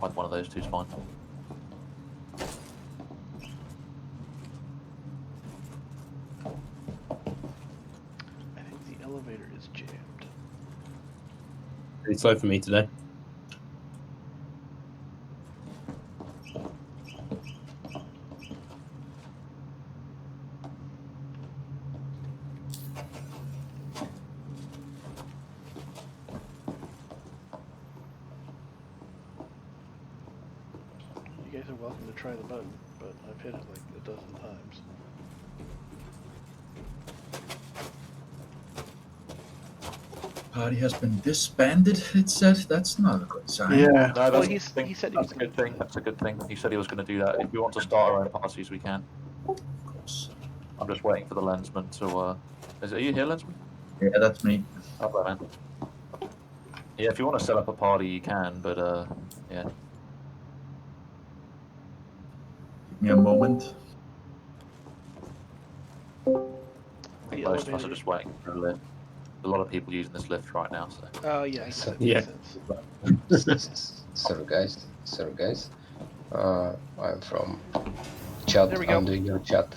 either one of those two is fine. I think the elevator is jammed. It's slow for me today. You guys are welcome to try the button, but I've hit it like a dozen times. Party has been disbanded, it said. That's not a good sign. No, Well, that's, he said he was that's a going good to do thing. that. That's a good thing. He said he was going to do that. If we want to start our own parties, we can. Of course. I'm just waiting for the lensman to. Are you here, lensman? Yeah, that's me. Oh, right, man. Yeah, if you want to set up a party, you can, but yeah. Give me a moment. I think most of us are just waiting for a lift. A lot of people using this lift right now, so. Oh, yeah, I guess that Yeah. makes sense. Sorry guys. I'm from chat. There we go. I'm doing your chat.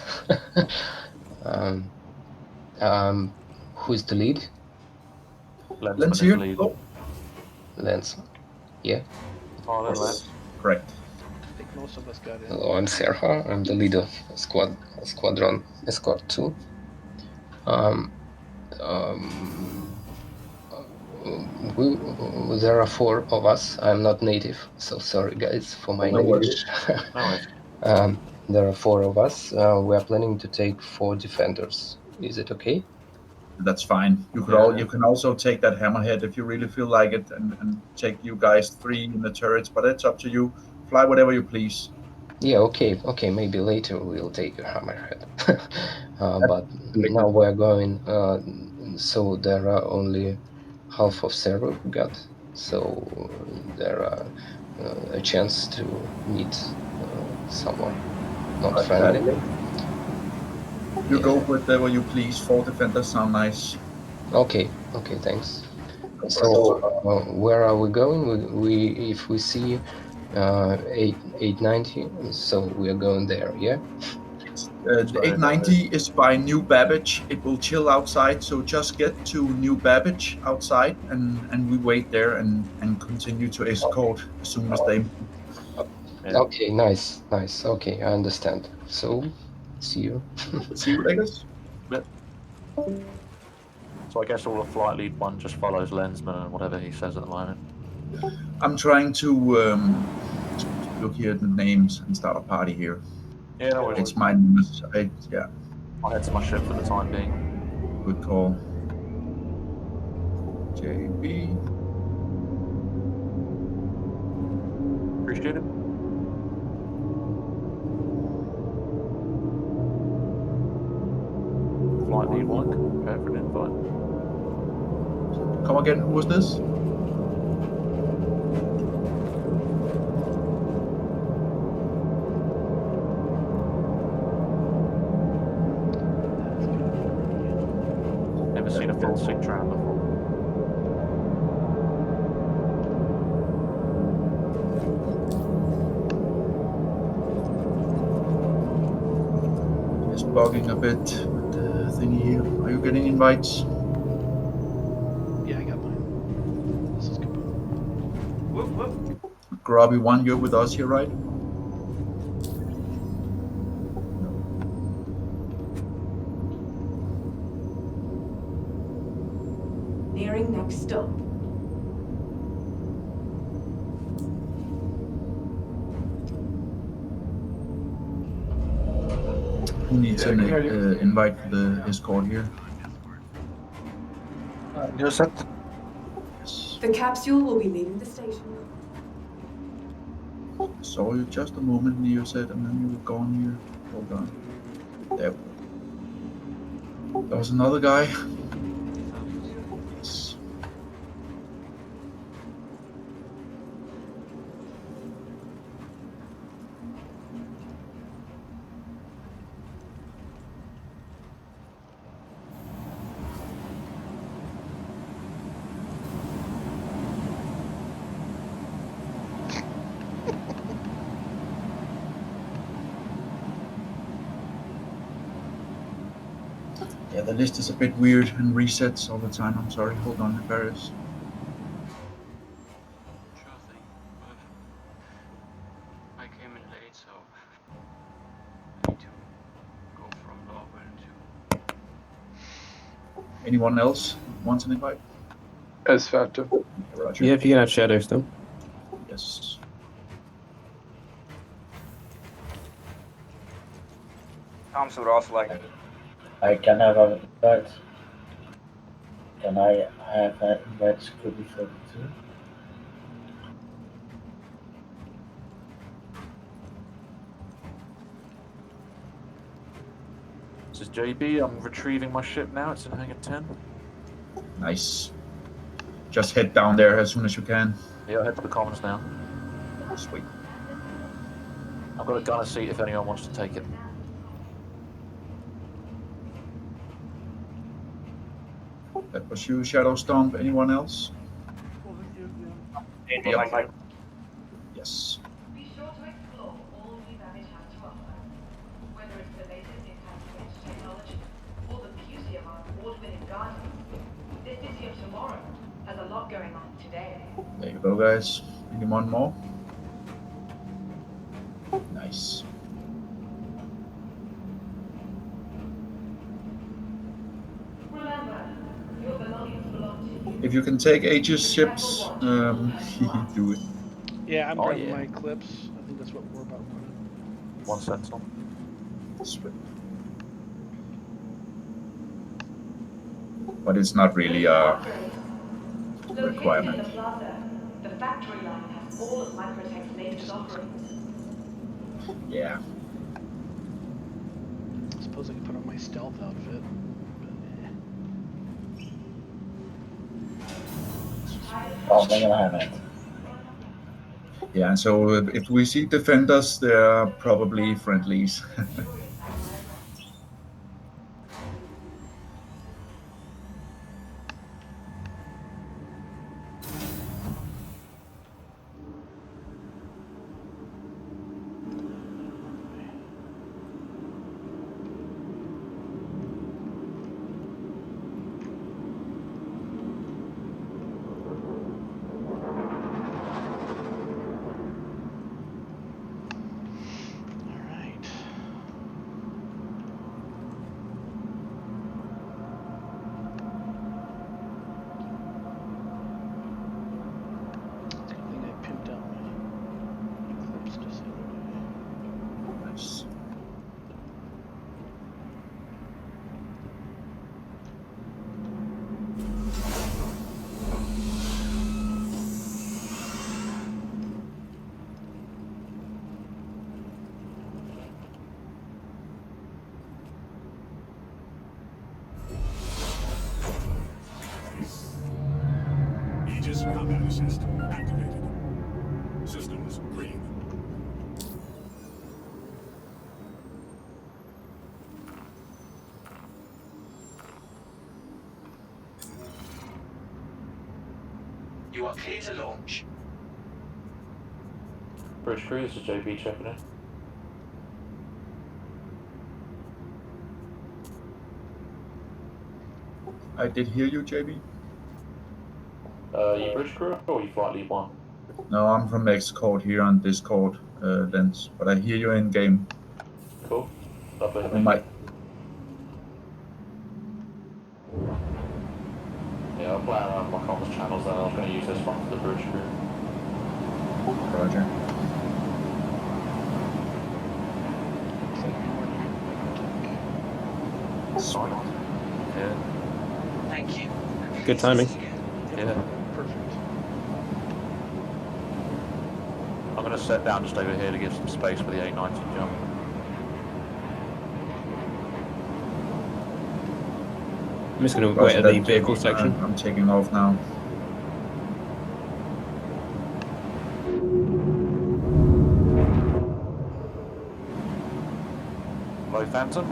Who's the lead? Lensman Lens is here. lead. Oh, Lance. Yeah. Oh, there, yes. Correct. I think most of us got in. Hello, I'm Serha. I'm the leader of Squadron Escort 2. There are 4 of us. I'm not native, so sorry guys for my No English. No worries. There are 4 of us. We are planning to take 4 defenders. Is it okay? That's fine. You could Yeah. you can also take that hammerhead if you really feel like it, and take you guys 3 in the turrets. But it's up to you. Fly whatever you please. Yeah, okay. Maybe later we'll take a hammerhead. But now good. we're going. So there are only half of server we got. So there are a chance to meet someone not friendly. You Yeah. go with whatever you please. 4 defenders sound nice. Okay, thanks. Go for it. So where are we going? We if we see 890, so we are going there. Yeah. The 890 is by New Babbage. It will chill outside, so just get to New Babbage outside, and we wait there and continue to escort as soon as they. Yeah. Okay, nice. Okay, I understand. So, see you. See you later. So I guess all the flight lead one just follows lensman and whatever he says at the moment. I'm trying to look here at the names and start a party here. Yeah, no worries. It's my names. Yeah, I'll head to my ship for the time being. good call. JB. Appreciate it. Flight lead one, prepare for an invite. Come again. Who was this? Never seen a full sig tram before. Just bugging a bit with the thingy here. Are you getting invites? Yeah, I got mine. This is good. Grubby one, you're with us here, right? Nearing next stop. Who needs an invite for the escort here? You're set. Yes. The capsule will be leaving the station. Saw you just a moment, Neo said, and then you were gone here. Hold on. There. There was another guy. Yes. the list is a bit weird and resets all the time. I'm sorry. Hold on, Paris. Sure thing. I came in late, so I need to go from Lorwell to. Anyone else wants an invite? Svarte. Roger. Yeah, if you can add shadows though. Yes. Thomas would also like. I can have an invite. Can I have an invite Scooby 42? This is JB. I'm retrieving my ship now. It's in hangar 10. Nice. Just head down there as soon as you can. Yeah, I'll head to the commons now. Sweet. I've got a gunner seat if anyone wants to take it. That was you, Shadow Stomp. Anyone else? Yep. Yes. Be sure to explore all New Babbage has to offer. Whether it's the latest in cutting-edge technology or the beauty of our award-winning gardens, this city of tomorrow has a lot going on today. There you go, guys. Anyone more? Nice. Remember, your belongings belong to you. If you can take Aegis ships, do it. Yeah, I'm Oh, grabbing yeah. my Eclipse. I think that's what we're about running. One sentinel. Sweet. But it's not really a requirement. Located in the plaza, the factory line has all of Microtech's latest offerings. Yeah. I suppose I could put on my stealth outfit. But I'm gonna have it. Yeah, so if we see defenders, they're probably friendlies. alright. It's a good thing I pimped out my Eclipse just the other day. Nice. Aegis combat assist activated. Systems green. You are clear to launch. British crew, this is JB checking in. I did hear you, JB. You British crew or you flight lead 1? No, I'm from Escort here on Discord, Lens, but I hear you in game. Cool. Lovely. You Thank might. you. Yeah, I'll play around my comms channels then. I was going to use this one for the British crew. Roger. Looks like more Microtech. Sorry. Yeah. Thank you. Good timing. Yeah. Perfect. I'm going to set down just over here to give some space for the A90 jump. I'm just going to wait Roger at that, the vehicle JB. section. I'm taking off now. Hello, Phantom.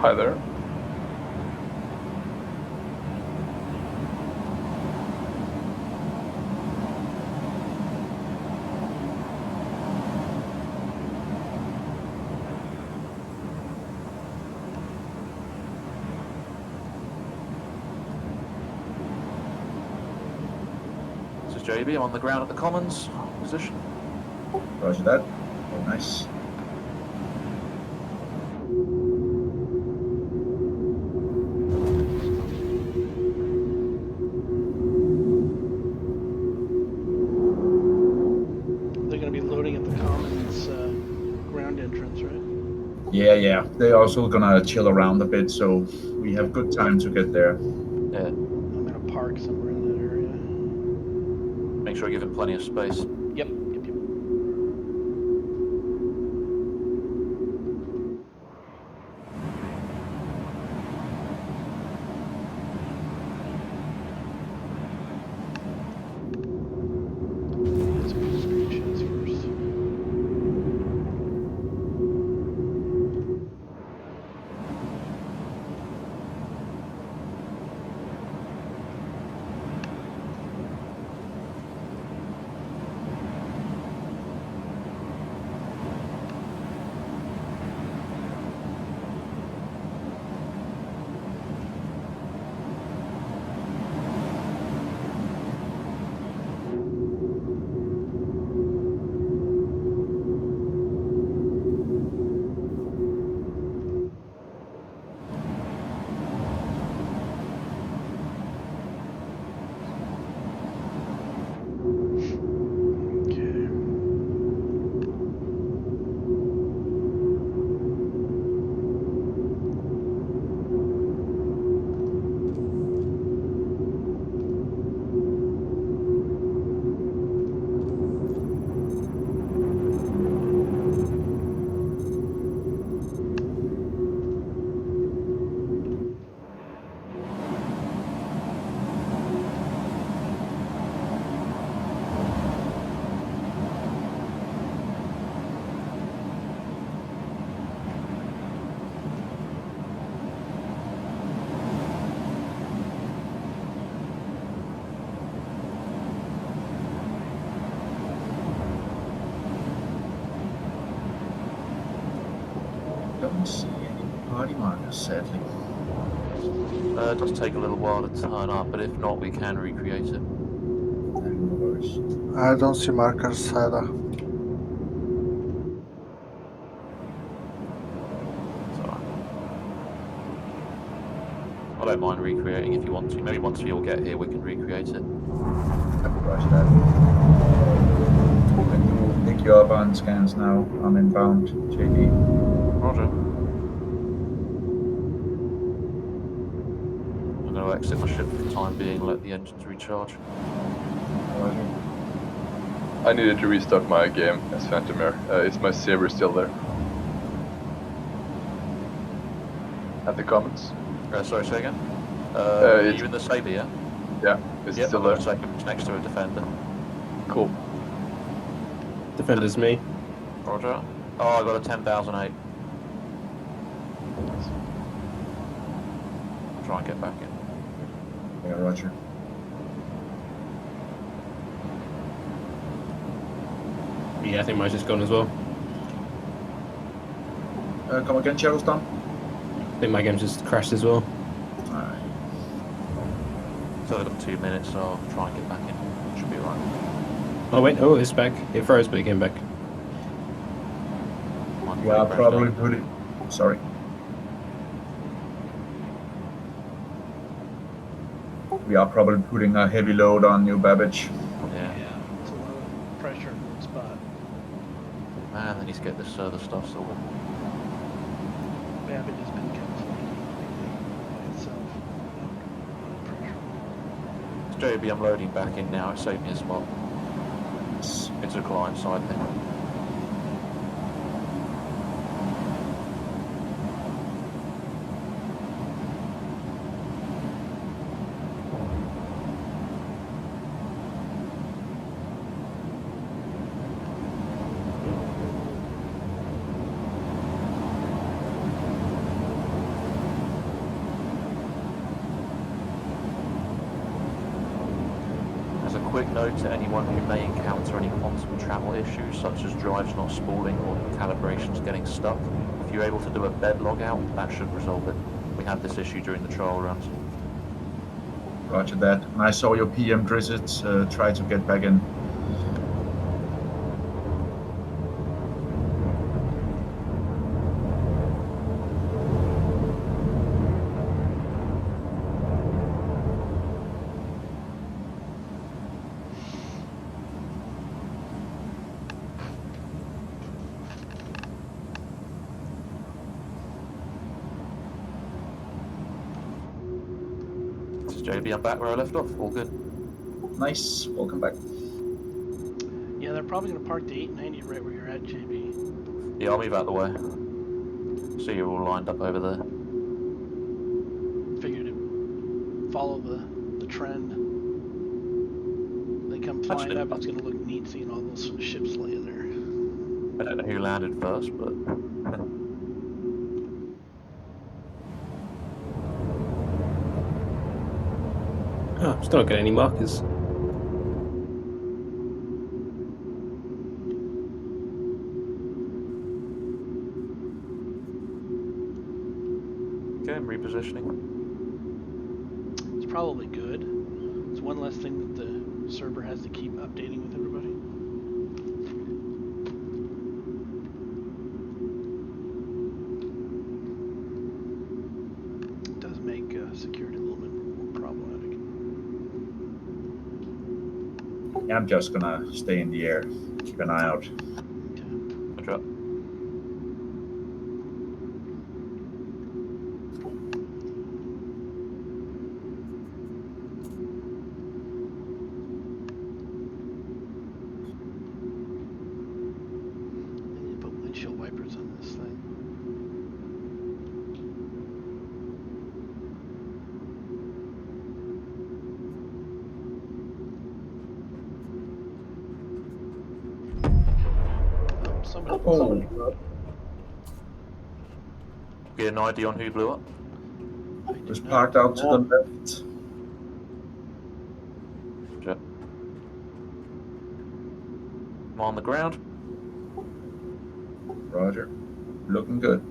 Hi there. JB, I'm on the ground at the Commons. Position. Roger that. Oh, nice. They're going to be loading at the Commons ground entrance, right? Yeah. They're also gonna chill around a bit, so we have good time to get there. Yeah. I'm going to park somewhere in that area. Make sure I give him plenty of space. Yep. Let's do screenshots first. Okay. Don't see any party markers, sadly. It does take a little while to turn up, but if not, we can recreate it. No worries. I don't see markers either. It's alright. I don't mind recreating if you want to. Maybe once we all get here, we can recreate it. Roger that. Can you pick you up on scans now? I'm inbound, JB. Roger. I'm going to exit my ship for the time being, let the engines recharge. Roger. I needed to restart my game as Phantom Air. Is my saber still there? At the Commons? Sorry, say again? It's- you in the Sabre, yeah? Yeah, is it Yep, still I've there? got a second. It's next to a Defender. Cool. Defender's me. Roger. Oh, I got a 10,008. Try and get back in. Yeah, roger. Yeah, I think mine's just gone as well. Come again, Shadowstone? I think my game's just crashed as well. Alright. So I've got 2 minutes, so I'll try and get back in. Should be alright. Oh wait, oh it's back. It froze, but it came back. We are probably putting... Sorry. We are probably putting a heavy load on New Babbage. Yeah. It's a lot of pressure in one spot. Man, they need to get this other stuff sorted. Babbage has been kind of flaky by itself. A lot of pressure. JB, I'm loading back in now. It saved me a spot. It's a client side thing. As a quick note to anyone who may encounter any quantum travel issues such as drives not spooling or calibrations getting stuck, if you're able to do a bed log out, that should resolve it. We had this issue during the trial runs. Roger that. And I saw your PM Drizzt try to get back in. This is JB, I'm back where I left off. All good. Nice. Welcome back. Yeah, they're probably going to park the 890 right where you're at, JB. Yeah, I'll move out the way. See you all lined up over there. Figured to follow the trend. They come flying up, it's going to look neat seeing all those ships laying there. I don't know who landed first, but... Oh, still not getting any markers. Okay, I'm repositioning. It's probably good. It's one less thing that the server has to keep updating with everybody. It does make security a little bit more problematic. Yeah, I'm just gonna stay in the air. Keep an eye out. Good job. I need to put windshield wipers on this thing. Oh, somebody. Get an idea on who blew up? It was parked out to the left. Sure. I'm on the ground. Roger. Looking good.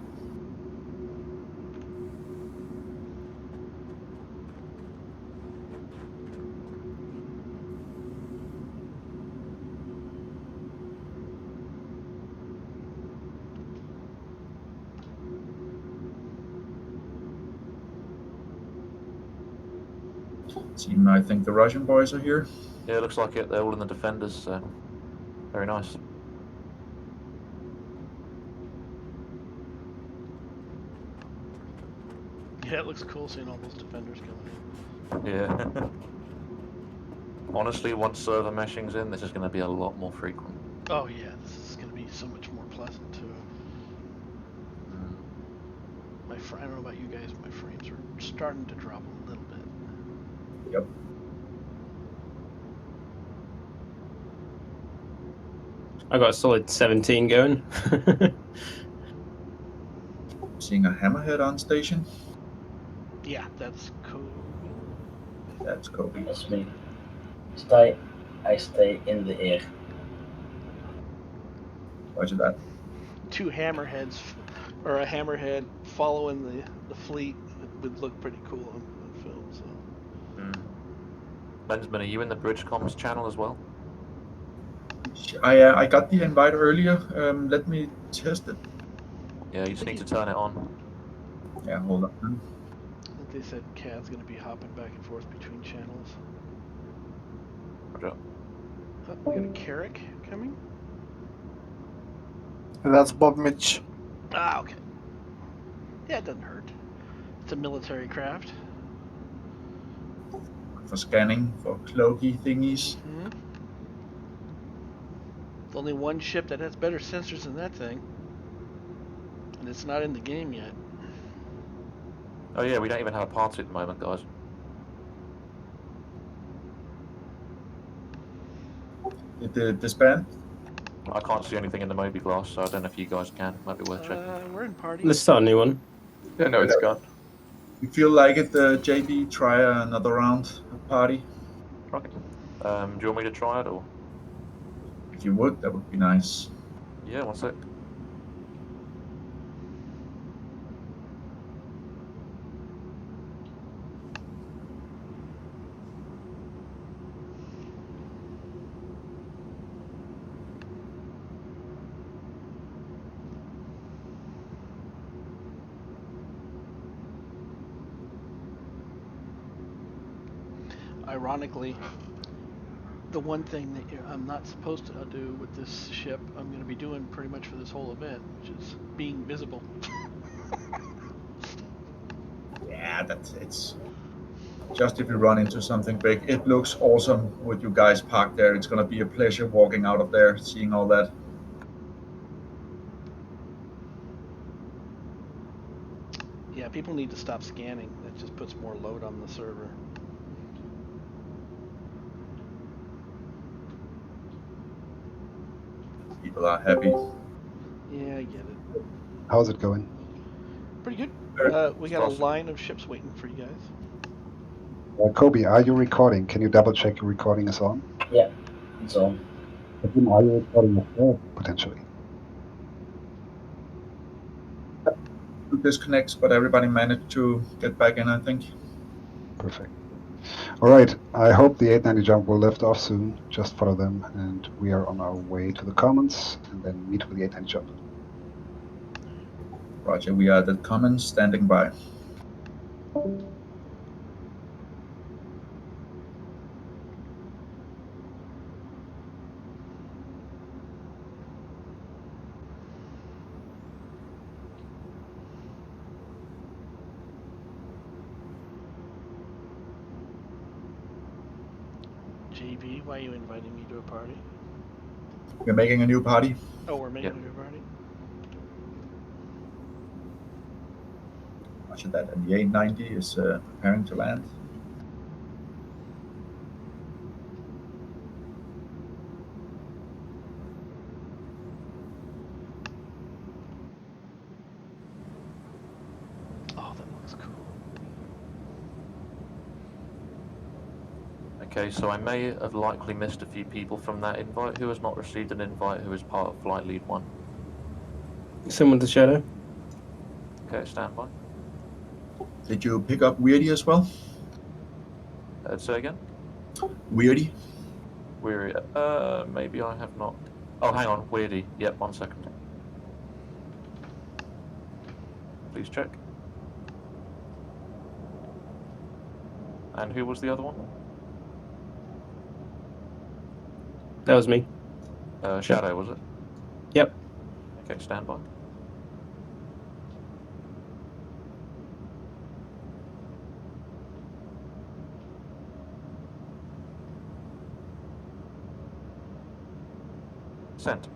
Team, I think the Russian boys are here. Yeah, it looks like it. They're all in the defenders, so very nice. Yeah, it looks cool seeing all those defenders coming in. Yeah. Honestly, once server meshing's in, this is going to be a lot more frequent. Oh yeah, this is going to be so much more pleasant too. I don't know about you guys, my frames are starting to drop a little bit. Yep. I got a solid 17 going. Seeing a hammerhead on station. Yeah, that's cool. That's Kobe. That's me. I stay in the air. Roger that. Two hammerheads, or a hammerhead following the fleet would look pretty cool on film. So. Lensman, are you in the bridge comms channel as well? I got the invite earlier. Let me test it. Yeah, you just need to turn it on. Yeah, hold on. I think they said Cad's going to be hopping back and forth between channels. Roger. Oh, we got a Carrick coming? That's Bob Mitch. Ah, okay. Yeah, it doesn't hurt. It's a military craft. For scanning, for cloaky thingies. Mm-hmm. There's only one ship that has better sensors than that thing. And it's not in the game yet. Oh yeah, we don't even have a party at the moment, guys. It disband? I can't see anything in the Moby glass, so I don't know if you guys can. Might be worth checking. We're in party. Let's start a new one. Yeah, no, it's gone. You feel like it, JB? Try another round of party? Okay. Do you want me to try it, or? If you would, that would be nice. Yeah, one sec. ironically, the one thing that I'm not supposed to do with this ship, I'm going to be doing pretty much for this whole event, which is being visible. Yeah, it's just if you run into something big. It looks awesome with you guys parked there. It's gonna be a pleasure walking out of there, seeing all that. Yeah, people need to stop scanning. That just puts more load on the server. People are happy. Yeah, I get it. How's it going? Pretty good. We got a line of ships waiting for you guys. Kobe, are you recording? Can you double check your recording is on? Yeah, it's on. But then are you recording as well, potentially? Disconnects, but everybody managed to get back in, I think. Perfect. All right. I hope the 890 jump will lift off soon. Just follow them, and we are on our way to the commons, and then meet with the 890 jump. Roger, we are at the commons, standing by. JV, why are you inviting me to a party? We're making a new party. Oh, we're making a new party? Roger that, and the 890 is preparing to land. Oh, that looks cool. Okay, so I may have likely missed a few people from that invite. Who has not received an invite who is part of Flight Lead 1? Someone to Shadow. Okay, stand by. Did you pick up Weirdy as well? Say again? Weirdy? Weary. Maybe I have not. Oh, hang on, Weirdy. Yep, 1 second. Please check. And who was the other one? That was me. Shadow, was it? Yep. Okay, stand by. Sent.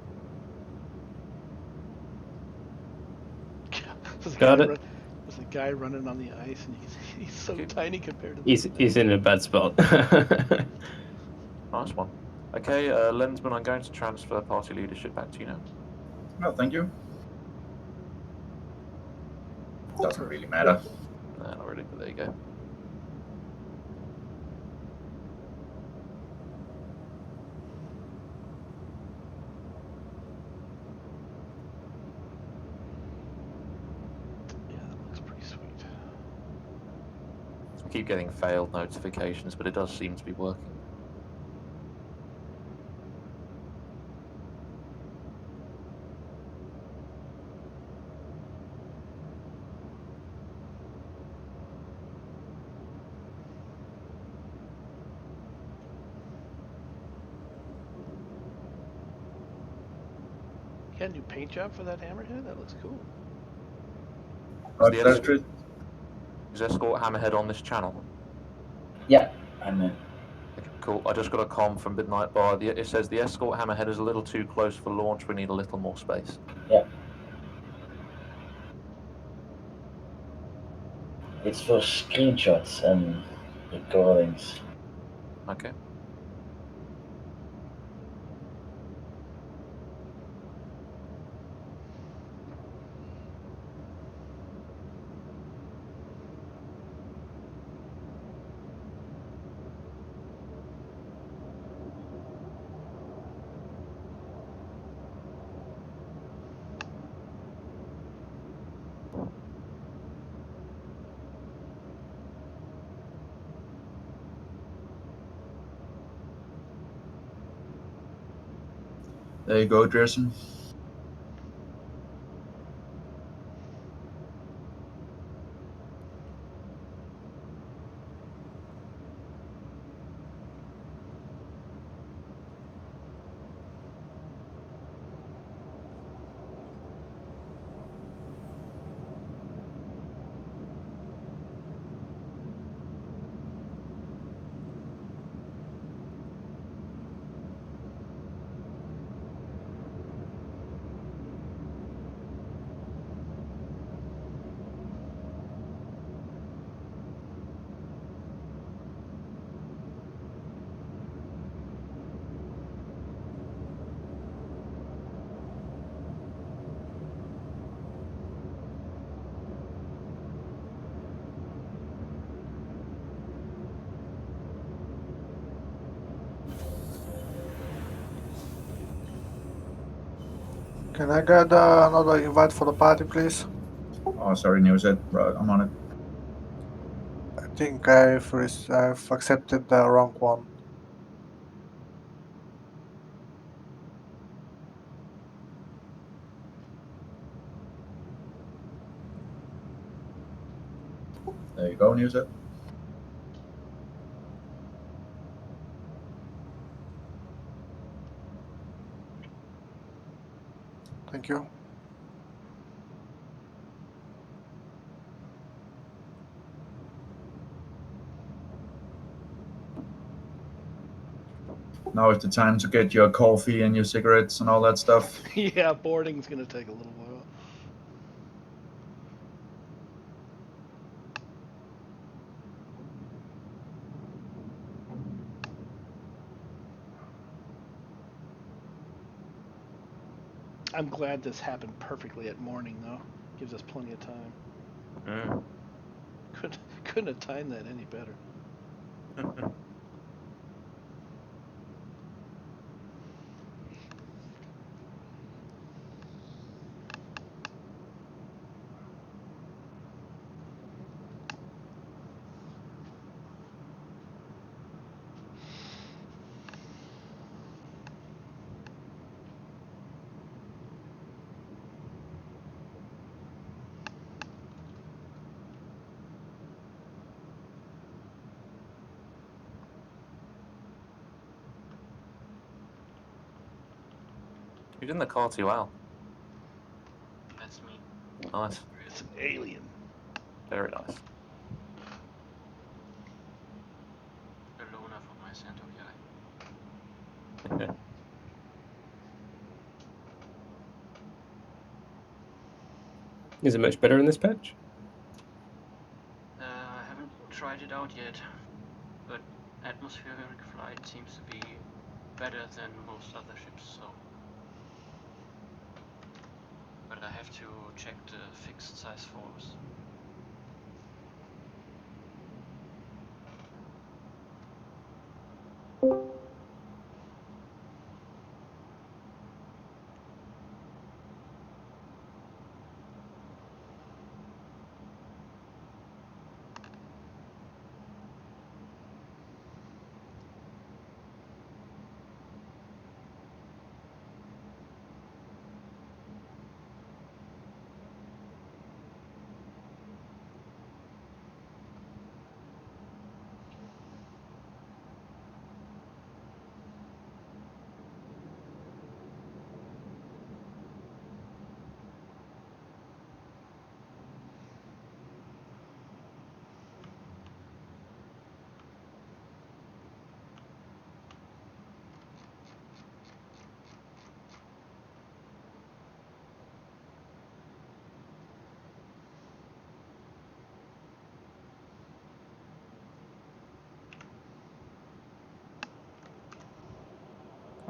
Got it. There's a guy running on the ice, and he's so tiny compared to the He's in a bad spot. Nice one. Okay, Lensman, I'm going to transfer party leadership back to you now. No, thank you. Doesn't really matter. No, not really, but there you go. Yeah, that looks pretty sweet. I keep getting failed notifications, but it does seem to be working. You got a new paint job for that hammerhead? That looks cool. Is Escort Hammerhead on this channel? Yeah, I'm in. Okay, cool. I just got a comm from Midnight Bar. It says the Escort Hammerhead is a little too close for launch. We need a little more space. Yeah. It's for screenshots and recordings. Okay. There you go, Jerson. Can I get another invite for the party, please? Oh, sorry, Newset. Right, I'm on it. I think I've accepted the wrong one. There you go, Newset. Thank you. Now is the time to get your coffee and your cigarettes and all that stuff. Yeah, boarding's gonna take a little while. I'm glad this happened perfectly at morning, though. Gives us plenty of time. Mm. Couldn't have timed that any better. Who's in the car too, Al? That's me. Nice. It's an alien. Very nice. The loner for my center guy. Is it much better in this patch? I haven't tried it out yet, but atmospheric flight seems to be better than most other ships, so. But I have to check the fixed size force.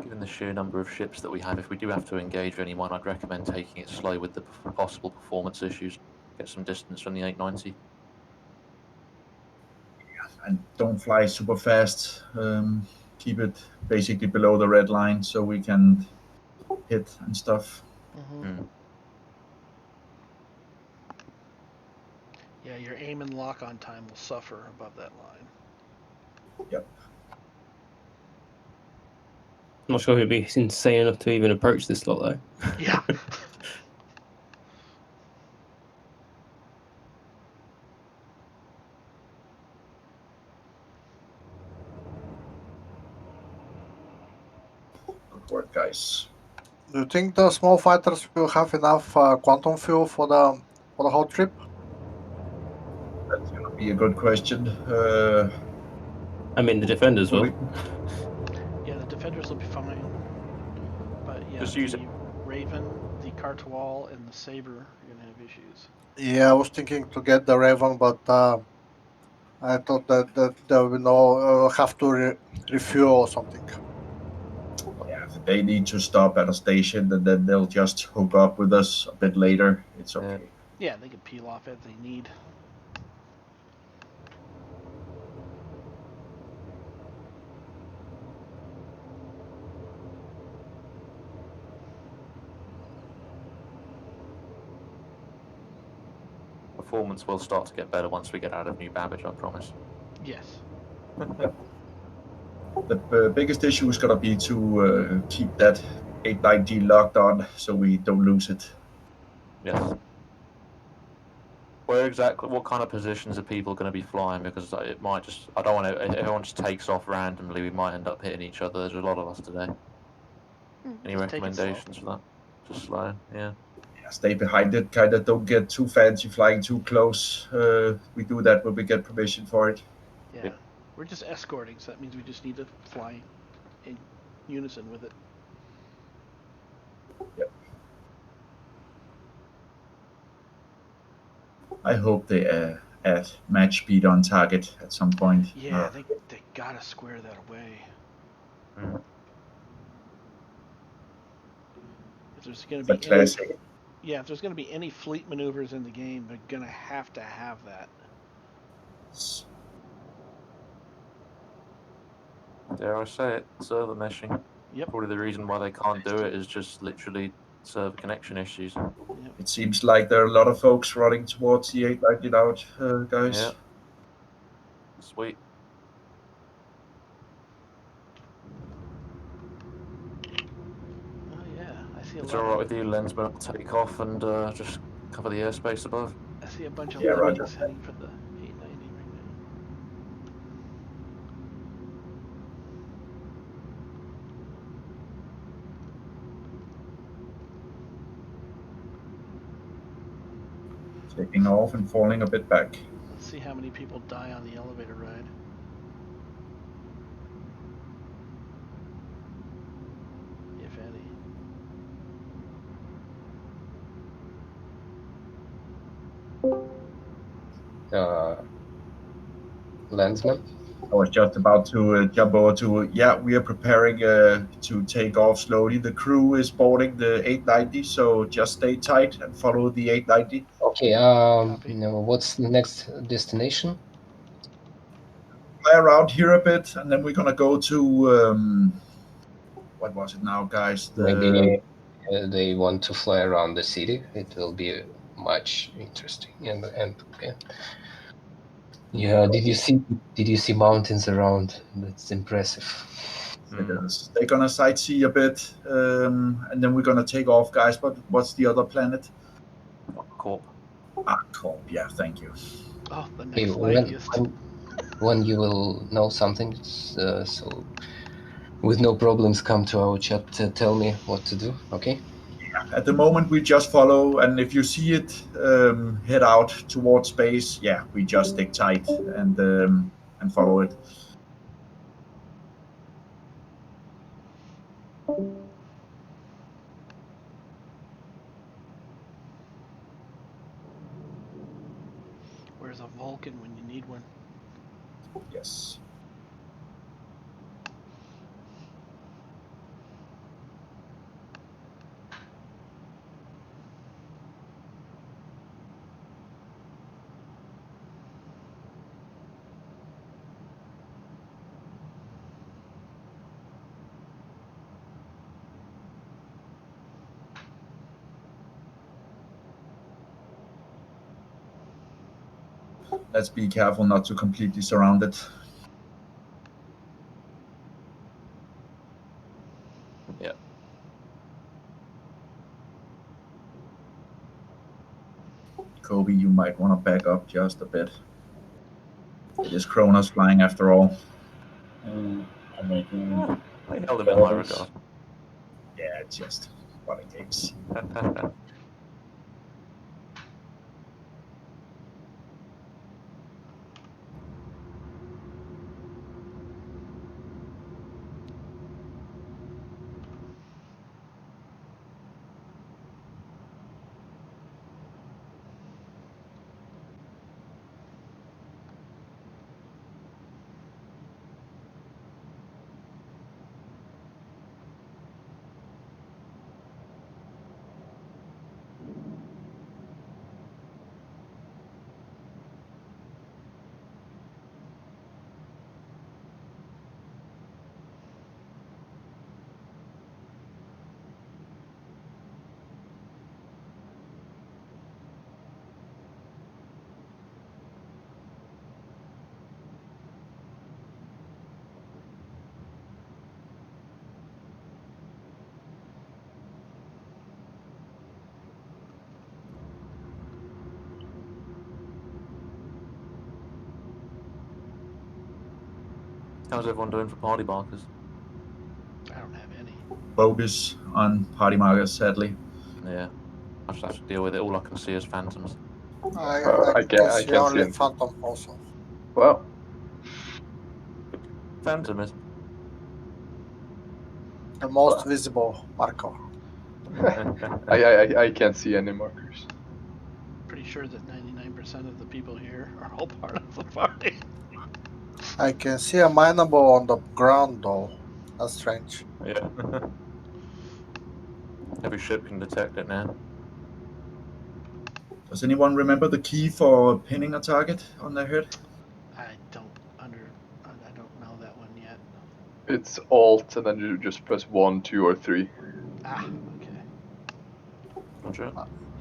Given the sheer number of ships that we have, if we do have to engage anyone, I'd recommend taking it slow with the possible performance issues. Get some distance from the 890. And don't fly super fast. Keep it basically below the red line so we can hit and stuff. Mm-hmm. Yeah, your aim and lock on time will suffer above that line. Yep. I'm not sure he'd be insane enough to even approach this slot, though. Yeah. Good work, guys. Do you think the small fighters will have enough quantum fuel for the whole trip? That's going to be a good question. I mean, the defenders will. Yeah, the defenders will be fine. But yeah, Just use the Raven, the Cartwal, and the Saber are going to have issues. Yeah, I was thinking to get the Raven, but I thought that there will no have to refuel or something. Yeah, if they need to stop at a station, then they'll just hook up with us a bit later. It's okay. Yeah, they can peel off as they need. performance will start to get better once we get out of New Babbage, I promise. Yes. The biggest issue is gonna be to keep that 890 locked on so we don't lose it. Yes. Where exactly? What kind of positions are people going to be flying? Because it might just. I don't want to. If everyone just takes off randomly, we might end up hitting each other. There's a lot of us today. Any Just take it slow. recommendations for that? Just slow, yeah. Yeah, stay behind it. Kind of don't get too fancy flying too close. We do that when we get permission for it. Yeah. We're just escorting, so that means we just need to fly in unison with it. Yep. I hope they add match speed on target at some point. Yeah, they gotta square that away. If there's gonna be any, yeah, if there's gonna be any fleet maneuvers in the game, they're gonna have to have that. Dare I say it? Server meshing. Yep. Probably the reason why they can't do it is just literally server connection issues. Yep. It seems like there are a lot of folks running towards the 890 now, guys. Yeah. Sweet. Oh yeah, I see a It's lot. alright with you, Lensman. I'll take off and just cover the airspace above. I see a bunch of Yeah, lemmings Roger. heading for the 890 right now. Taking off and falling a bit back. Let's see how many people die on the elevator ride. If any. Landsman? I was just about to jump over to, yeah, we are preparing to take off slowly. The crew is boarding the 890, so just stay tight and follow the 890. Okay, what's the next destination? Fly around here a bit, and then we're gonna go to, what was it now, guys? Maybe they want to fly around the city. It will be much interesting. And yeah, did you see mountains around? That's impressive. It is. They're gonna sightsee a bit, and then we're gonna take off, guys. But what's the other planet? Corp. Corp. Yeah, thank you. Oh, the Okay, next laggiest. when you will know something, so with no problems, come to our chat to tell me what to do. Okay. Yeah, at the moment we just follow, and if you see it head out towards space, yeah, we just stick tight and follow it. Where's a Vulcan when you need one? Yes. Let's be careful not to completely surround it. Yeah. Kobe, you might want to back up just a bit. It is Kronos flying after all. I'm making. I held him in high regard. Yeah, it's just fun games. How's everyone doing for party markers? I don't have any. Bogus on party markers, sadly. Yeah. I just have to deal with it. All I can see is phantoms. I can I see can only see it. Phantom also. Well, Phantom is. The most visible marker. I can't see any markers. Pretty sure that 99% of the people here are all part of the party. I can see a mineable on the ground though. That's strange. Yeah. Every ship can detect it now. Does anyone remember the key for pinning a target on their head? I don't know that one yet. It's Alt, and then you just press 1, 2, or 3. Ah, okay. Roger.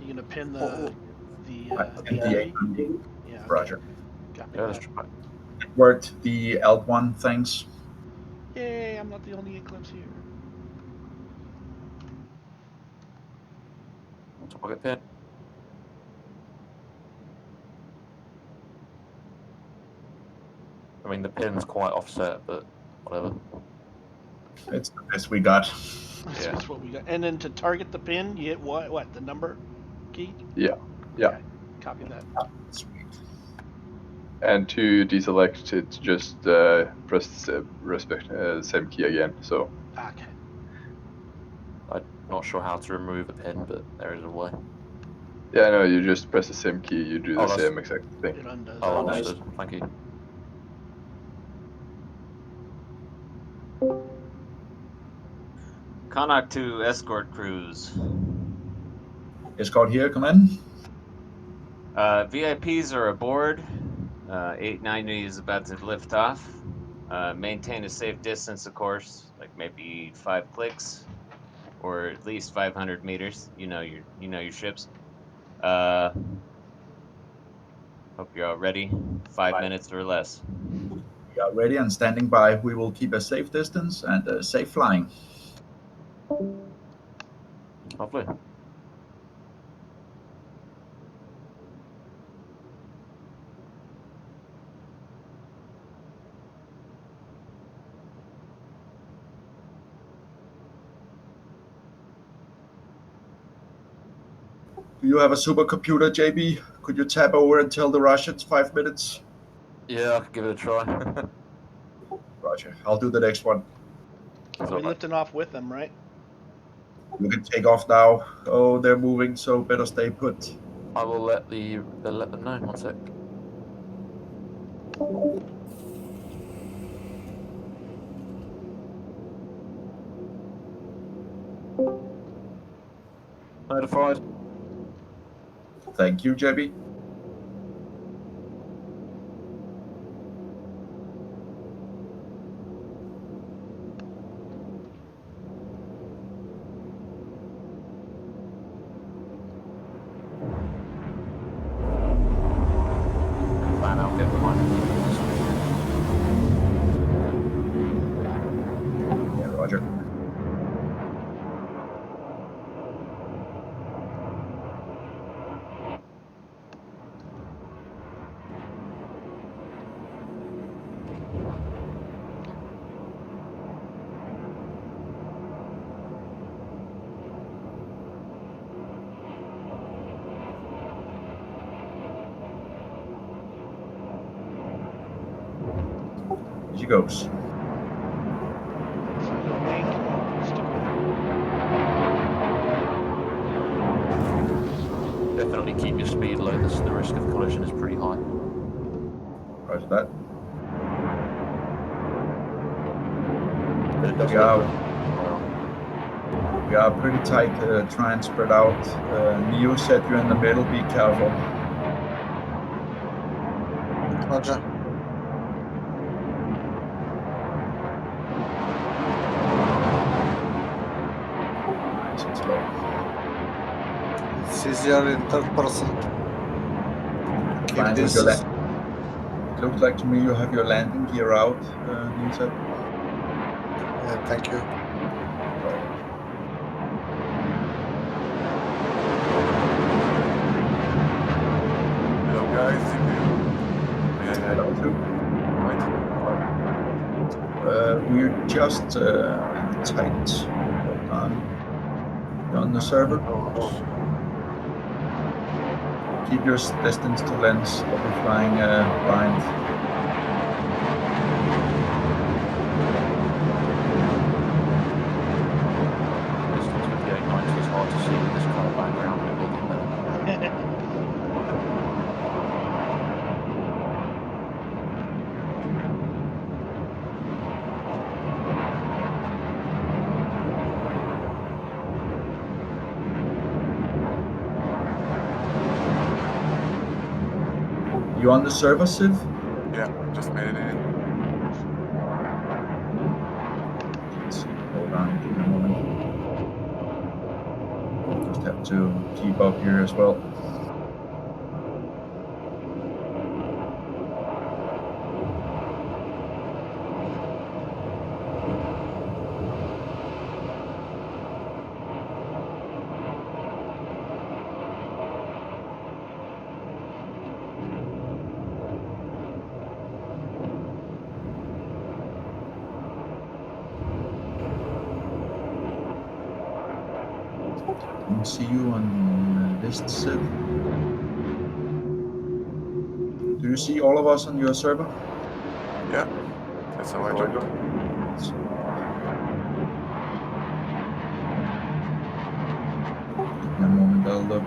You gonna pin the The 890? 890. Yeah. Okay. Roger. Copy Yeah, let's that. try. It worked. The Alt1 things. Yay! I'm not the only Eclipse here. Target pin. I mean, the pin's quite offset, but whatever. It's the best we got. That's Yeah. just what we got. And then to target the pin, you hit what? What? The number key? Yeah. Yeah. Okay. Copy that. Sweet. And to deselect it, just press the same key again. So. Okay. I'm not sure how to remove a pin, but there is a way. Yeah, no, you just press the same key. You do the that's- same exact thing. It undoes. Oh, it. understood. Thank you. Connaught to Escort cruise. Escort here, come in. VIPs are aboard. 890 is about to lift off. Maintain a safe distance, of course, like maybe 5 clicks, or at least 500 meters. You know your ships. Hope you're all ready. 5 minutes or less. We are ready and standing by. We will keep a safe distance and safe flying. Lovely. Do you have a supercomputer, JB? Could you tap over and tell the Russians 5 minutes? Yeah, I could give it a try. Roger. I'll do the next one. So we're lifting off with them, right? You can take off now. Oh, they're moving, so better stay put. I will let them know. 1 sec. Notified. Thank you, JB. Plan out, get behind. Yeah, Roger. Here she goes. Definitely keep your speed low. The risk of collision is pretty high. Roger that. But it does We are pretty tight, try and spread out. Neo said you're in the middle, be careful. Roger. Nice and slow. It's easier in third person. Keep Fine with this. your it looks like to me you have your landing gear out, Neo said. Thank you. Hello guys, hello too. just tight. Hold on. You're on the server. Keep your distance to lens. I'll be flying blind. Distance with the 890 is hard to see with this kind of background, but we'll get better. You on the server, Civ? Yeah, just made it in. Let's see. Hold on, give me a moment. Just have to keep up here as well. Can see you on list, Civ. Do you see all of us on your server? Yeah, that's how I joined. In a moment, I'll look.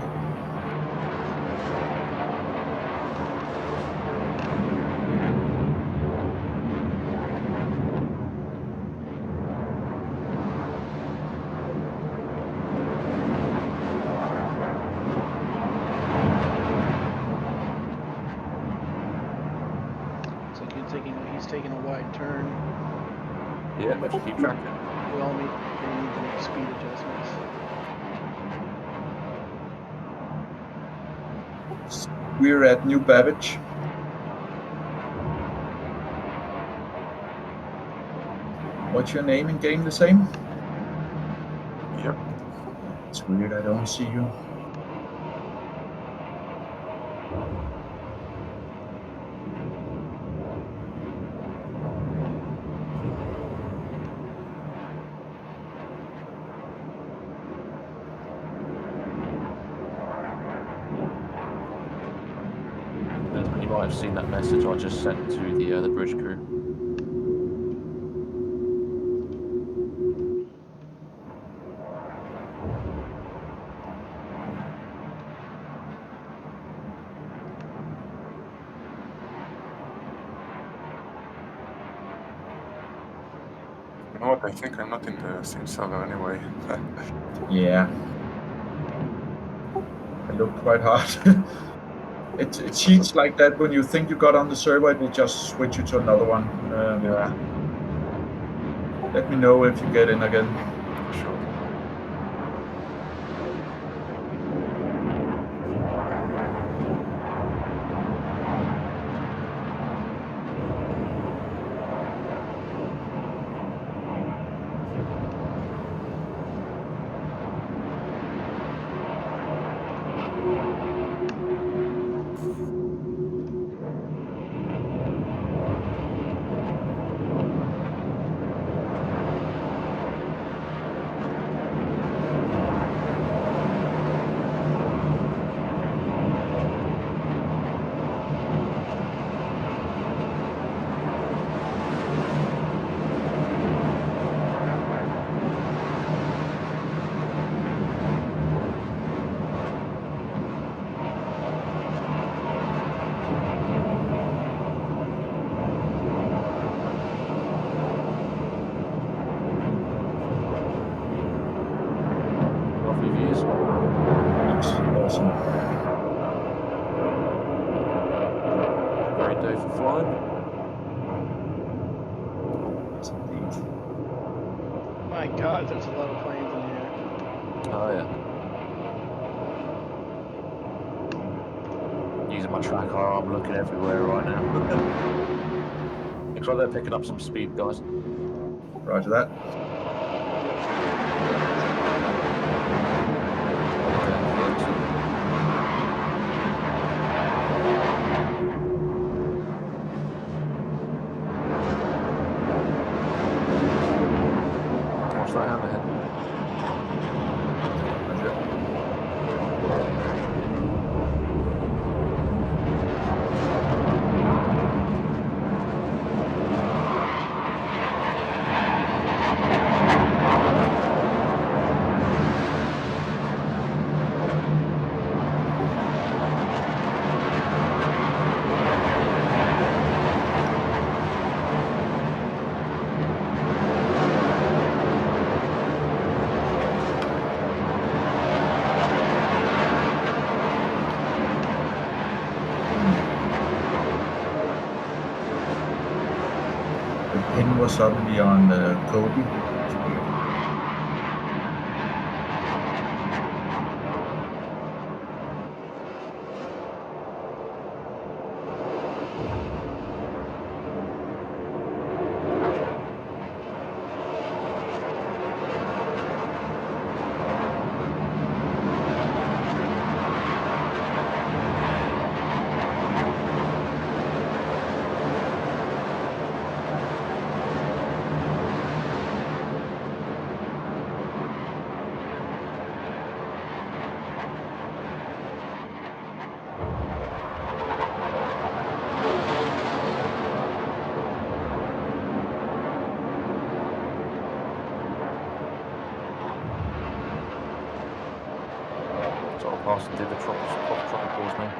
He's taking a wide turn. Yeah, but keep tracking. We all need to make speed adjustments. We're at New Babbage. What's your name in game? The same? Yep. It's weird, I don't see you. You might have seen that message I just sent to the bridge crew. You know what? I think I'm not in the same server anyway. Yeah. I looked quite hard. It cheats like that when you think you got on the server, it will just switch you to another one. Yeah. Let me know if you get in again. Sure. Awesome. Great day for flying. Yes, indeed. My God, there's a lot of planes in here. Oh yeah. Using my tracker, I'm looking everywhere right now. Looks like they're picking up some speed, guys. Roger that. everyone was suddenly on Kobe. It's weird. Sort of passed and did the tropicals now.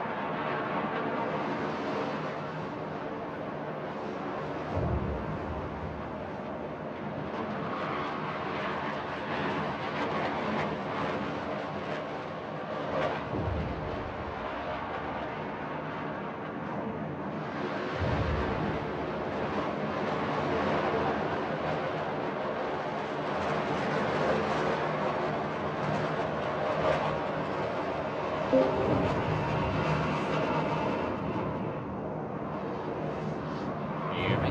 You hear me?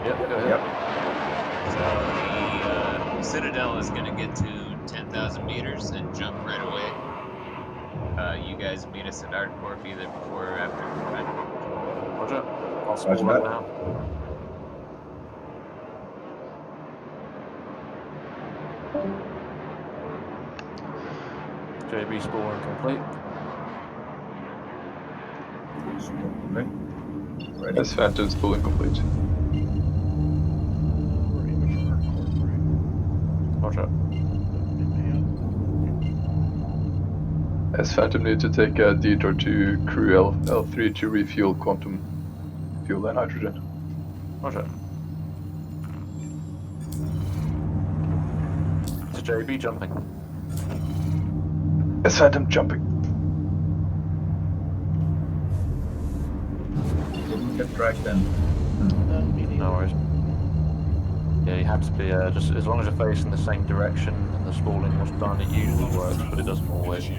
Yep, go ahead. So the Citadel is going to get to 10,000 meters and jump right away. You guys meet us at Hardcorp either before or after. Right? Roger. I'll spool up now. JB spooling complete. Ready. As Phantom spooling complete. We're aiming for hardcore, Roger. right? As Phantom need to take a detour to crew L3 to refuel quantum fuel and hydrogen. Roger. It's JB jumping. As Phantom jumping. Didn't get dragged in. No worries. Yeah, you have to be just as long as you're facing the same direction and the spooling was done, it usually works, but it doesn't always.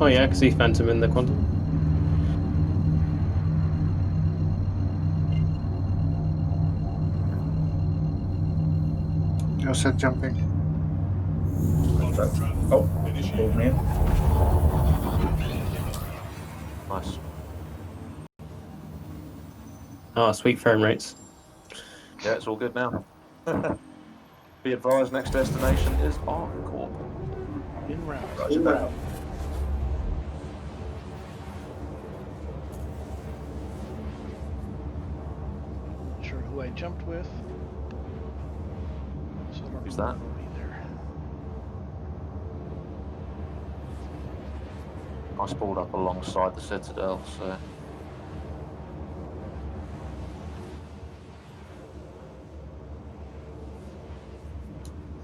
Oh yeah, I can see Phantom in the quantum. You said jumping. Oh, pulled me in. Nice. Oh, sweet frame rates. Yeah, it's all good now. Be advised, next destination is Hardcorp. In route. Roger that. Not sure who I jumped with. So I don't Who's know that? who will be there. I spooled up alongside the Citadel, so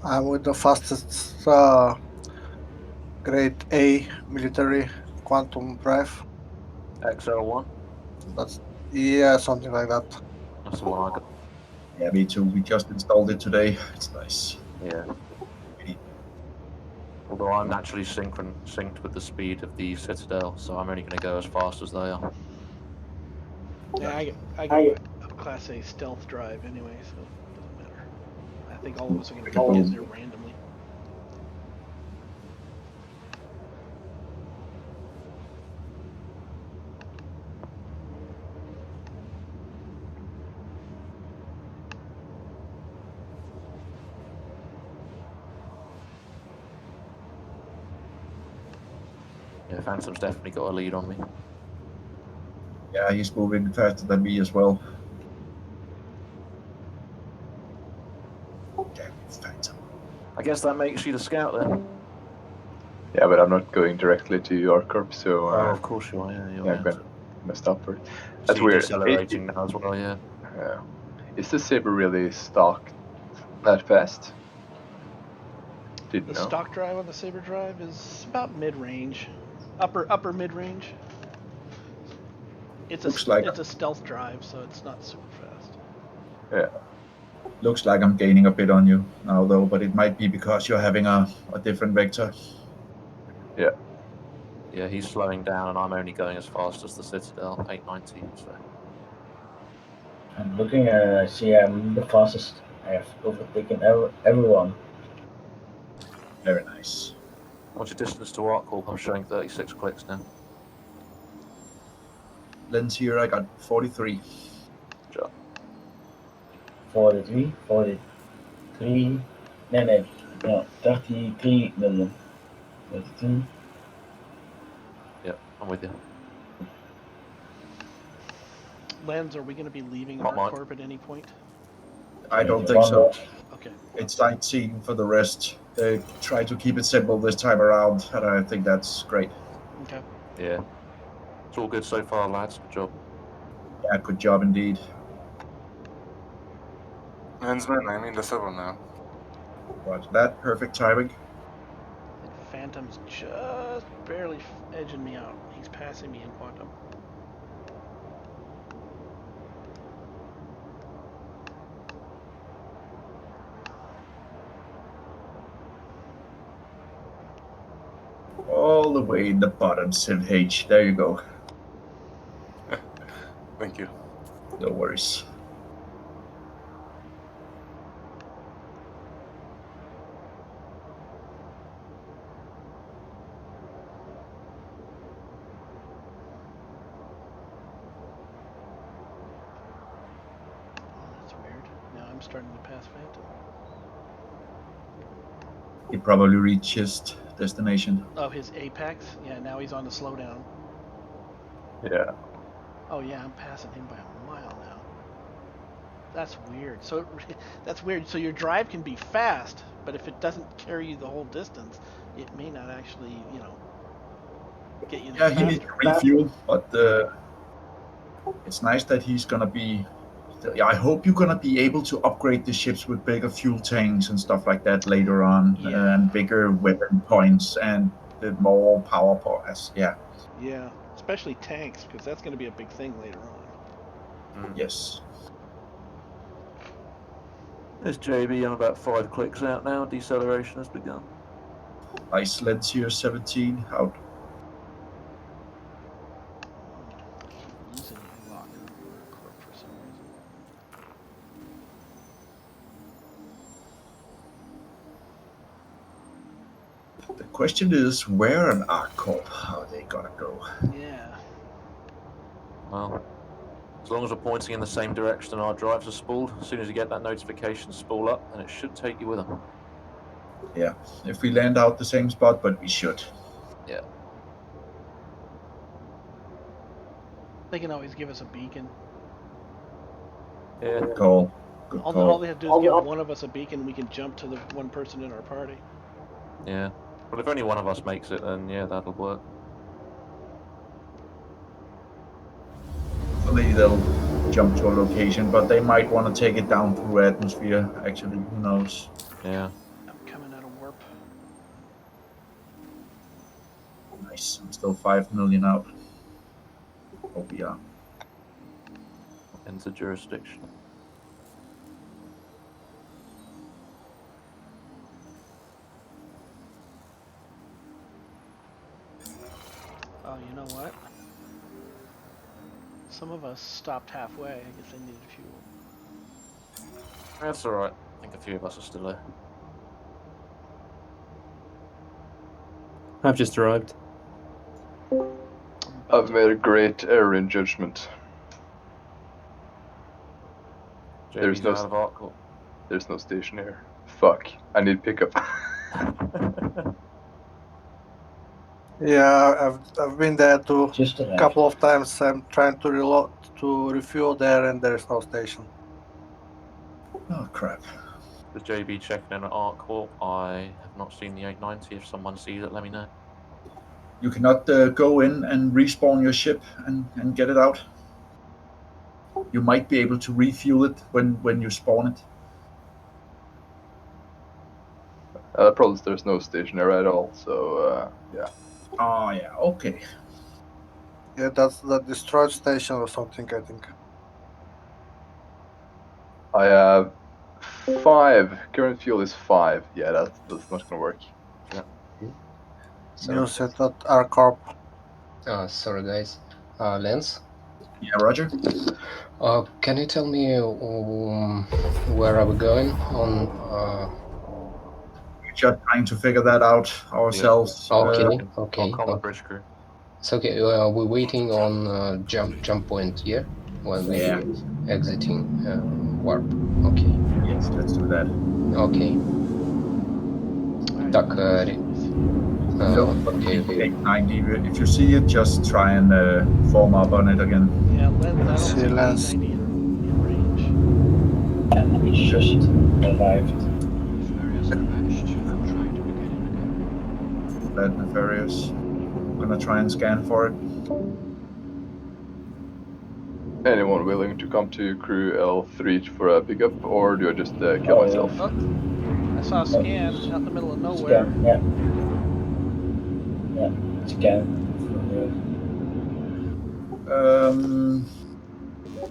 I'm with the fastest grade A military quantum drive. XL1. That's something like that. That's the one I got. Yeah, me too. We just installed it today. It's nice. Yeah. Really. Although I'm naturally synced with the speed of the Citadel, so I'm only going to go as fast as they are. Yeah, I got a Class A stealth drive anyway, so it doesn't matter. I think all of us are going to get there randomly. Yeah, Phantom's definitely got a lead on me. Yeah, he's moving faster than me as well. Damn, Phantom. I guess that makes you the scout then. Yeah, but I'm not going directly to your corp, so Oh, of course you are. Yeah, you're I'm gonna stop for it. That's so weird. Decelerating now as well. Yeah. Is the Saber really stock that fast? Didn't The know. stock drive on the Saber drive is about mid-range, upper mid-range. It's Looks a like it's a stealth drive, so it's not super fast. Yeah. looks like I'm gaining a bit on you now, though, but it might be because you're having a different vector. Yeah. Yeah, he's slowing down, and I'm only going as fast as the Citadel 890. So I'm looking and I see I'm the fastest. I have overtaken everyone. Very nice. what's your distance to Arc Corp? I'm showing 36 clicks now. Lens here, I got 43. Sure. 43, 43, no, 33 million. 32. Yeah, I'm with you. Lens, are we going to be leaving Not mine. ArcCorp at any point? I don't think so. Okay. It's sightseeing for the rest. They try to keep it simple this time around, and I think that's great. Okay. Yeah. It's all good so far, lads. Good job. Yeah, good job indeed. Lensman, I'm in the 7 now. Roger that. Perfect timing. Phantom's just barely edging me out. He's passing me in Quantum. All the way in the bottom, Civ H. There you go. Thank you. No worries. That's weird. Now I'm starting to pass Phantom. He probably reached his destination. Oh, his apex? Yeah, now he's on the slowdown. Yeah. Oh yeah, I'm passing him by a mile now. That's weird. So that's weird. So your drive can be fast, but if it doesn't carry you the whole distance, it may not actually, get you. Yeah, he needs to refuel, but it's nice that he's gonna be. I hope you're gonna be able to upgrade the ships with bigger fuel tanks and stuff like that later on, and bigger weapon points and the more power points. Yeah. Yeah, especially tanks, because that's going to be a big thing later on. Yes. There's JB. I'm about 5 clicks out now. Deceleration has begun. Nice. Lens here, 17 out. Losing a locker for some reason. The question is, where on ArcCorp are they gonna go? Yeah. Well, as long as we're pointing in the same direction and our drives are spooled, as soon as you get that notification spool up, then it should take you with them. Yeah, if we land out the same spot, but we should. Yeah. They can always give us a beacon. Yeah. Good call. Good call. All they have to do is give one of us a beacon, and we can jump to the one person in our party. Yeah. But if only one of us makes it, then yeah, that'll work. Hopefully they'll jump to a location, but they might want to take it down through atmosphere, actually. Who knows? Yeah. I'm coming out of warp. Nice. I'm still 5 million out. Hope we are. Enter jurisdiction. Oh, you know what? Some of us stopped halfway. I guess they needed fuel. That's alright. I think a few of us are still there. I've just arrived. I've made a great error in judgment. JB's out of Arc. There's no station here. Fuck. I need pickup. Yeah, I've been there too. Just a couple of times. I'm trying to reload to refuel there, and there is no station. Oh crap. The JB checking in at Arc Corp. I have not seen the 890. If someone sees it, let me know. You cannot go in and respawn your ship and get it out. You might be able to refuel it when you spawn it. Probably there's no station there at all, so yeah. Oh yeah, okay. Yeah, that's the destroyed station or something, I think. I have 5. Current fuel is 5. Yeah, that's not gonna work. Yeah. Sorry. You said that our corp. Sorry, guys. Lance? Yeah, Roger. Can you tell me where are we going on? We're just trying to figure that out ourselves. Okay, I'll call the okay. bridge crew. It's okay. We're waiting on jump point, yeah? When we Yeah. exiting warp. Okay. Yes, let's do that. Okay. Так, okay. 890. If you see it, just try and form up on it again. Yeah, Lens, I don't See, see Lens. 890 in range. And it's just arrived. Nefarious crashed. I'm trying to get in again. That nefarious. I'm gonna try and scan for it. Anyone willing to come to crew L3 for a pickup, or do I just kill myself? Oh, I saw a scan out in the middle of nowhere. Scan, yeah. Yeah, scan.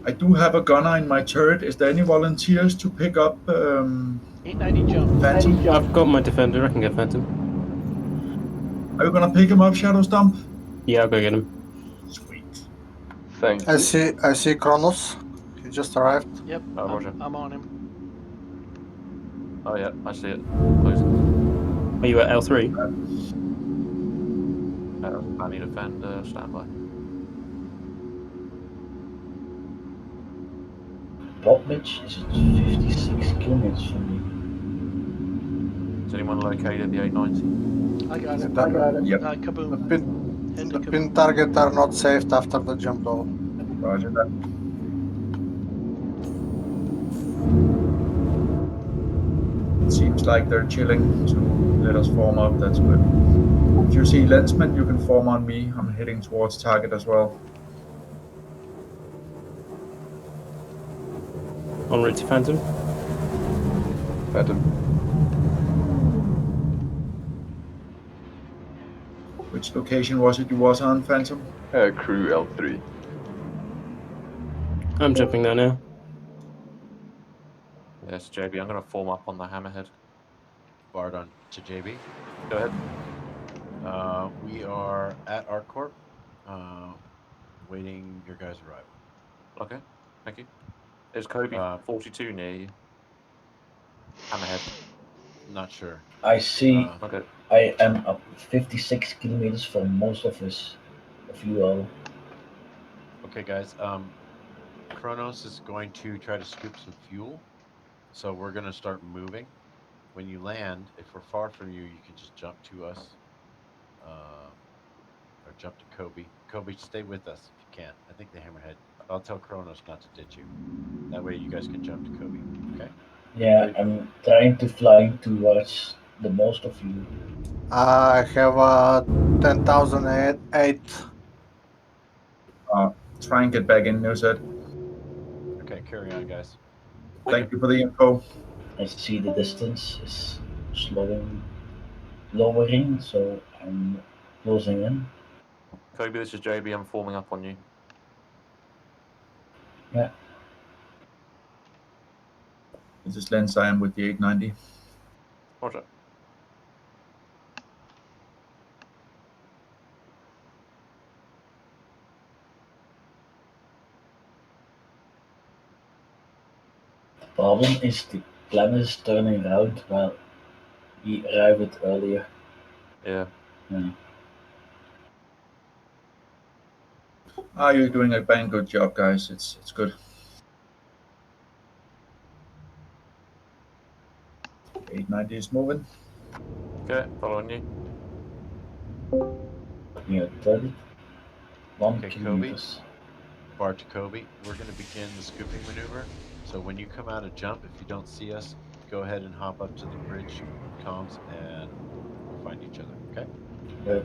I do have a gunner in my turret. Is there any volunteers to pick up 890 jump. Phantom? I've got my defender. I can get Phantom. Are you gonna pick him up, Shadow Stump? Yeah, I'll go get him. Sweet. Thank I you. see Kronos. He just arrived. Yep, Roger. I'm on him. Oh yeah, I see it. Closing. Are you at L3? I need a defender. Standby. Botmich is at 56 kilometers from me. Is anyone located the 890? I got it. Yep. Kaboom. The pin target are not saved after the jump though. Roger that. It seems like they're chilling to let us form up. That's good. If you see Lensman, you can form on me. I'm heading towards target as well. En route to Phantom. Phantom. Which location was it you was on, Phantom? Crew L3. I'm jumping there now. Yes, JB. I'm going to form up on the hammerhead. Bard on to JB. Go ahead. We are at ArcCorp, waiting your guys' arrival. Okay, thank you. Is Kobe 42 near you? Hammerhead. Not sure. I see. Okay. I am up 56 kilometers from most of you all. Okay, guys. Kronos is going to try to scoop some fuel, so we're going to start moving. When you land, if we're far from you, you can just jump to us, or jump to Kobe. Kobe, stay with us if you can. I think the hammerhead. I'll tell Kronos not to ditch you. That way, you guys can jump to Kobe. Okay? Yeah, I'm trying to fly towards the most of you. I have 10,008. Try and get back in, Newset. Okay, carry on, guys. Thank you for the info. I see the distance is lowering, so I'm closing in. Kobe, this is JB. I'm forming up on you. Yeah. This is Lens. I am with the 890. Roger. The problem is the planet is turning around while we arrived earlier. Yeah. Yeah. You're doing a bang good job, guys. It's good. 890 is moving. Okay, following you. Near 30. 1 Okay, kilometers. Kobe. Bard to Kobe. We're going to begin the scooping maneuver. So when you come out of jump, if you don't see us, go ahead and hop up to the bridge comms, and we'll find each other. Okay?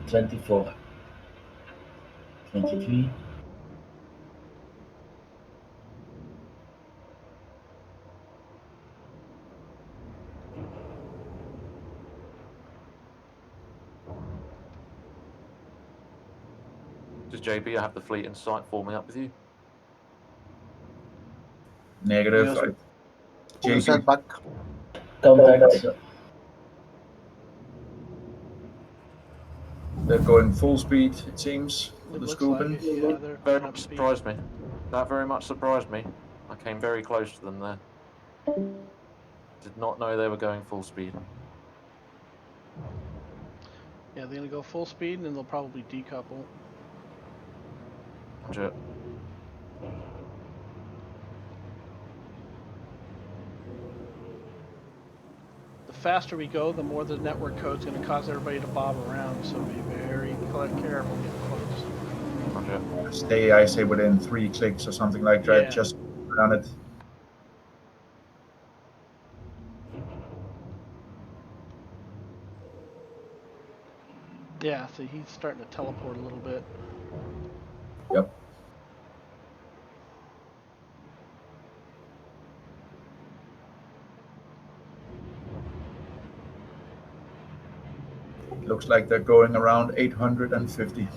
24. 23. Does JB have the fleet in sight forming up with you? Negative. You said back. Contact. They're going full speed, it seems, for It the looks like scooping. it, yeah, they're Very picking up much speed. surprised me. That very much surprised me. I came very close to them there. Did not know they were going full speed. Yeah, they're gonna go full speed and then they'll probably decouple. Roger. The faster we go, the more the network code's gonna cause everybody to bob around, so be very careful getting close. Roger. Stay, I say, within 3 clicks or something like that. Yeah. Just run it. Yeah, see, he's starting to teleport a little bit. Yep. Looks like they're going around 850.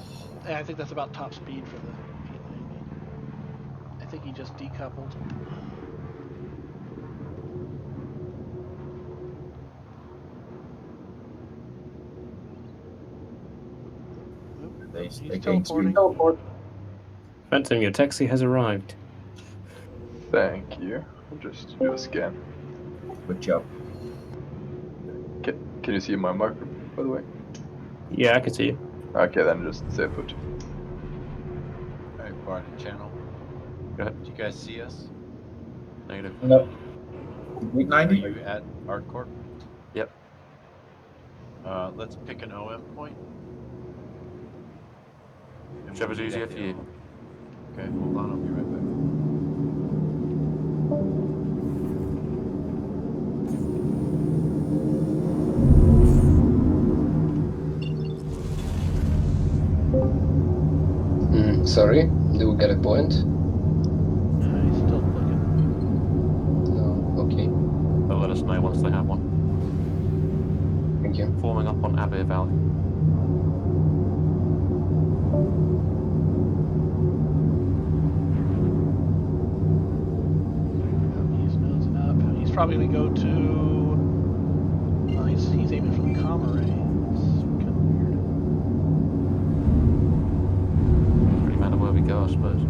Yeah, I think that's about top speed for the 890. I think he just decoupled. He's teleporting. Phantom, your taxi has arrived. Thank you. I'll just do a scan. Good job. Can you see my marker, by the way? Yeah, I can see you. Okay, then just stay put. Alright, Bard and Channel. Go ahead. Do you guys see us? Negative. No. 890? Are you at ArtCorp? Yep. Let's pick an OM point. Whichever's easier for you. Okay, hold on, I'll be right back. Sorry, do we get a point? He's still looking. No, okay. They'll let us know once they have one. Thank you. Forming up on Abbey Valley. He's nosing up. He's probably gonna go to. He's aiming for the comma ray. It's kind of weird. Pretty matter where we go, I suppose. As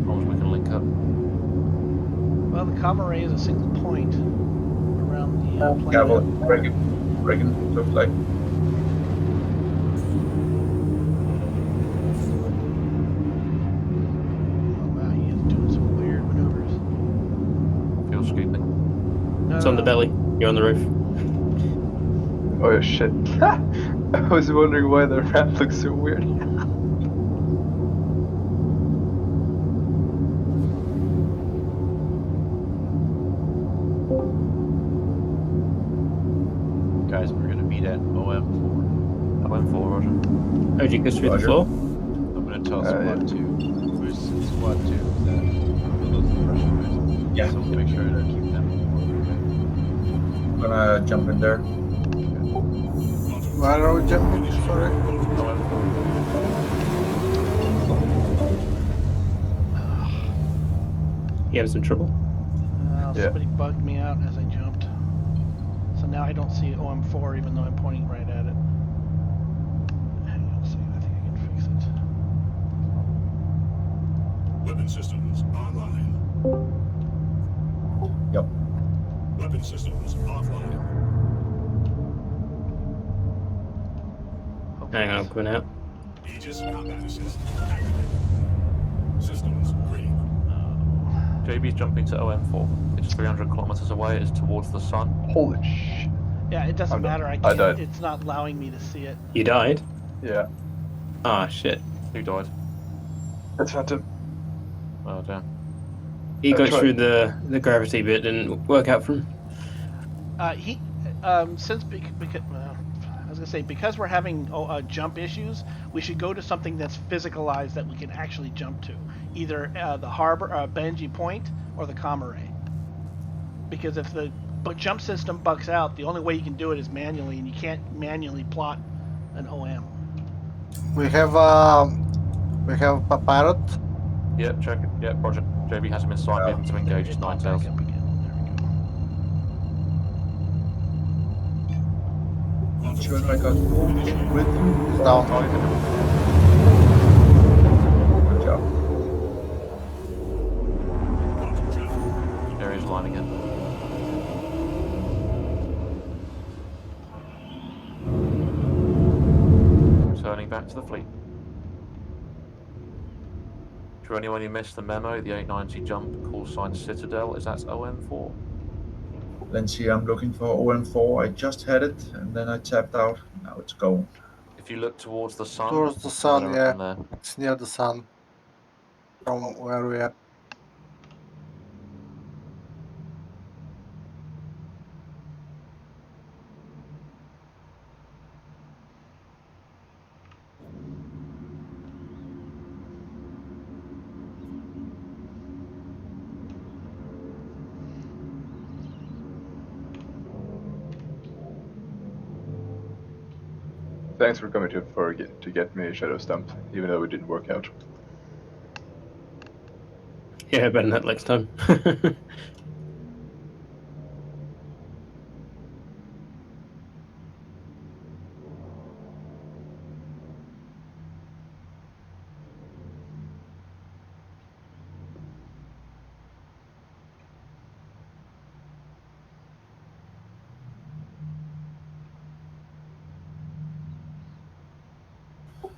long as we can link up. Well, the comma ray is a single point around the planet. Yeah, well, Reagan looks like. Oh wow, he is doing some weird maneuvers. Fuel scooping. It's on the belly. You're on the roof. Oh shit. I was wondering why the ramp looks so weird. Guys, we're gonna meet at OM4. OM4, Roger. Oh, did you go through the floor? I'm gonna tell Squad yeah. 2. Where's Squad 2? Is that those are the first guys? Yeah. So make sure to keep them informed, I'm gonna jump in there. Where are we jumping? Sorry. You having some trouble? Somebody bugged me out as I jumped. So now I don't see OM4 even though I'm pointing right at it. Hang on a second, I think I can fix it. Weapon systems online. Yep. Weapon systems offline. Hang on, I'm coming out. Aegis combat assist activated. Systems green. JB's jumping to OM4. It's 300 kilometers away. It's towards the sun. Holy shit. Yeah, it doesn't matter. I died. can't. It's not allowing me to see it. You died? Yeah. Ah, shit. Who died? That's Phantom. Oh, damn. He got tried. through the gravity bit, didn't work out for him. Because we're having jump issues, we should go to something that's physicalized that we can actually jump to, either the harbor, Benji Point, or the comma ray. Because if the jump system bugs out, the only way you can do it is manually, and you can't manually plot an OM. We have We have a pilot. Yep, check it. Yep, Roger. JB has him in sight, moving to engage It nine popped tails. back up again. Not sure if I got full with you. It's down. Good job. There he is lining it. Turning back to the fleet. For anyone who missed the memo, the 890 jump, call sign Citadel, is that's OM4. Let's see, I'm looking for OM4. I just had it, and then I tapped out. Now it's gone. If you look towards the sun, Towards the sun, they're yeah. on there. It's near the sun. From where we are. Thanks for coming to get me shadow stumped, even though it didn't work out. Yeah, better than that next time.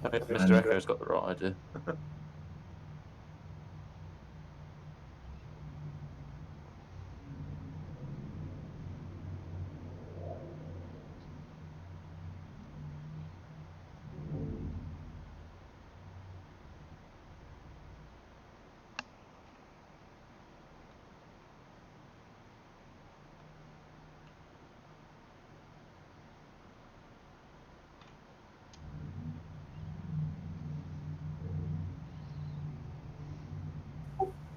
I think Mr. Echo's got the right idea.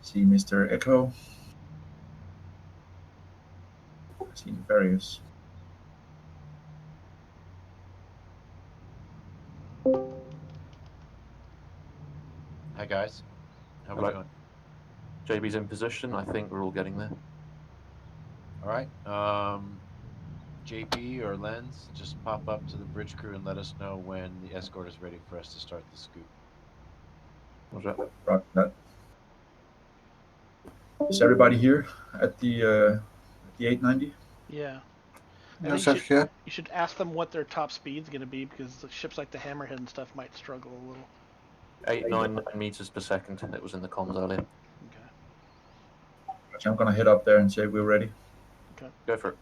See Mr. Echo. See various. Hi guys. How we Hello. doing? JB's in position. I think we're all getting there. All right. JP or Lens, just pop up to the bridge crew and let us know when the escort is ready for us to start the scoop. Roger. Roger that. Is everybody here at the 890? Yeah. I Yes, think here. you should ask them what their top speed's going to be, because the ships like the Hammerhead and stuff might struggle a little. 899 meters per second. That was in the comms earlier. Okay. I'm gonna head up there and say we're ready. Okay. Go for it.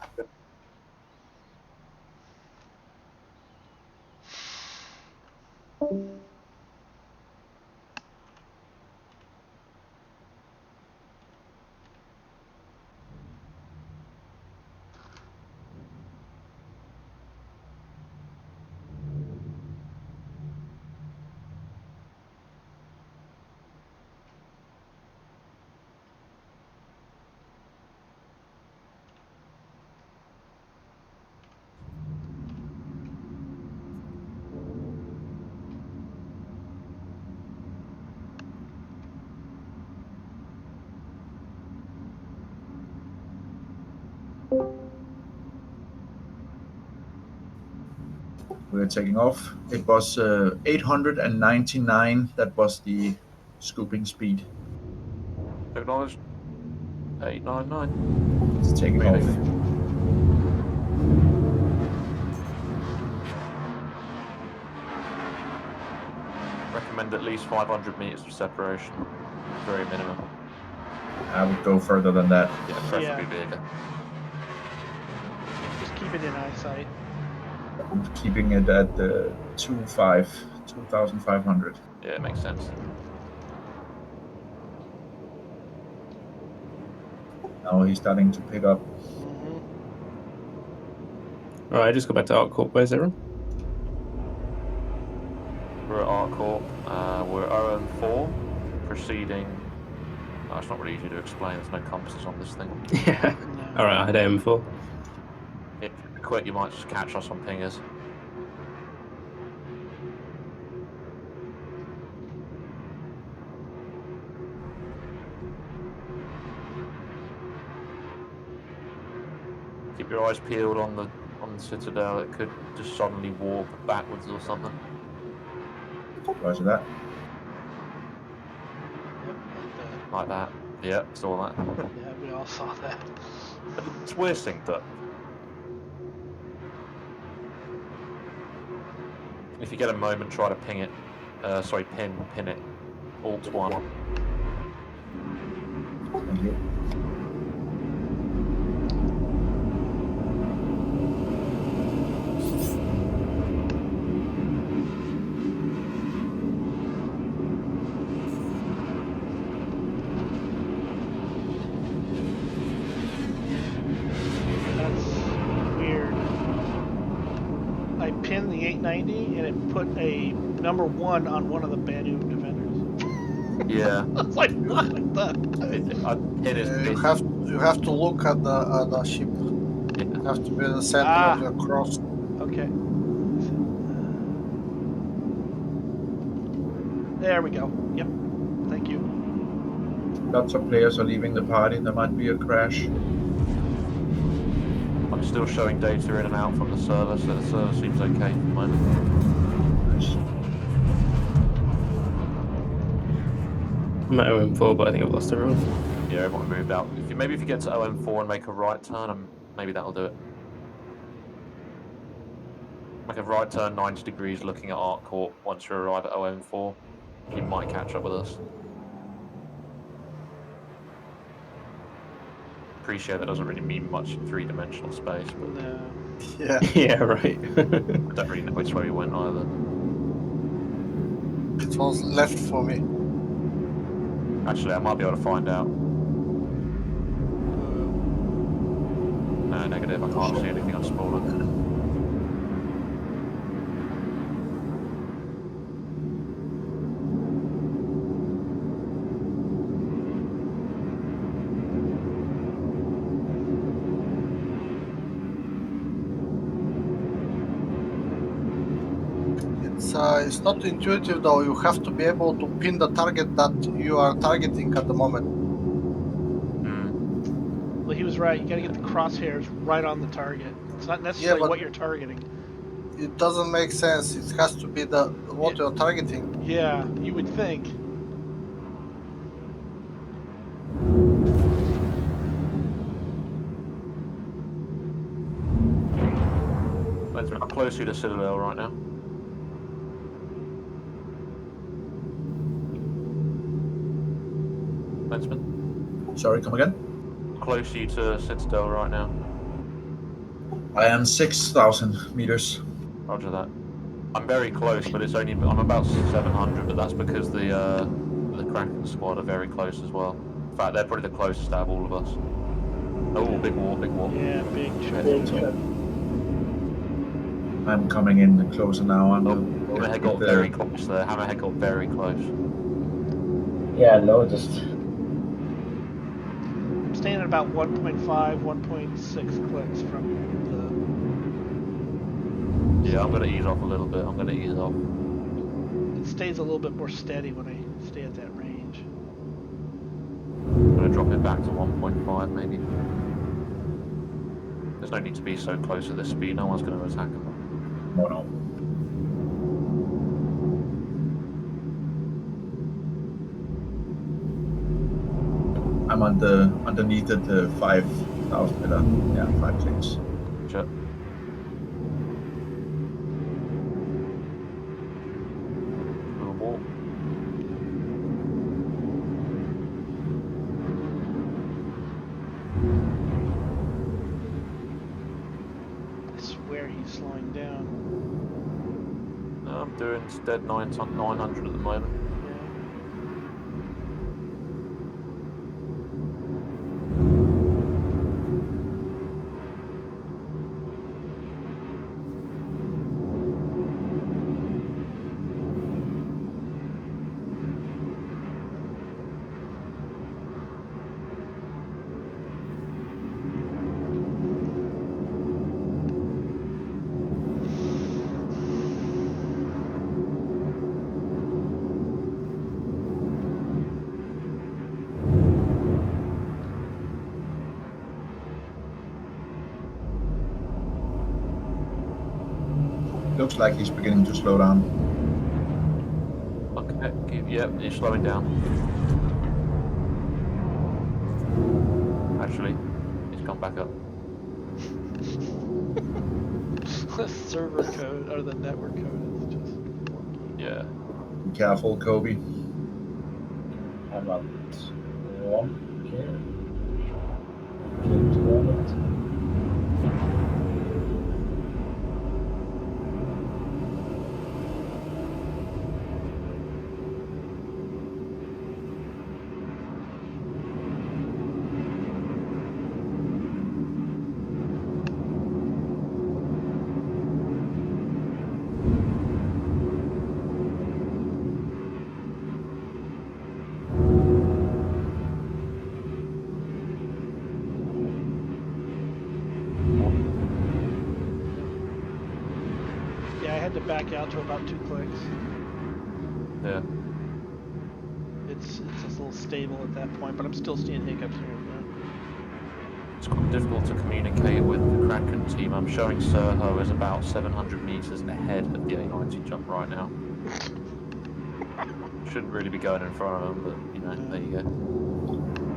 We're taking off. It was 899. That was the scooping speed. Acknowledged. 899. It's taking Maybe. off. Recommend at least 500 meters of separation. Very minimum. I would go further than that. Yeah, preferably bigger. Just keep it in eyesight. I'm keeping it at 2,500. Yeah, it makes sense. Now he's starting to pick up. All right, I just got back to Arccorp. Where's everyone? We're at Arccorp. We're OM4, proceeding. No, it's not really easy to explain. There's no compasses on this thing. Yeah. All right, I had AM4. If you're quick, you might just catch us on pingers. your eyes peeled on the Citadel. It could just suddenly warp backwards or something. Roger that. Yep, like that. Like that. Yeah, saw that. Yeah, we all saw that. It's weird synced up. If you get a moment, try to ping it. Sorry, pin it. Alt 1. Thank you. That's weird. I pinned the 890 and it put a number 1 on one of the Banu defenders. Yeah. I was like, what the? You have to look at the ship. Yeah. You have to be in the center of the cross. Okay. There we go. Yep. Thank you. Lots of players are leaving the party. There might be a crash. I'm still showing data in and out from the server, so the server seems okay for the moment. Nice. I'm at OM4, but I think I've lost everyone. Yeah, everyone moved out. Maybe if you get to OM4 and make a right turn, maybe that'll do it. Make a right turn 90 degrees looking at Arcourt once you arrive at OM4. You might catch up with us. Appreciate that doesn't really mean much in three-dimensional space, but No. Yeah. Yeah, right. I don't really know which way we went either. It was left for me. Actually, I might be able to find out. No, negative. I can't see anything on Spoiler. It's not intuitive though. You have to be able to pin the target that you are targeting at the moment. Well, he was right. You got to get the crosshairs right on the target. It's not necessarily but what you're targeting. It doesn't make sense. It has to be what you're targeting. Yeah, you would think. How close are you to Citadel right now? Benjamin? Sorry, come again? How close are you to Citadel right now? I am 6,000 meters. Roger that. I'm very close, but I'm about 700, but that's because the Kraken squad are very close as well. In fact, they're probably the closest out of all of us. Oh, big war, big war. Yeah, big trip. I'm coming in closer now. Hammerhead got very close there. Hammerhead got very close. Yeah, I noticed. I'm staying at about 1.5, 1.6 clicks from Yeah, I'm going to ease off a little bit. It stays a little bit more steady when I stay at that range. I'm going to drop it back to 1.5 maybe. There's no need to be so close at this speed. No one's going to attack them. No. I'm underneath at the 5,000 meter. Yeah, 5 clicks. Sure. I swear he's slowing down. No, I'm doing dead 900 at the moment. Looks like he's beginning to slow down. Okay, yep, he's slowing down. Actually, he's gone back up. The server code or the network code is just wonky. Yeah. Be careful, Kobe. I'm at 1 here. Came to orbit. Yeah, I had to back out to about 2 clicks. Yeah. It's just a little stable at that point, but I'm still seeing hiccups here and there. It's quite difficult to communicate with the Kraken team. I'm showing Serho is about 700 meters ahead of the A90 jump right now. Shouldn't really be going in front of them, but you know, there you go.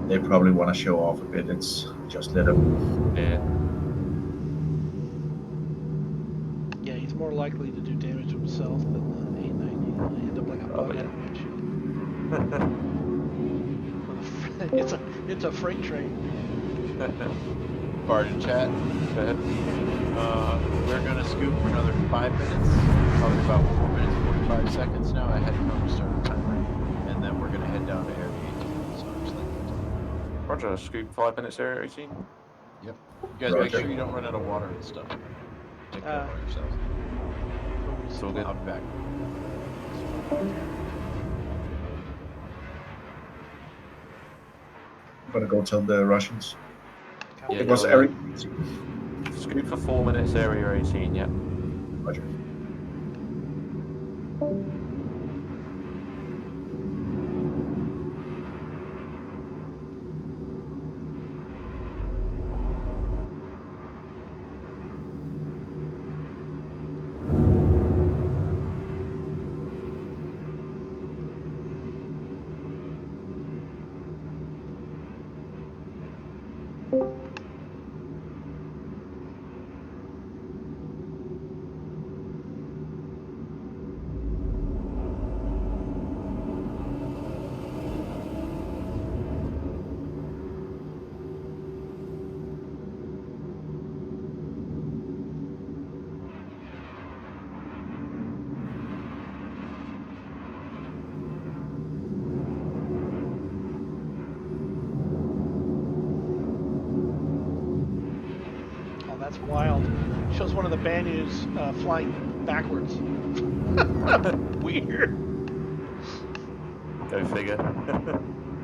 They probably want to show off a bit. It's just let them. Yeah. Yeah, he's more likely to do damage to himself than the 890. He'll end up like a bug on a windshield. It's a freight train. Bard in chat. Go ahead. We're gonna scoop for another 5 minutes, probably about 4 minutes 45 seconds now. I had to start the timer, and then we're gonna head down to area 18. So I'm just like, Roger, scoop 5 minutes area 18. yep. You guys make sure you don't run out of water and stuff. Take care of yourselves. It's all good. I'll be back. I'm gonna go tell the Russians. Yeah, It was go Eric. Scoop for 4 minutes area 18, yeah. Roger. That's wild. Shows one of the Banus flying backwards. Weird. Go figure.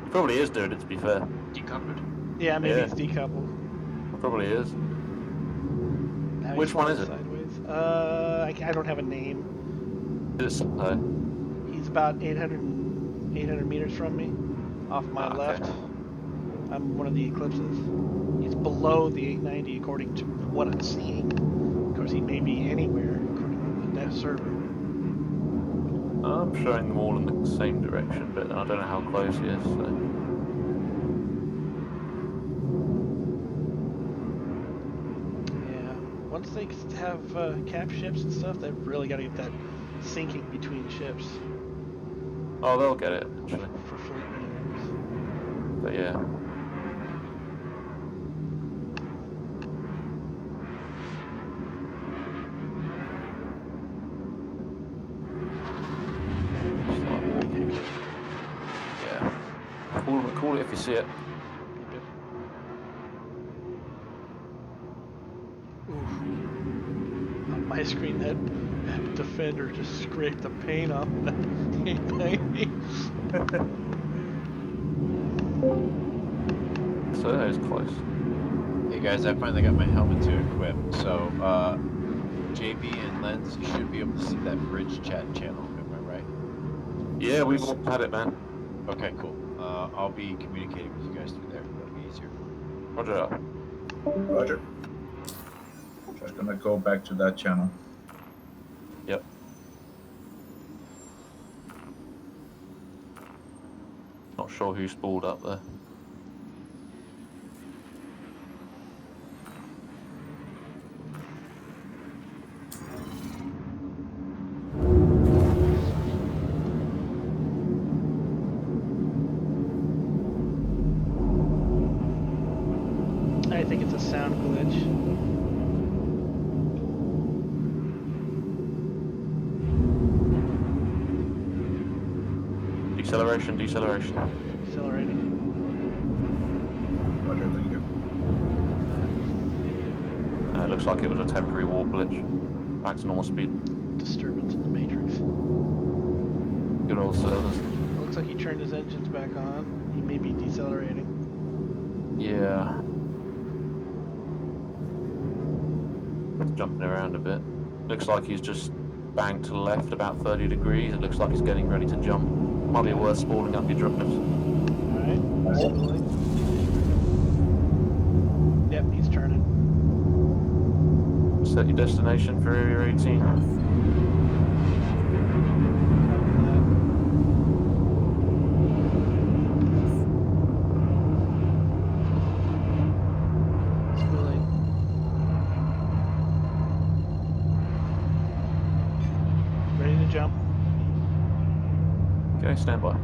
He probably is doing it, to be fair. Decoupled. Yeah, maybe it's decoupled. Probably is. Now Which one is it? Sideways. I don't have a name. It's Serho. He's about 800 meters from me, off my left. I'm one of the Eclipses. He's below the 890 according to what I'm seeing. Of course, he may be anywhere according to the net server. I'm showing them all in the same direction, but I don't know how close he is. So. Yeah, once they have cap ships and stuff, they've really got to get that syncing between ships. Oh, they'll get it, actually. For fleet maneuvers. But yeah. Call it if you see it. Oof. On my screen, that defender just scraped the paint off the 890. So that is close. Hey guys, I finally got my helmet to equip. So, JB and Lens, you should be able to see that bridge chat channel. Am I right? Yeah, we've all had it, man. Okay, cool. I'll be communicating with you guys through there. That'll be easier. Roger. Roger. Just gonna go back to that channel. Yep. Not sure who spooled up there. I think it's a sound glitch. Deceleration, deceleration. Accelerating. Roger, thank you. It looks like it was a temporary warp glitch. Back to normal speed. Disturbance in the matrix. Good old servers. It looks like he turned his engines back on. He may be decelerating. Yeah. Jumping around a bit. Looks like he's just banked to the left about 30 degrees. It looks like he's getting ready to jump. Might be worth spooling up your drives. Alright, spooling. Yep, he's turning. Set your destination for area 18. Spooling. Ready to jump. Okay, stand by.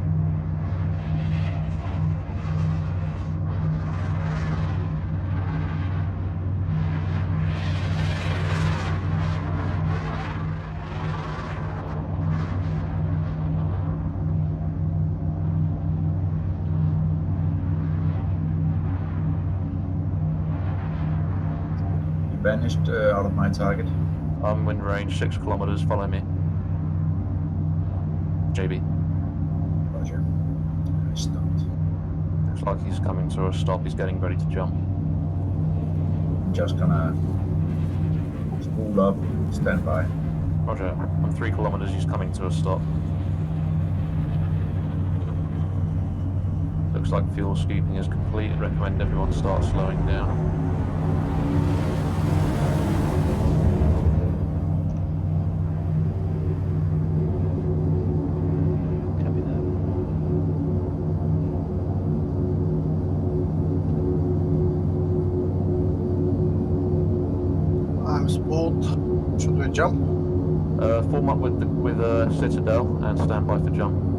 You vanished out of my target. I'm wind range 6 kilometers. Follow me. JB. Roger. I stopped. Looks like he's coming to a stop. He's getting ready to jump. I'm just gonna spool up, stand by. Roger. I'm 3 kilometers. He's coming to a stop. Looks like fuel scooping is complete. I'd recommend everyone start slowing down. Copy that. I'm spooled. Should we jump? Form up with Citadel and stand by for jump.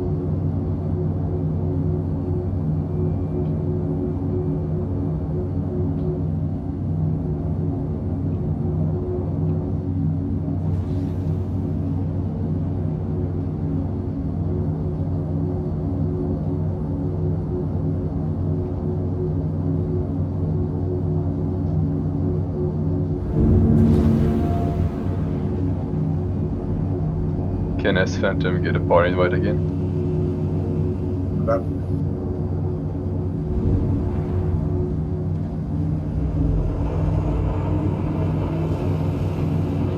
Can S Phantom get a bar invite again? That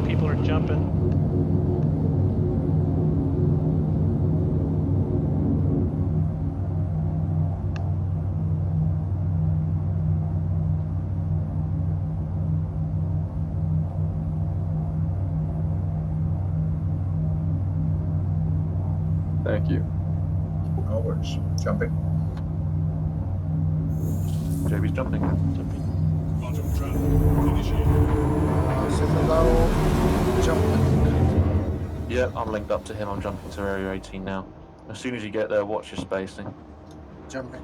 People are jumping. Thank you. no worries. Jumping. JB's jumping. Quantum travel initiated. Citadel jumping. Yeah, I'm linked up to him. I'm jumping to area 18 now. As soon as you get there, watch your spacing. Jumping.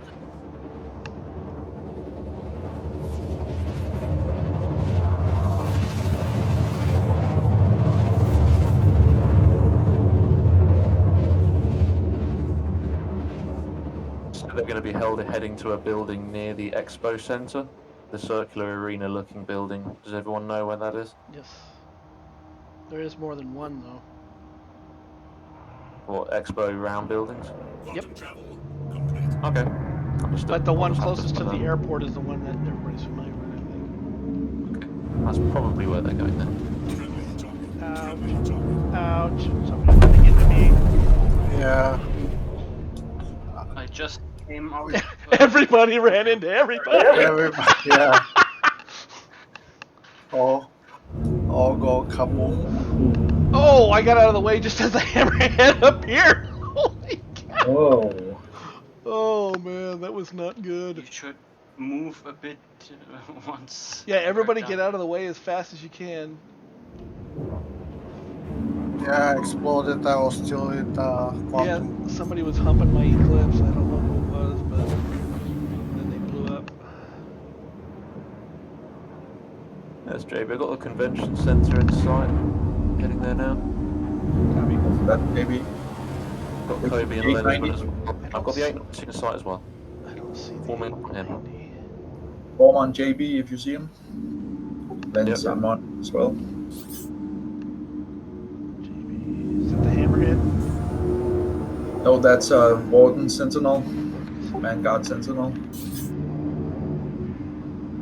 So they're going to be heading to a building near the Expo Center, the circular arena looking building. Does everyone know where that is? Yes. There is more than one, though. What, Expo round buildings? Quantum travel complete. Okay, understood. But the I'll one just have closest to the find out. airport is the one that everybody's familiar with, I think. That's probably where they're going then. Friendly target. Ouch. Friendly target. Ouch. Somebody's running into me. Yeah. I just came out. Everybody ran into everybody. Yeah. All go couple. Oh! Oh, I got out of the way just as the hammerhead appeared. Holy cow. Whoa. Oh man, that was not You good. should move a bit once. Yeah, you are everybody done. get out of the way as fast as you can. Yeah, I exploded. I was still in Yeah, quantum. somebody was humping my Eclipse. I don't know who it was, but then they blew up. There's JB. I've got the convention centre in sight. Heading there now. Copy. That maybe. Got It's Kobe and Lensman 890. as well. I've got the 890 in sight as well. I don't see the Forming on him. 890. Form on JB if you see him. Lens, Yep. I'm on as well. JB. Is that the hammerhead? No, that's Warden Sentinel. Vanguard Sentinel.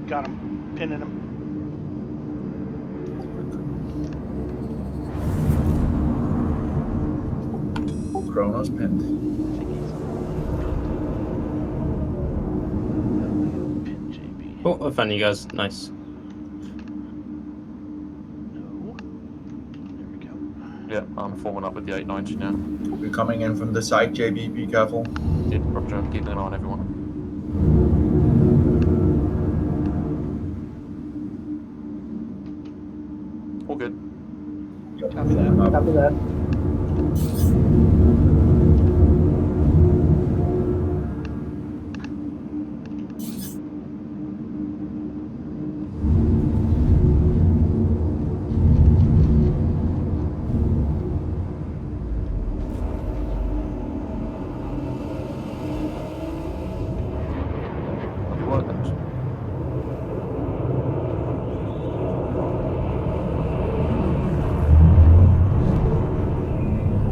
Got him. Pinning him. Kronos pinned. Pin JB. Oh, I found you guys. Nice. No. There we go. Yeah, I'm forming up with the 890 now. We're coming in from the side, JB. Be careful. Yeah, Roger. Keeping an eye on everyone. All good. Copy that. Copy that. Lovely work, guys.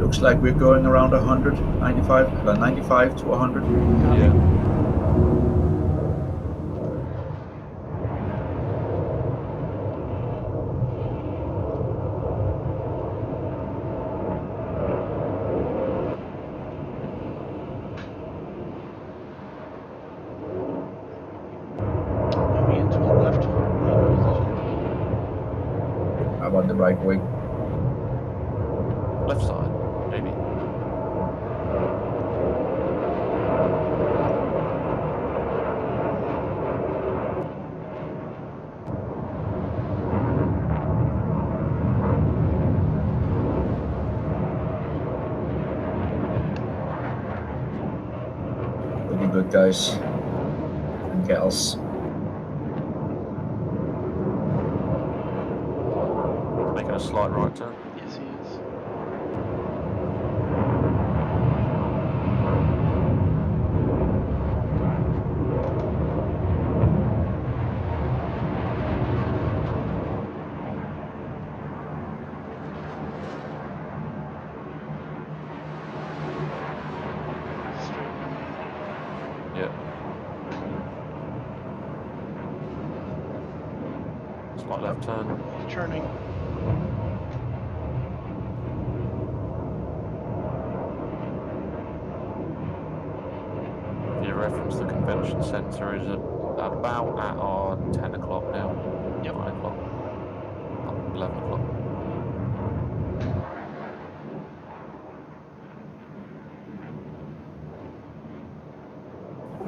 Looks like we're going around 100, 95 to 100. Yeah. Moving into the left wing position. How about the right wing? Left side, maybe. Looking good, guys and gals. Making a slight right turn. Yes, he is. Straight. Yeah. Slight left turn. He's turning. For your reference, the convention centre is about at our 10 o'clock now. Yep. 9 o'clock. 11 o'clock.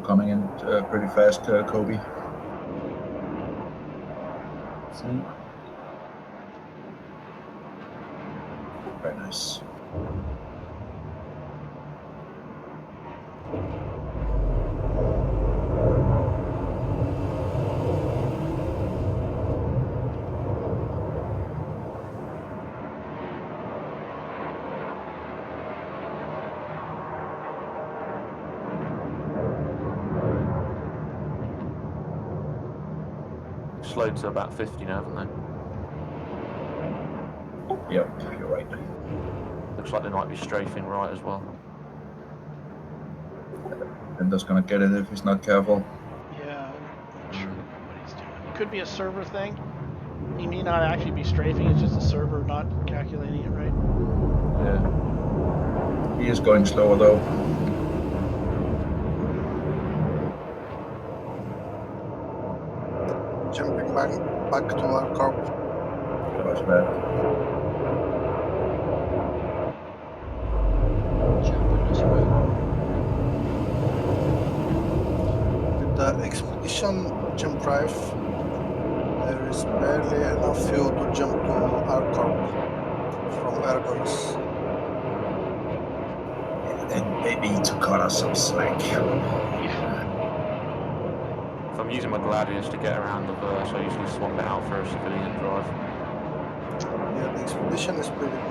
Coming in pretty fast, Kobe. Same. Very nice. Slowed to about 50 now, haven't they? Yep, you're right. Looks like they might be strafing right as well. Bender's gonna get it if he's not careful. Yeah, I'm not sure what he's doing. It could be a server thing. He may not actually be strafing, it's just a server not calculating it right. Yeah. He is going slower though. Jumping back to our corp. That was bad. expedition jump drive. There is barely enough fuel to jump to Arcorp from Ergonis. Then they need to cut us some slack. If I'm using my Gladius to get around the verse, I usually swap it out for a civilian drive. Yeah, the expedition is pretty good.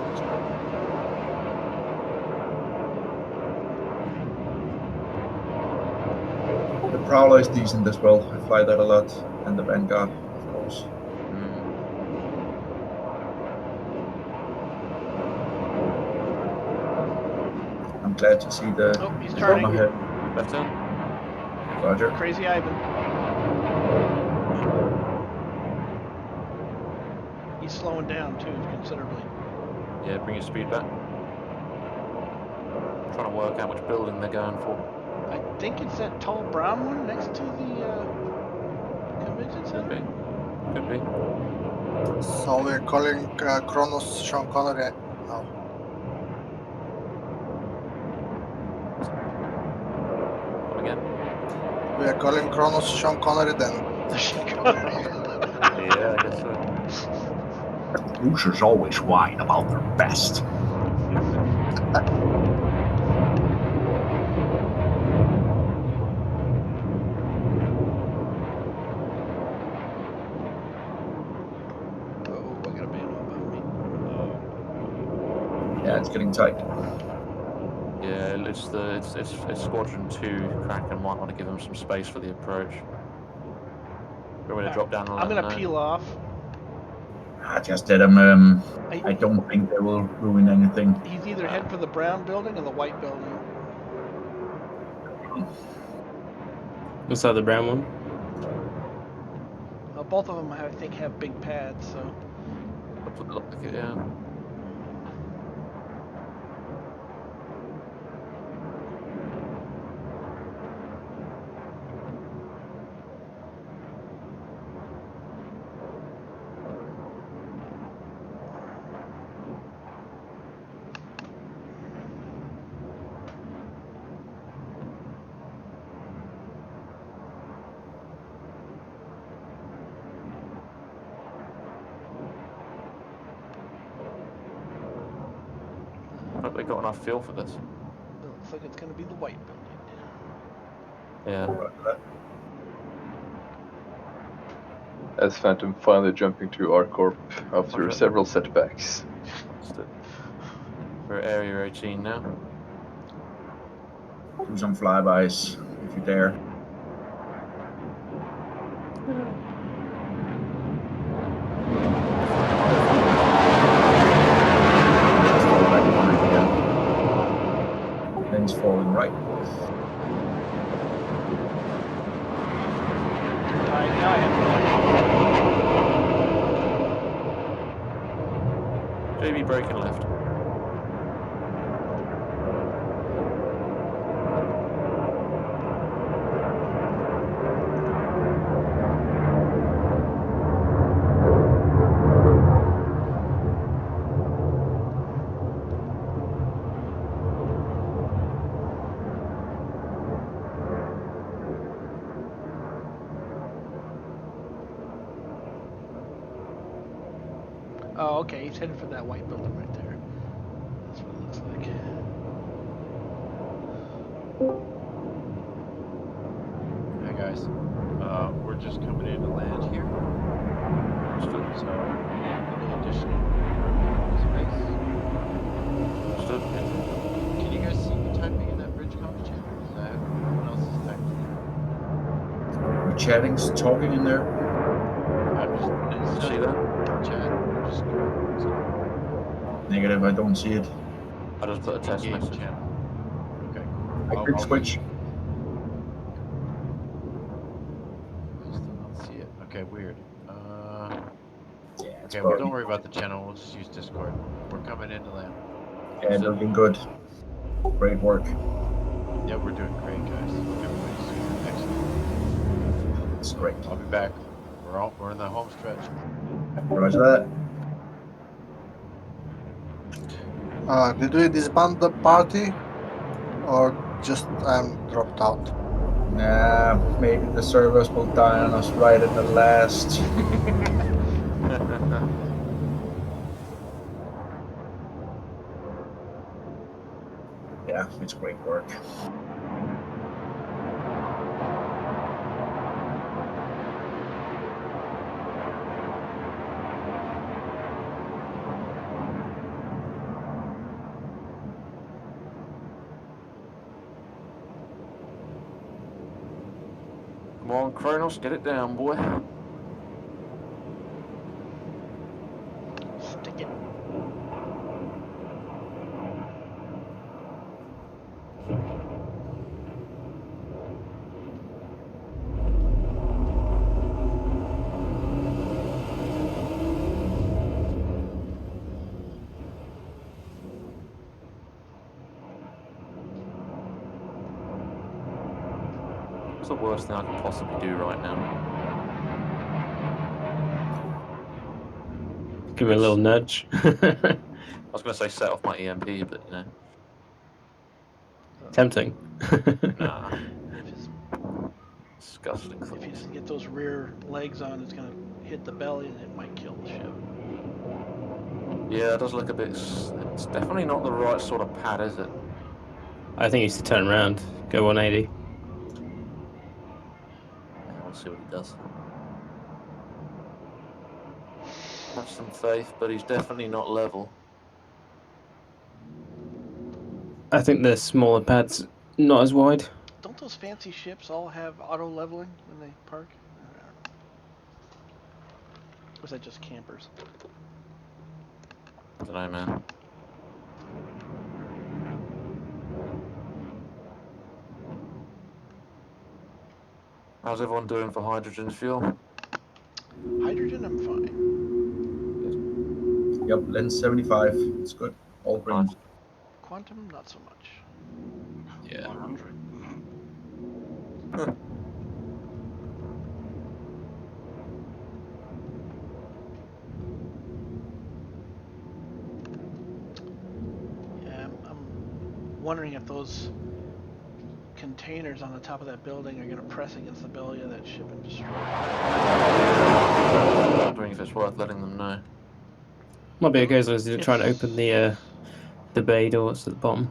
The Prowler is decent as well. I fly that a lot. And the Vanguard, of course. I'm glad to see the he's turning. ahead. Left turn. Roger. Crazy Ivan. He's slowing down too considerably. Yeah, bring your speed back. Trying to work out which building they're going for. I think it's that tall brown one next to the convention center. Could be. So we're calling Kronos Sean Connery now. Come again? We are calling Kronos Sean Connery then. Yeah, I guess so. Losers always whine about their best. Yeah, it's getting tight. Yeah, it's Squadron 2. Kraken might want to give them some space for the approach. We're going to drop down and I'm going to peel off. I just did them. I don't think they will ruin anything. He's either heading for the brown building or the white building. What's that, the brown one? Well, both of them, I think, have big pads, so. Yeah. Hope they got enough fuel for this. It looks like it's going to be the white building. Yeah. As Phantom finally jumping to Arcorp after several setbacks. We're at Area 18 now. Do some flybys if you dare. Then he's falling right. JB braking left. Oh, okay. He's heading for that white building right there. That's what it looks like. Hey guys, we're just coming in to land here. So, any additional space? Can you guys see me typing in that bridge comms chat? Is that everyone else is typing? We're chatting, talking in there. I'm just see that? Chat. Just Negative, I don't see it. I just put a test message. Channel. Okay. I could switch. I still don't see it. Okay, weird. Yeah, okay, well, don't worry about the channel. We'll just use Discord. We're coming in to land. Yeah, looking good. Great work. Yeah, we're doing great, guys. Everybody's doing excellent. It's great. I'll be back. We're in the home stretch. Roger that. Did we disband the party? Or just dropped out? Maybe the servers will die on us right at the last. Yeah, it's great work. Come on, Kronos, get it down, boy. Stick it. What's the worst thing I can possibly do right now? Give me a little nudge. I was going to say set off my EMP, but you know. Tempting. Nah. If his, Disgusting if he thoughts. doesn't get those rear legs on, it's gonna hit the belly and it might kill the ship. Yeah, it does look a bit. It's definitely not the right sort of pad, is it? I think he needs to turn around, go 180. We'll see what he does. Have some faith, but he's definitely not level. I think the smaller pad's not as wide. Don't those fancy ships all have auto leveling when they park? I don't know. Or is that just campers? I don't know, man. How's everyone doing for hydrogen fuel? Hydrogen, I'm fine. Yep, lens 75. It's good. All green. Nice. Quantum, not so much. Yeah. 100. Yeah, I'm wondering if those containers on the top of that building are going to press against the belly of that ship and destroy it. I'm wondering if it's worth letting them know. Might be okay as long as you try and open the bay doors at the bottom.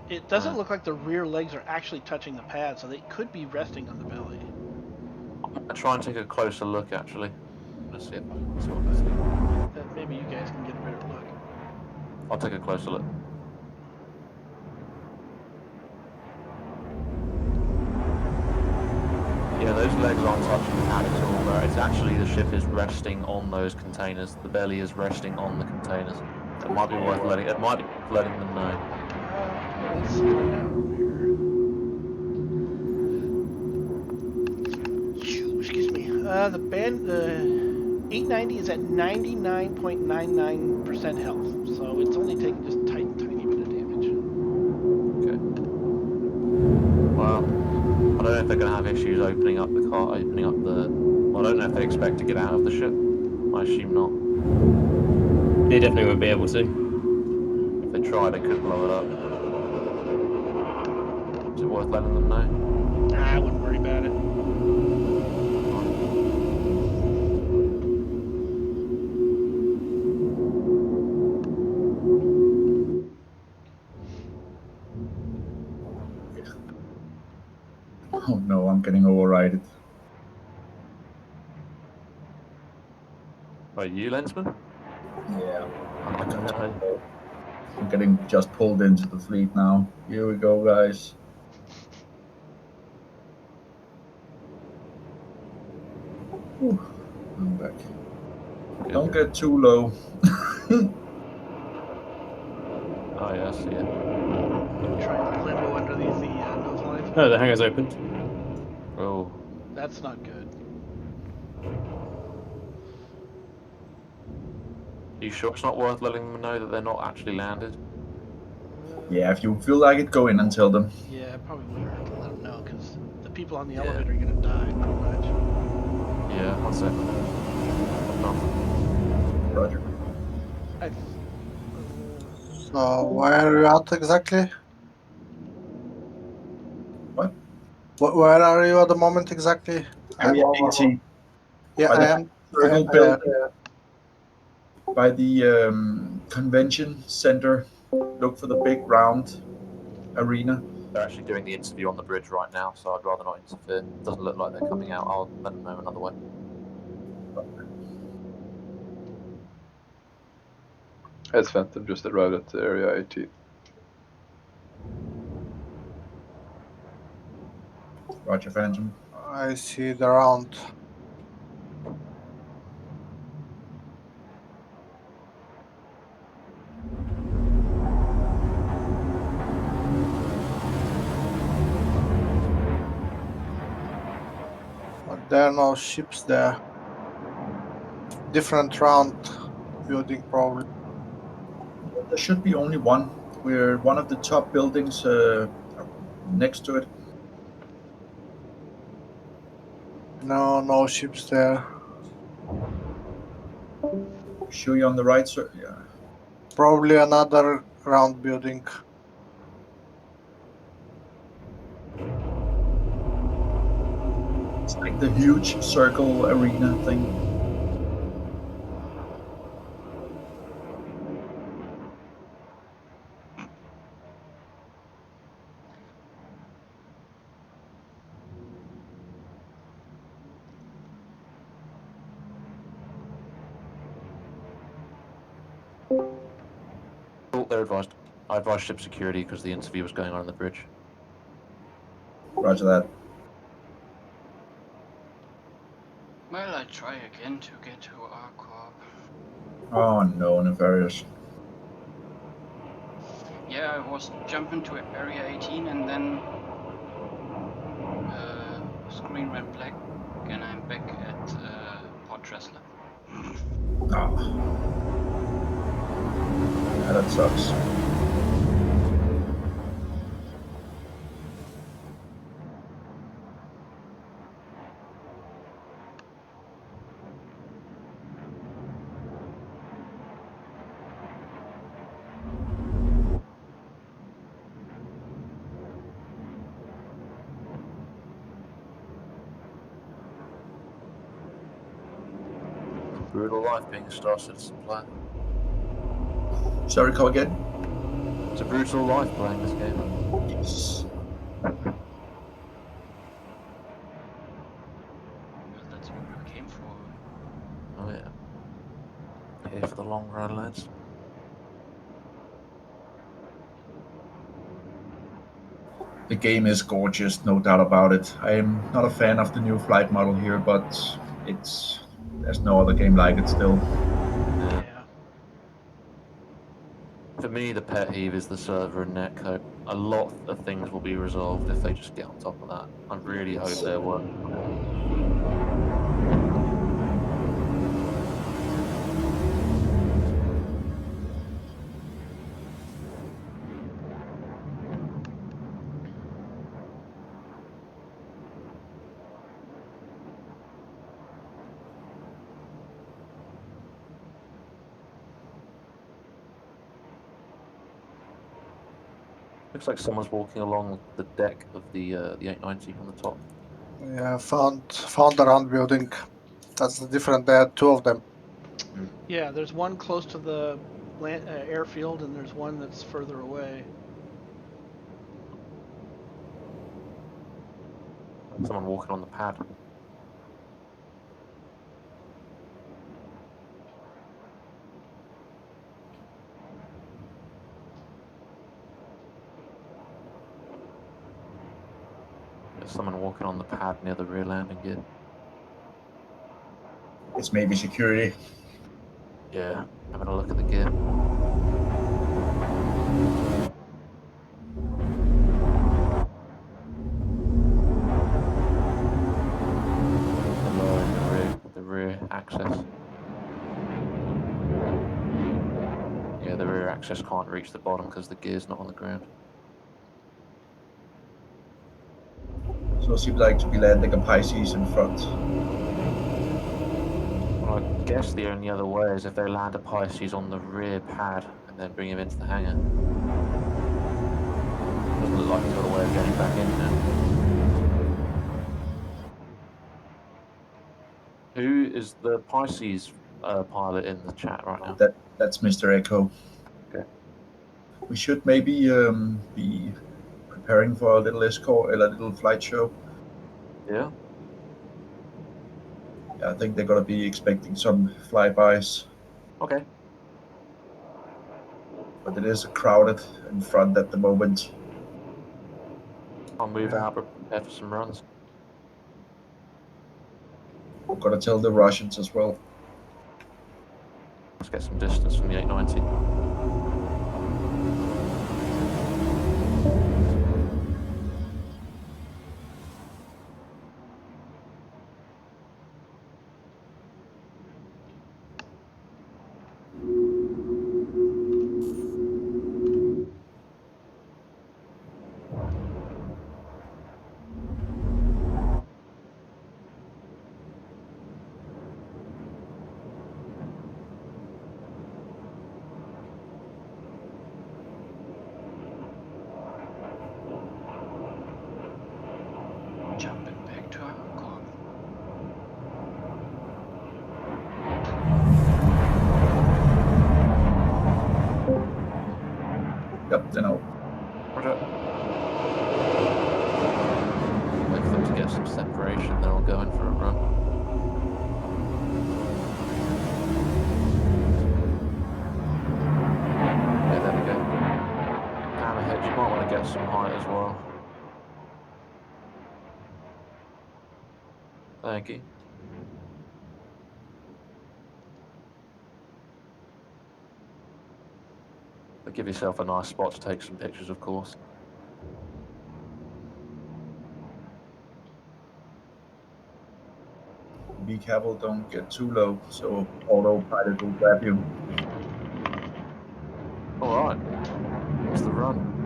It doesn't look like the rear legs are actually touching the pad, so they could be resting on the belly. I'll try and take a closer look, actually. Let's see if I can sort of see. Maybe you guys can get a better look. I'll take a closer look. Yeah, those legs aren't touching the pad at all, but it's actually the ship is resting on those containers. The belly is resting on the containers. It might be worth letting them know. Let's find out here. Excuse me. The 890 is at 99.99% health, so it's only taking just a tiny bit of damage. Okay. Well, I don't know if they're going to have issues opening up the car, Well, I don't know if they expect to get out of the ship. I assume not. They definitely would be able to. If they try, they could blow it up. Is it worth letting them know? Nah, I wouldn't worry about it. Oh no, I'm getting overrided. Are you, Lensman? Yeah. Oh, no. I'm getting just pulled into the fleet now. Here we go, guys. Whew, I'm back. Good. Don't get too low. Oh, yeah, I see it. Try and limbo under the nose lines. Oh, the hangar's opened. Oh. That's not good. Are you sure it's not worth letting them know that they're not actually landed? Yeah, if you feel like it, go in and tell them. Yeah, it probably wouldn't hurt to let them know, because the people on the elevator are going to die, pretty much. Yeah, 1 second. Roger. So where are you at exactly? What? Where are you at the moment exactly? Area 80. Yeah, By I the am. circle building. By the convention center. Look for the big round arena. They're actually doing the interview on the bridge right now, so I'd rather not interfere. Doesn't look like they're coming out. I'll let them know another way. It's Phantom, just arrived at area 18. Roger, Phantom. I see the round. But there are no ships there. Different round building probably. There should be only one. We're one of the top buildings next to it. No ships there. Sure you're on the right side? Yeah. Probably another round building. It's like the huge circle arena thing. Oh, they're advised. I advised ship security because the interview was going on the bridge. Roger that. Well, I try again to get to our corp. Oh no, Nefarious. Yeah, I was jumping to area 18 and then screen went black and I'm back at Port Tressler. Oh. Yeah, that sucks. Brutal life being a Star Citizen player. Sorry, come again? It's a brutal life playing this game. Yes. That's what I came for. Oh yeah. Here for the long run, lads. The game is gorgeous, no doubt about it. I am not a fan of the new flight model here, but there's no other game like it still. Yeah. For me, the pet peeve is the server and netcode. A lot of things will be resolved if they just get on top of that. I really hope they're working on it. Looks like someone's walking along the deck of the 890 on the top. Yeah, found the round building. That's the different. There are two of them. Yeah, there's one close to the airfield, and there's one that's further away. Someone walking on the pad. There's someone walking on the pad near the rear landing gear. It's maybe security. Yeah, having a look at the gear. The rear access. Yeah, the rear access can't reach the bottom because the gear's not on the ground. So it seems like to be landing a Pisces in front. Well, I guess the only other way is if they land a Pisces on the rear pad and then bring him into the hangar. Doesn't look like he's got a way of getting back in now. Who is the Pisces pilot in the chat right now? That's Mr. Echo. Okay. We should maybe be preparing for a little escort, a little flight show. Yeah. Yeah, I think they're gonna be expecting some flybys. Okay. But it is crowded in front at the moment. I'll move out, prepare for some runs. We're gonna tell the Russians as well. Let's get some distance from the 890. Jumping back to our core. Yep, they know. Roger. Wait for them to get some separation, then I'll go in for a run. Okay, there we go. Hammerhead, you might want to get some height as well. Thank you. But give yourself a nice spot to take some pictures, of course. Be careful, don't get too low, so autopilot will grab you. Alright. What's the run?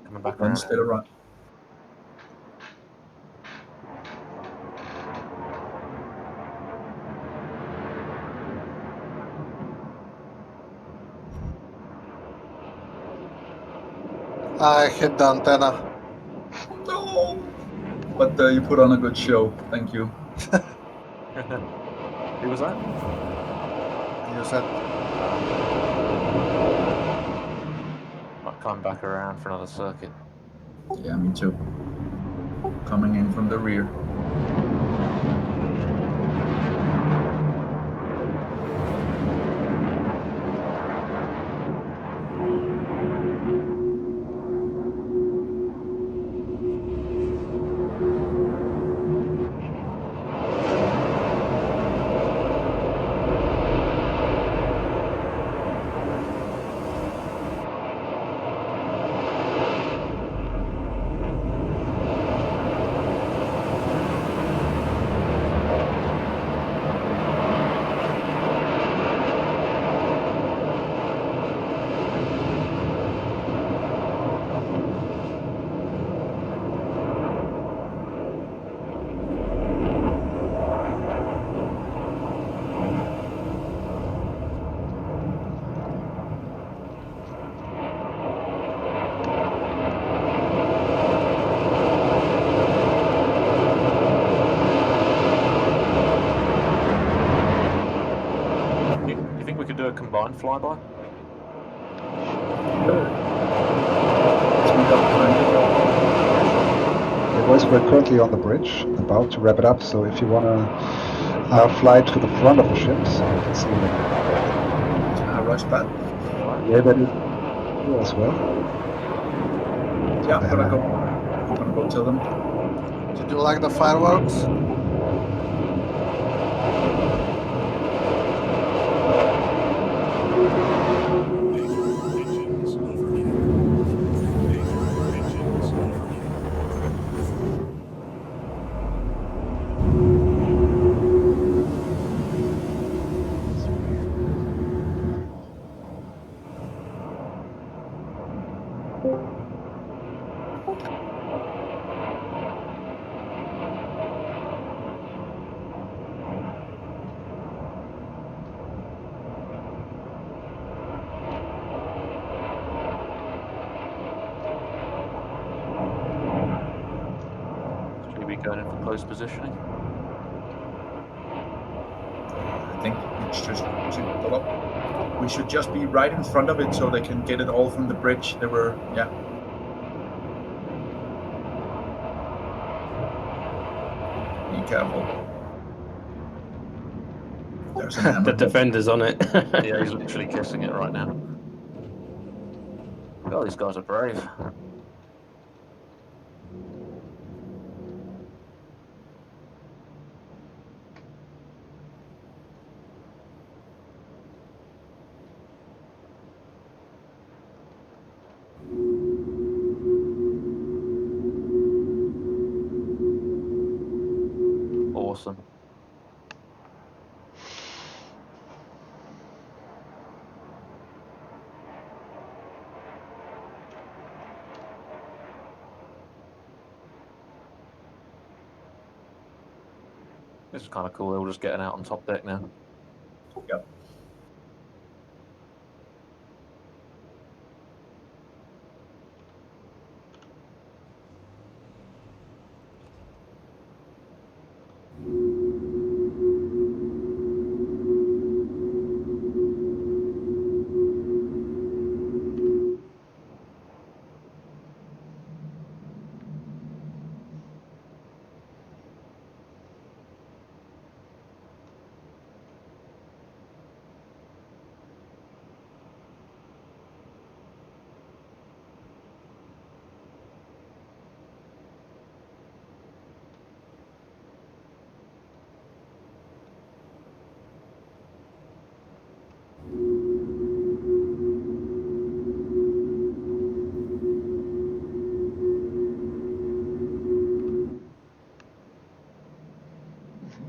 Coming back Run around. still run. I hit the antenna. No! But you put on a good show. Thank you. Who was that? You said. Might come back around for another circuit. Yeah, me too. Coming in from the rear. You think we could do a combined flyby? Okay, boys, we're currently on the bridge, about to wrap it up, so if you want to fly to the front of the ship, so you can see them. Rush pad. Yeah, that is you as well. Yeah, I'm gonna go tell them. Did you like the fireworks? Engines overheating. Engines overheating. going in for close positioning? I think we should just be right in front of it so they can get it all from the bridge. They were, yeah. Be careful. There's an The hammerhead. defender's on it. Yeah, he's literally kissing it right now. Oh, these guys are brave. Awesome. This is kind of cool. They're all just getting out on top deck now. Yep.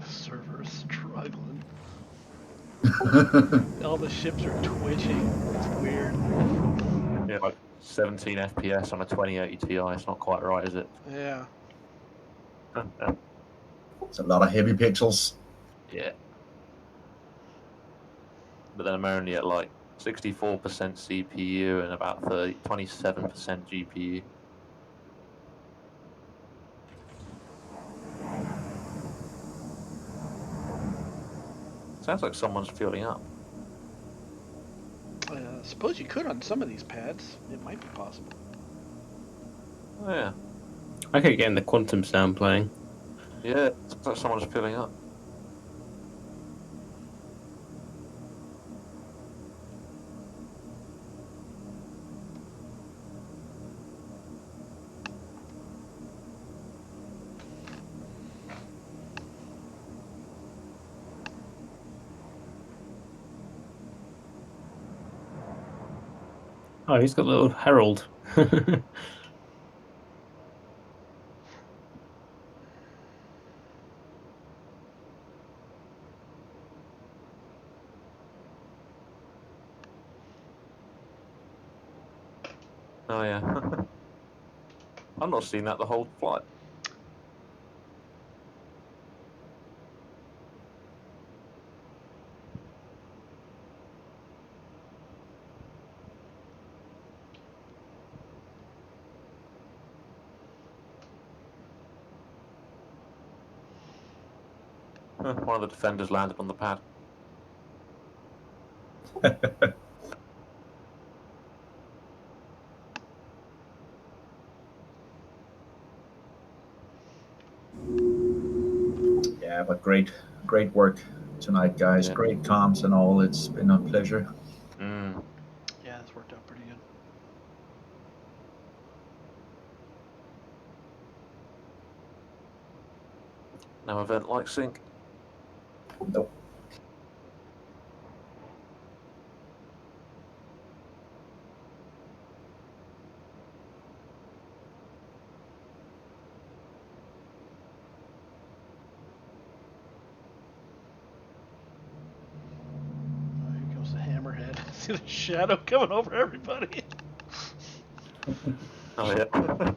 Server's struggling. All the ships are twitching. It's weird. Yeah, like 17 FPS on a 2080 Ti. It's not quite right, is it? Yeah. It's a lot of heavy pixels. Yeah. But then I'm only at like 64% CPU and about 27% GPU. Sounds like someone's fueling up. I suppose you could on some of these pads. It might be possible. Oh, yeah. I keep getting the quantum sound playing. Yeah, it looks like someone's filling up. Oh, he's got a little herald. Oh, yeah. I've not seen that the whole flight. One of the defenders landed on the pad. Yeah, but great work tonight, guys. Yeah. Great comms and all. It's been a pleasure. Mm. Yeah, it's worked out pretty good. No event like sync. Nope. Oh, here comes the hammerhead. See the shadow coming over everybody. Oh, yeah.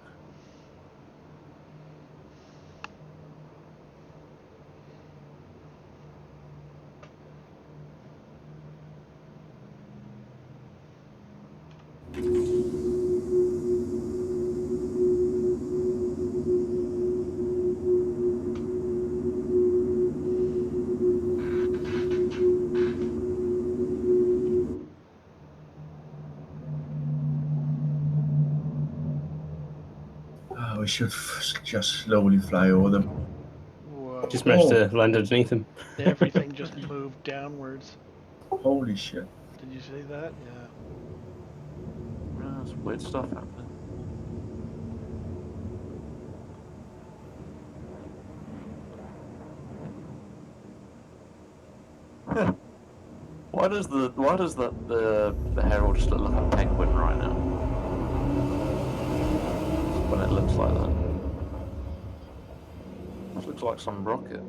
we should just slowly fly over them. Whoa. Just managed to land underneath him. Everything just moved downwards. Holy shit. Did you see that? Yeah. There's weird stuff happening. Why does the Herald just look like a penguin right now? When it looks like that. It looks like some rocket.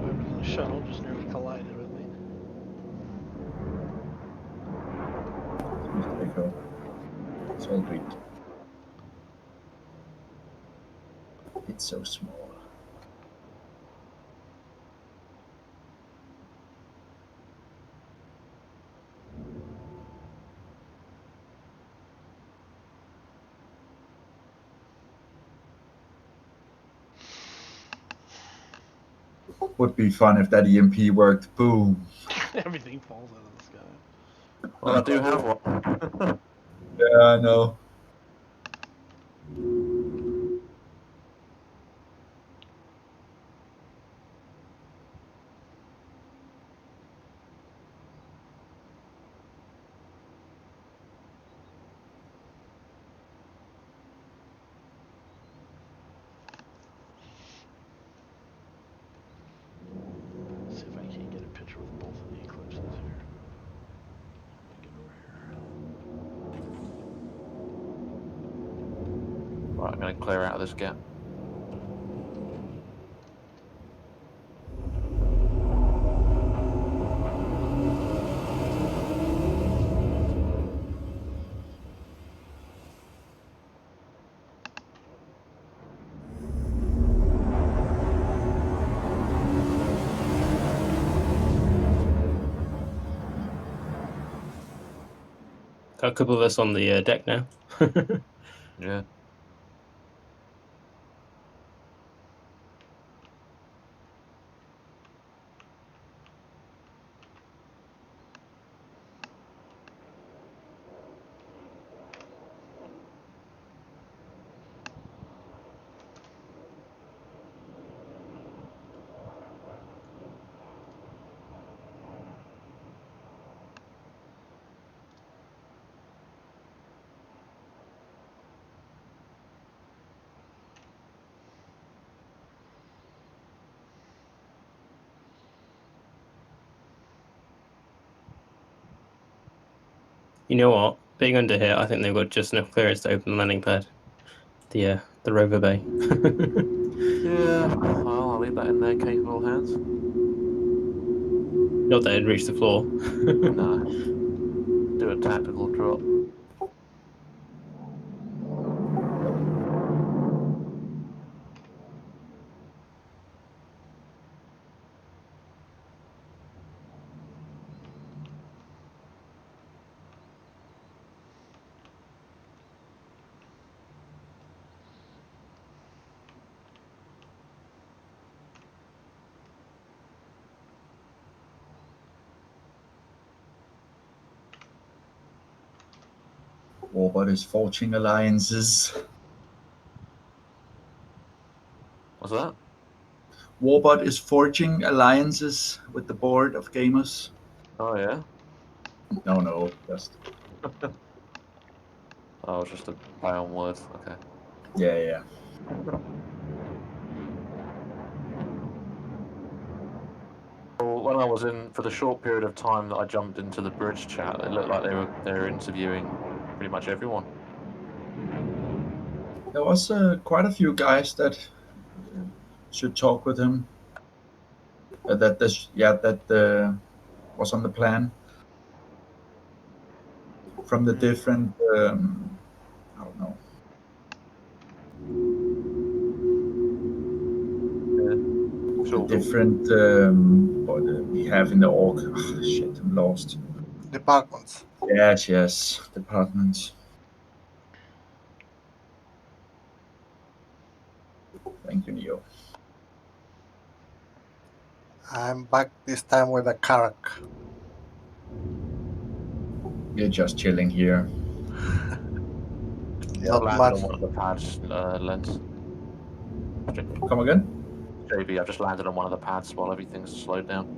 Whoever's in the shuttle just nearly collided with me. It's all great. It's so small. Would be fun if that EMP worked. Boom. Everything falls out of the sky. Well, I do have one. Yeah, I know. Let's see if I can't get a picture with both of the eclipses here. Get over here. Right, I'm going to clear out of this gap. Got a couple of us on the deck now. Yeah. You know what? Being under here, I think they've got just enough clearance to open the landing pad. The rover bay. Yeah, well, I'll leave that in their capable hands. Not that it'd reach the floor. No. Do a tactical drop. Warbot is forging alliances. What's that? Warbot is forging alliances with the board of gamers. Oh, yeah? No, just... Oh, just a play on words. Okay. Yeah. Well, when I was in, for the short period of time that I jumped into the bridge chat, it looked like they were interviewing pretty much everyone. There was quite a few guys that should talk with him. That was on the plan from the different. I don't know. Sure. The different what we have in the org. Oh, shit, I'm lost. Departments. Yes, departments. Thank you, Neo. I'm back this time with a Karak. We're just chilling here. Yeah, Not I've landed much. on one of the pads, Lens. Come again? JB, I've just landed on one of the pads while everything's slowed down.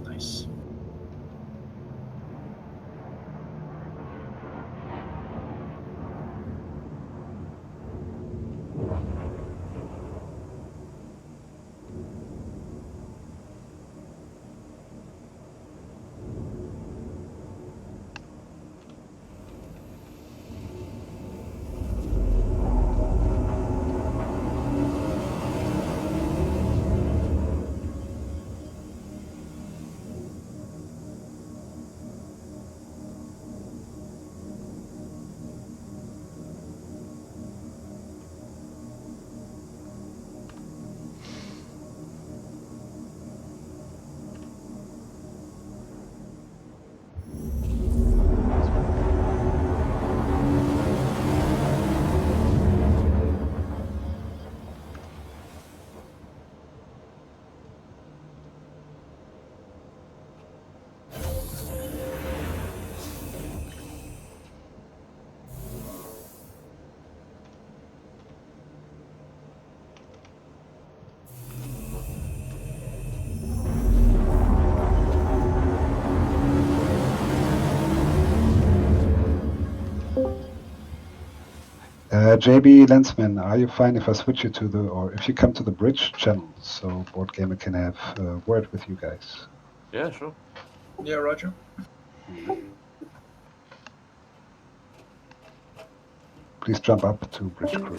Nice. JB Lensman, are you fine if I switch you to or if you come to the bridge channel so BoardGamer can have a word with you guys? Yeah, sure. Yeah, Roger. Please jump up to bridge crew.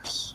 Yes.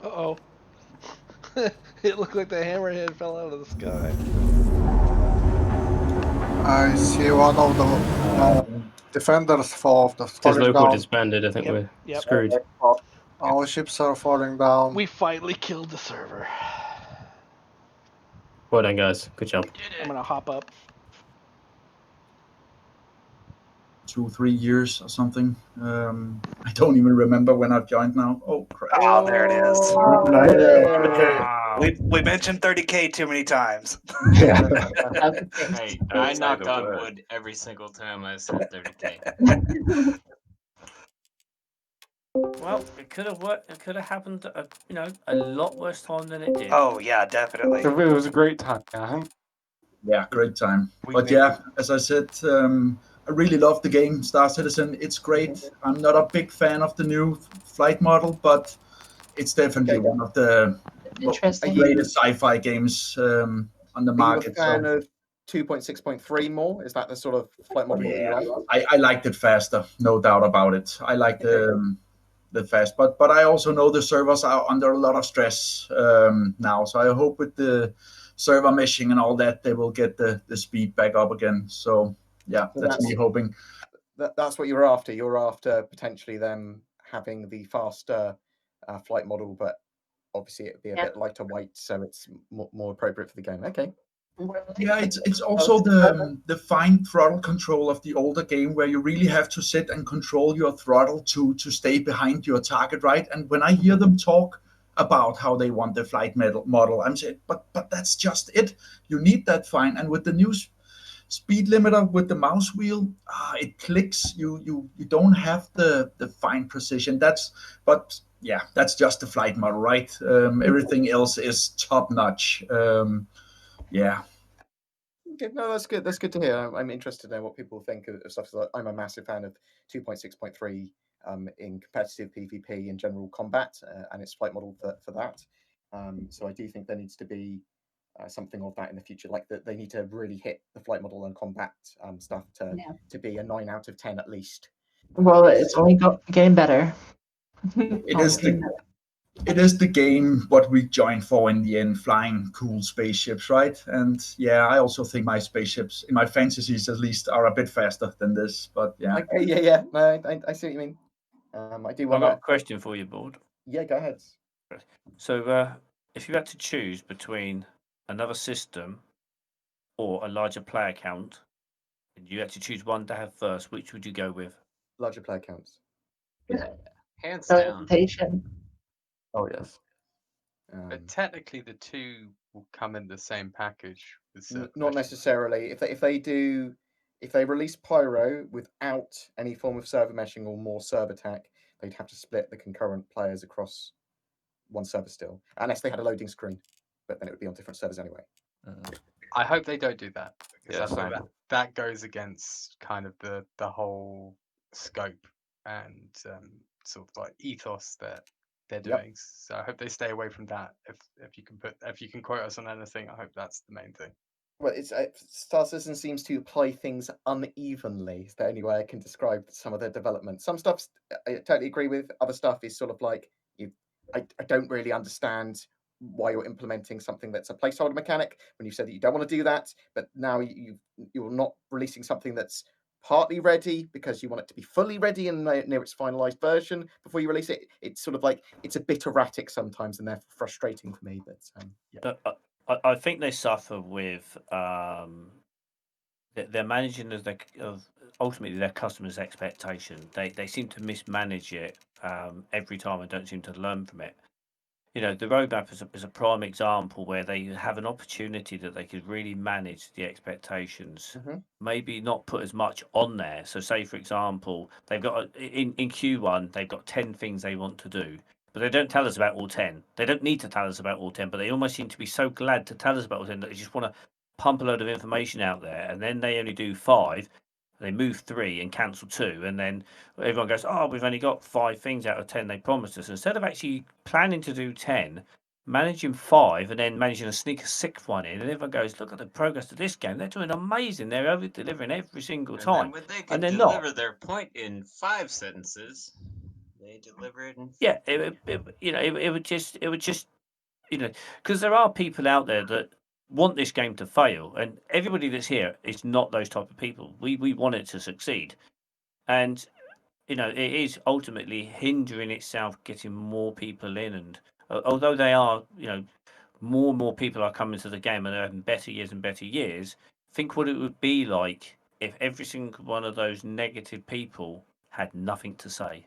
Uh-oh. It looked like the hammerhead fell out of the sky. I see one of the defenders falling Because local down. disbanded, I think Yep, we're yep. screwed. Our ships are falling down. We finally killed the server. Well done, guys. Good job. I'm gonna hop up. 2-3 years or something. I don't even remember when I've joined now. Oh crap! Oh, there it is. We mentioned 30K too many times. Yeah. Hey, I knocked on wood every single time I said 30K. Well, it could have worked. It could have happened, a lot worse time than it did. Oh yeah, definitely. It was a great time. Yeah, great time. We But made yeah, as I said, I really love the game Star Citizen. It's great. I'm not a big fan of the new flight model, but it's definitely one of the Interesting. greatest sci-fi games on the Are market. you a fan of 2.6.3 more? Is that the sort of flight model that you like? I liked it faster, no doubt about it. I like the fast, but I also know the servers are under a lot of stress now. So I hope with the server meshing and all that, they will get the speed back up again. So yeah, So that's me hoping. That's what you're after. You're after potentially them having the faster flight model, but obviously it'd be a bit lighter weight, so it's more appropriate for the game. Okay. Yeah, it's also the fine throttle control of the older game where you really have to sit and control your throttle to stay behind your target, right? And when I hear them talk about how they want the flight model, I'm saying, but that's just it. You need that fine. And with the new speed limiter with the mouse wheel, it clicks. You don't have the fine precision. But yeah, that's just the flight model, right? Everything else is top notch. Yeah. Okay, no, that's good. That's good to hear. I'm interested to know what people think of stuff. I'm a massive fan of 2.6.3 in competitive PvP and general combat, and its flight model for that. So I do think there needs to be something of that in the future. Like that, they need to really hit the flight model and combat stuff to be a 9 out of 10 at least. Well, it's only getting better. It is the game what we joined for in the end, flying cool spaceships, right? And yeah, I also think my spaceships, in my fantasies at least, are a bit faster than this. But yeah. Okay, yeah. No, I see what you mean. I do want I've got a question for you, Board. Yeah, go ahead. So, if you had to choose between another system or a larger player count, and you had to choose one to have first, which would you go with? Larger player counts. Hands down. Oh yes. But technically, the two will come in the same package. Not necessarily. If they release Pyro without any form of server meshing or more server tech, they'd have to split the concurrent players across one server still, unless they had a loading screen. But then it would be on different servers anyway. I hope they don't do that because Yeah, I same. think that goes against kind of the whole scope and sort of like ethos that they're Yep. doing. So I hope they stay away from that. If you can quote us on anything, I hope that's the main thing. Well, Star Citizen seems to play things unevenly. Is the only way I can describe some of their development. Some stuff I totally agree with. Other stuff is sort of like I don't really understand why you're implementing something that's a placeholder mechanic when you said that you don't want to do that, but now you're not releasing something that's partly ready because you want it to be fully ready and near its finalized version before you release it. It's sort of like it's a bit erratic sometimes and therefore frustrating for me. But yeah. But I think they suffer with they're managing ultimately their customers' expectation. They seem to mismanage it every time and don't seem to learn from it. The roadmap is a prime example where they have an opportunity that they could really manage the expectations. Maybe not put as much on there. So, say for example, they've got in Q1 they've got 10 things they want to do, but they don't tell us about all 10. They don't need to tell us about all 10, but they almost seem to be so glad to tell us about all 10 that they just want to pump a load of information out there, and then they only do 5. They move 3 and cancel 2, and then everyone goes, "Oh, we've only got 5 things out of 10 they promised us." Instead of actually planning to do 10, managing 5, and then managing to sneak a 6th one in, and everyone goes, "Look at the progress of this game. They're doing amazing. They're over delivering every single And time." then when they And can they're deliver not. their point in 5 sentences, they they deliver it. Yeah, it would just because there are people out there that want this game to fail, and everybody that's here is not those type of people. We want it to succeed, and it is ultimately hindering itself getting more people in, and although they are, more and more people are coming to the game and they're having better years and better years. Think what it would be like if every single one of those negative people had nothing to say.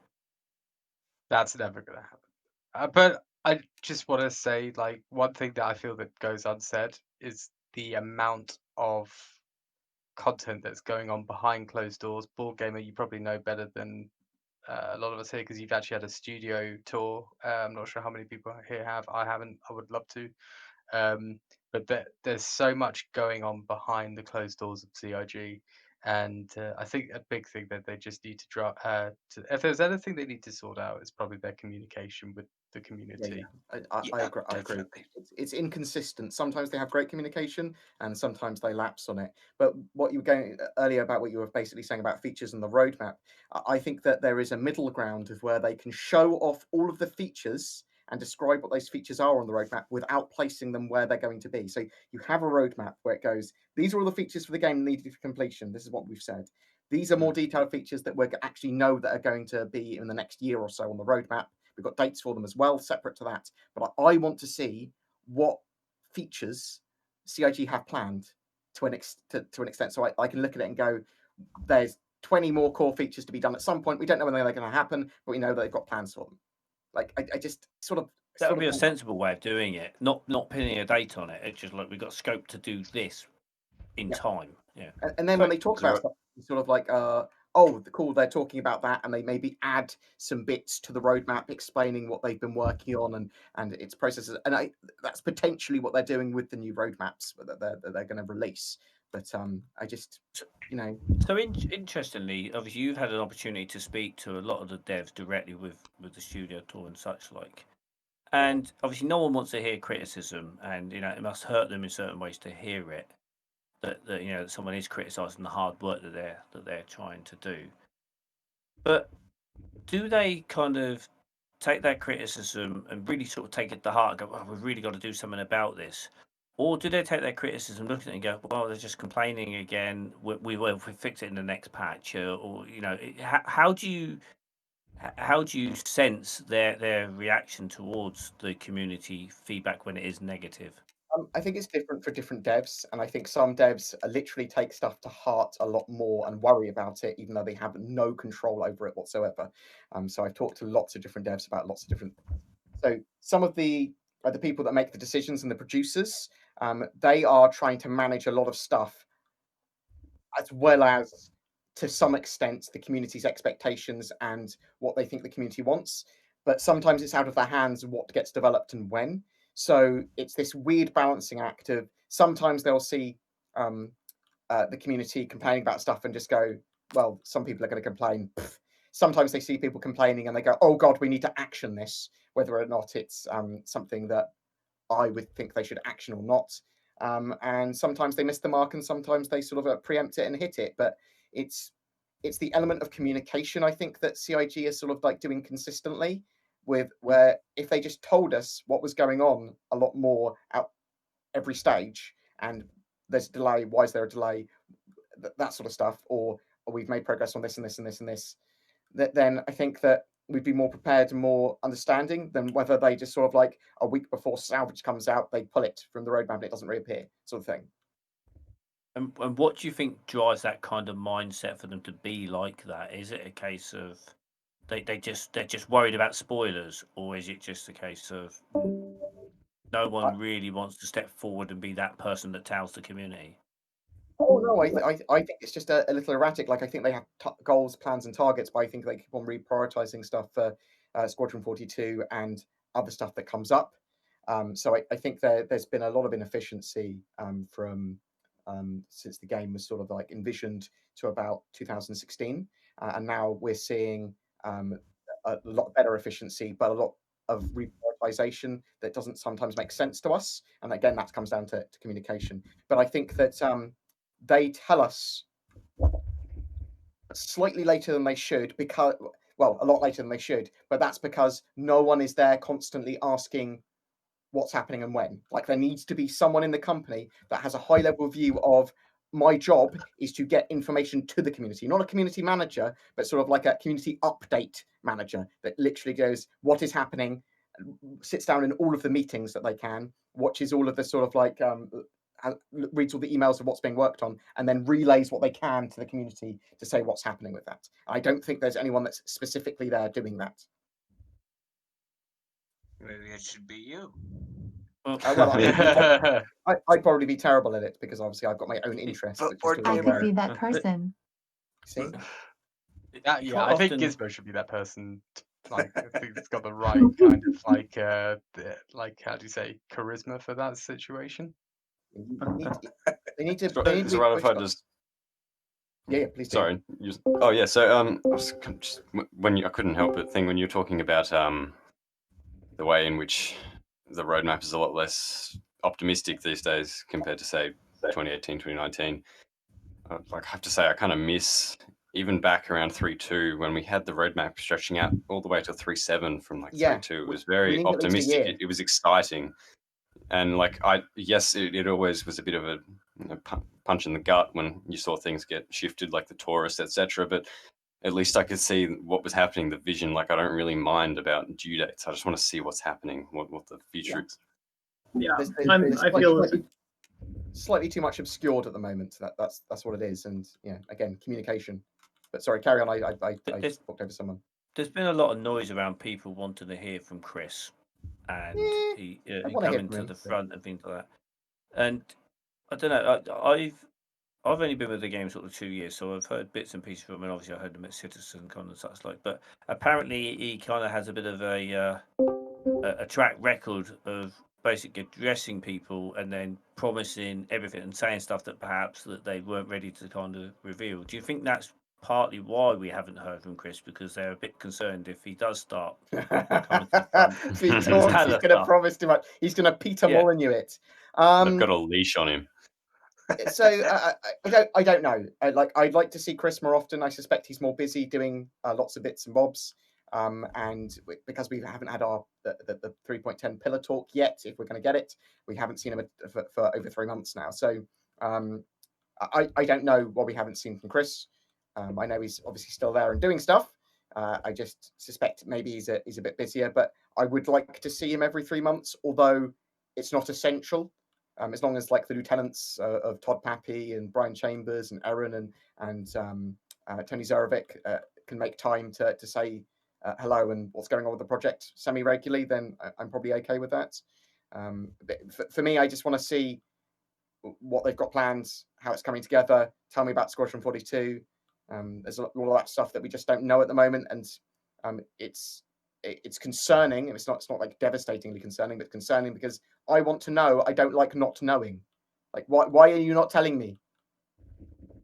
That's never gonna happen. But I just want to say, like, one thing that I feel that goes unsaid is the amount of content that's going on behind closed doors. BoardGamer, you probably know better than a lot of us here because you've actually had a studio tour. I'm not sure how many people here have. I haven't. I would love to. But there's so much going on behind the closed doors of CIG, and I think a big thing that they just need to drop. If there's anything they need to sort out, it's probably their communication with the community. I agree. I agree. It's inconsistent. Sometimes they have great communication, and sometimes they lapse on it. But what you were going earlier about what you were basically saying about features and the roadmap, I think that there is a middle ground of where they can show off all of the features and describe what those features are on the roadmap without placing them where they're going to be. So you have a roadmap where it goes, these are all the features for the game needed for completion. This is what we've said. These are more detailed features that we actually know that are going to be in the next year or so on the roadmap. We've got dates for them as well, separate to that. But I want to see what features CIG have planned to an extent. So I can look at it and go, there's 20 more core features to be done at some point. We don't know when they're going to happen, but we know that they've got plans for them. Like I just sort of that would be a sensible way of doing it, not pinning a date on it. It's just like we've got scope to do this in time. Yeah. And then when they talk about stuff, it's sort of like, oh, cool, they're talking about that, and they maybe add some bits to the roadmap explaining what they've been working on and its processes. And that's potentially what they're doing with the new roadmaps that they're going to release. But I just, So interestingly, obviously, you've had an opportunity to speak to a lot of the devs directly with the studio tour and such like. And obviously, no one wants to hear criticism, and it must hurt them in certain ways to hear it. That someone is criticising the hard work that they're trying to do. But do they kind of take that criticism and really sort of take it to heart and go, well, we've really got to do something about this? Or do they take that criticism, look at it and go, well, they're just complaining again, we will fix it in the next patch? Or how do you sense their reaction towards the community feedback when it is negative? I think it's different for different devs, and I think some devs literally take stuff to heart a lot more and worry about it, even though they have no control over it whatsoever. So I've talked to lots of different devs about lots of different. So some of the people that make the decisions and the producers, they are trying to manage a lot of stuff, as well as to some extent the community's expectations and what they think the community wants. But sometimes it's out of their hands what gets developed and when. So it's this weird balancing act of sometimes they'll see the community complaining about stuff and just go, well, some people are going to complain. Pfft. Sometimes they see people complaining and they go, oh God, we need to action this, whether or not it's something that I would think they should action or not. And sometimes they miss the mark and sometimes they sort of preempt it and hit it. But it's the element of communication, I think, that CIG is sort of like doing consistently with, where if they just told us what was going on a lot more at every stage, and there's a delay, why is there a delay, that sort of stuff, or we've made progress on this and this and this and this, then I think that we'd be more prepared and more understanding than whether they just sort of like a week before salvage comes out, they pull it from the roadmap and it doesn't reappear, sort of thing. And what do you think drives that kind of mindset for them to be like that? Is it a case of they're just worried about spoilers, or is it just a case of no one really wants to step forward and be that person that tells the community? Oh no, I think it's just a little erratic. Like I think they have goals, plans, and targets, but I think they keep on reprioritizing stuff for Squadron 42 and other stuff that comes up. So I think there's been a lot of inefficiency from since the game was sort of like envisioned to about 2016, and now we're seeing a lot better efficiency, but a lot of reprioritization that doesn't sometimes make sense to us. And again, that comes down to communication. But I think that they tell us slightly later than they should, because well, a lot later than they should, but that's because no one is there constantly asking what's happening and when. Like, there needs to be someone in the company that has a high level view of, my job is to get information to the community, not a community manager, but sort of like a community update manager that literally goes, what is happening, sits down in all of the meetings that they can, watches all of the sort of like reads all the emails of what's being worked on, and then relays what they can to the community to say what's happening with that. I don't think there's anyone that's specifically there doing that. Maybe it should be you. Well, I'd probably be terrible at it because obviously I've got my own interests. I could be that person. See? Yeah, I think Gizmo should be that person. Like, I think it's got the right kind of like how do you say, charisma for that situation. They need to. So, They need to be right, if I pushed just. Yeah, please do. Sorry. Oh yeah. So I was just, I couldn't help but think when you're talking about the way in which the roadmap is a lot less optimistic these days compared to say 2018, 2019. Like I have to say, I kind of miss even back around 3.2 when we had the roadmap stretching out all the way to 3.7 from like 3.2. It was very optimistic. It was exciting, and like it always was a bit of a punch in the gut when you saw things get shifted, like the tourist, etc. But at least I could see what was happening, the vision. Like I don't really mind about due dates. I just want to see what's happening, what the future is. Yeah, There's I feel slightly too much obscured at the moment. That's what it is, and yeah, again, communication. But sorry, carry on. I talked over someone. There's been a lot of noise around people wanting to hear from Chris, and he coming to the front and things like that. And I don't know. I've only been with the game sort of 2 years, so I've heard bits and pieces from him, and obviously I heard him at CitizenCon and such like. But apparently he kind of has a bit of a track record of basically addressing people and then promising everything and saying stuff that perhaps that they weren't ready to kind of reveal. Do you think that's partly why we haven't heard from Chris, because they're a bit concerned if he does start coming to the front? If he talks, he's going to promise too much. He's going to Peter Molyneux it. They've got a leash on him. So I don't know. I'd like to see Chris more often. I suspect he's more busy doing lots of bits and bobs. And because we haven't had the 3.10 pillar talk yet, if we're going to get it, we haven't seen him for over 3 months now. So I don't know what we haven't seen from Chris. I know he's obviously still there and doing stuff. I just suspect maybe he's a bit busier, but I would like to see him every 3 months, although it's not essential. As long as like the lieutenants of Todd Pappy and Brian Chambers and Aaron and Tony Zarovic can make time to say hello and what's going on with the project semi-regularly, then I'm probably okay with that. For me, I just want to see what they've got planned, how it's coming together. Tell me about Squadron 42. There's all of that stuff that we just don't know at the moment, and it's concerning. It's not like devastatingly concerning, but concerning because I want to know. I don't like not knowing. Like, why are you not telling me?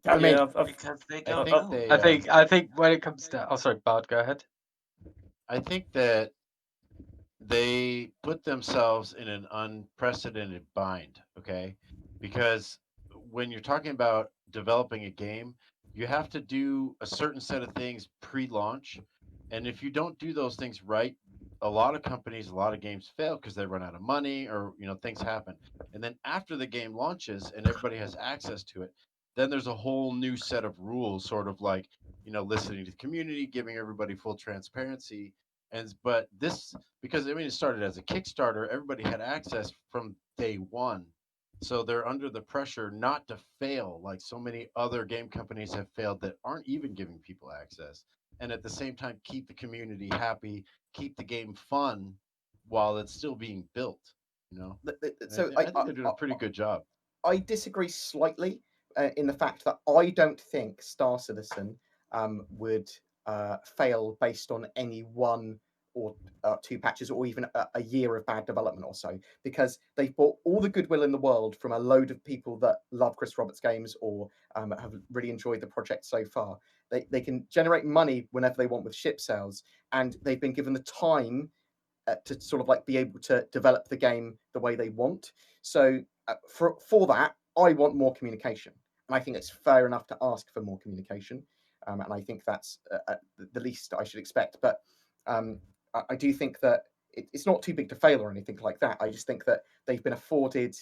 Tell me. Because they don't think know. I think when it comes to, oh sorry, Bard, go ahead. I think that they put themselves in an unprecedented bind, okay? Because when you're talking about developing a game, you have to do a certain set of things pre-launch. And if you don't do those things right, a lot of companies, a lot of games fail because they run out of money or, things happen. And then after the game launches and everybody has access to it, then there's a whole new set of rules, sort of like, listening to the community, giving everybody full transparency. But this, because it started as a Kickstarter, everybody had access from day one. So they're under the pressure not to fail like so many other game companies have failed that aren't even giving people access. And at the same time, keep the community happy, keep the game fun while it's still being built, So I think they're doing a pretty good job. I disagree slightly in the fact that I don't think Star Citizen would fail based on any one or 2 patches or even a year of bad development or so, because they've bought all the goodwill in the world from a load of people that love Chris Roberts games or have really enjoyed the project so far. They can generate money whenever they want with ship sales, and they've been given the time to sort of like be able to develop the game the way they want. So for that, I want more communication, and I think it's fair enough to ask for more communication. and I think that's the least I should expect. But I do think that it's not too big to fail or anything like that. I just think that they've been afforded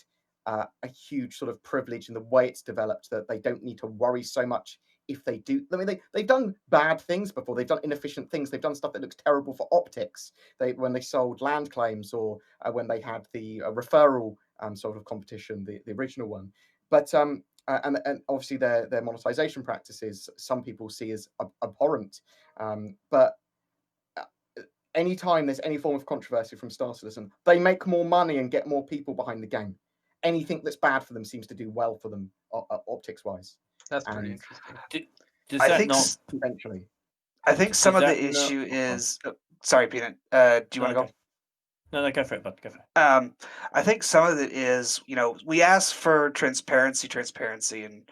a huge sort of privilege in the way it's developed, that they don't need to worry so much if they do. I mean, they've done bad things before. They've done inefficient things. They've done stuff that looks terrible for optics. When they sold land claims, or when they had the referral sort of competition, the original one. But and obviously their monetization practices, some people see as abhorrent. But anytime there's any form of controversy from Star Citizen, they make more money and get more people behind the game. Anything that's bad for them seems to do well for them optics wise. That's pretty interesting. Does I that think not? Eventually, I think some Does of the that not- issue is. Sorry, Peanut. Do you want to go? No, go for it, bud. Go for it. I think some of it is, we ask for transparency, and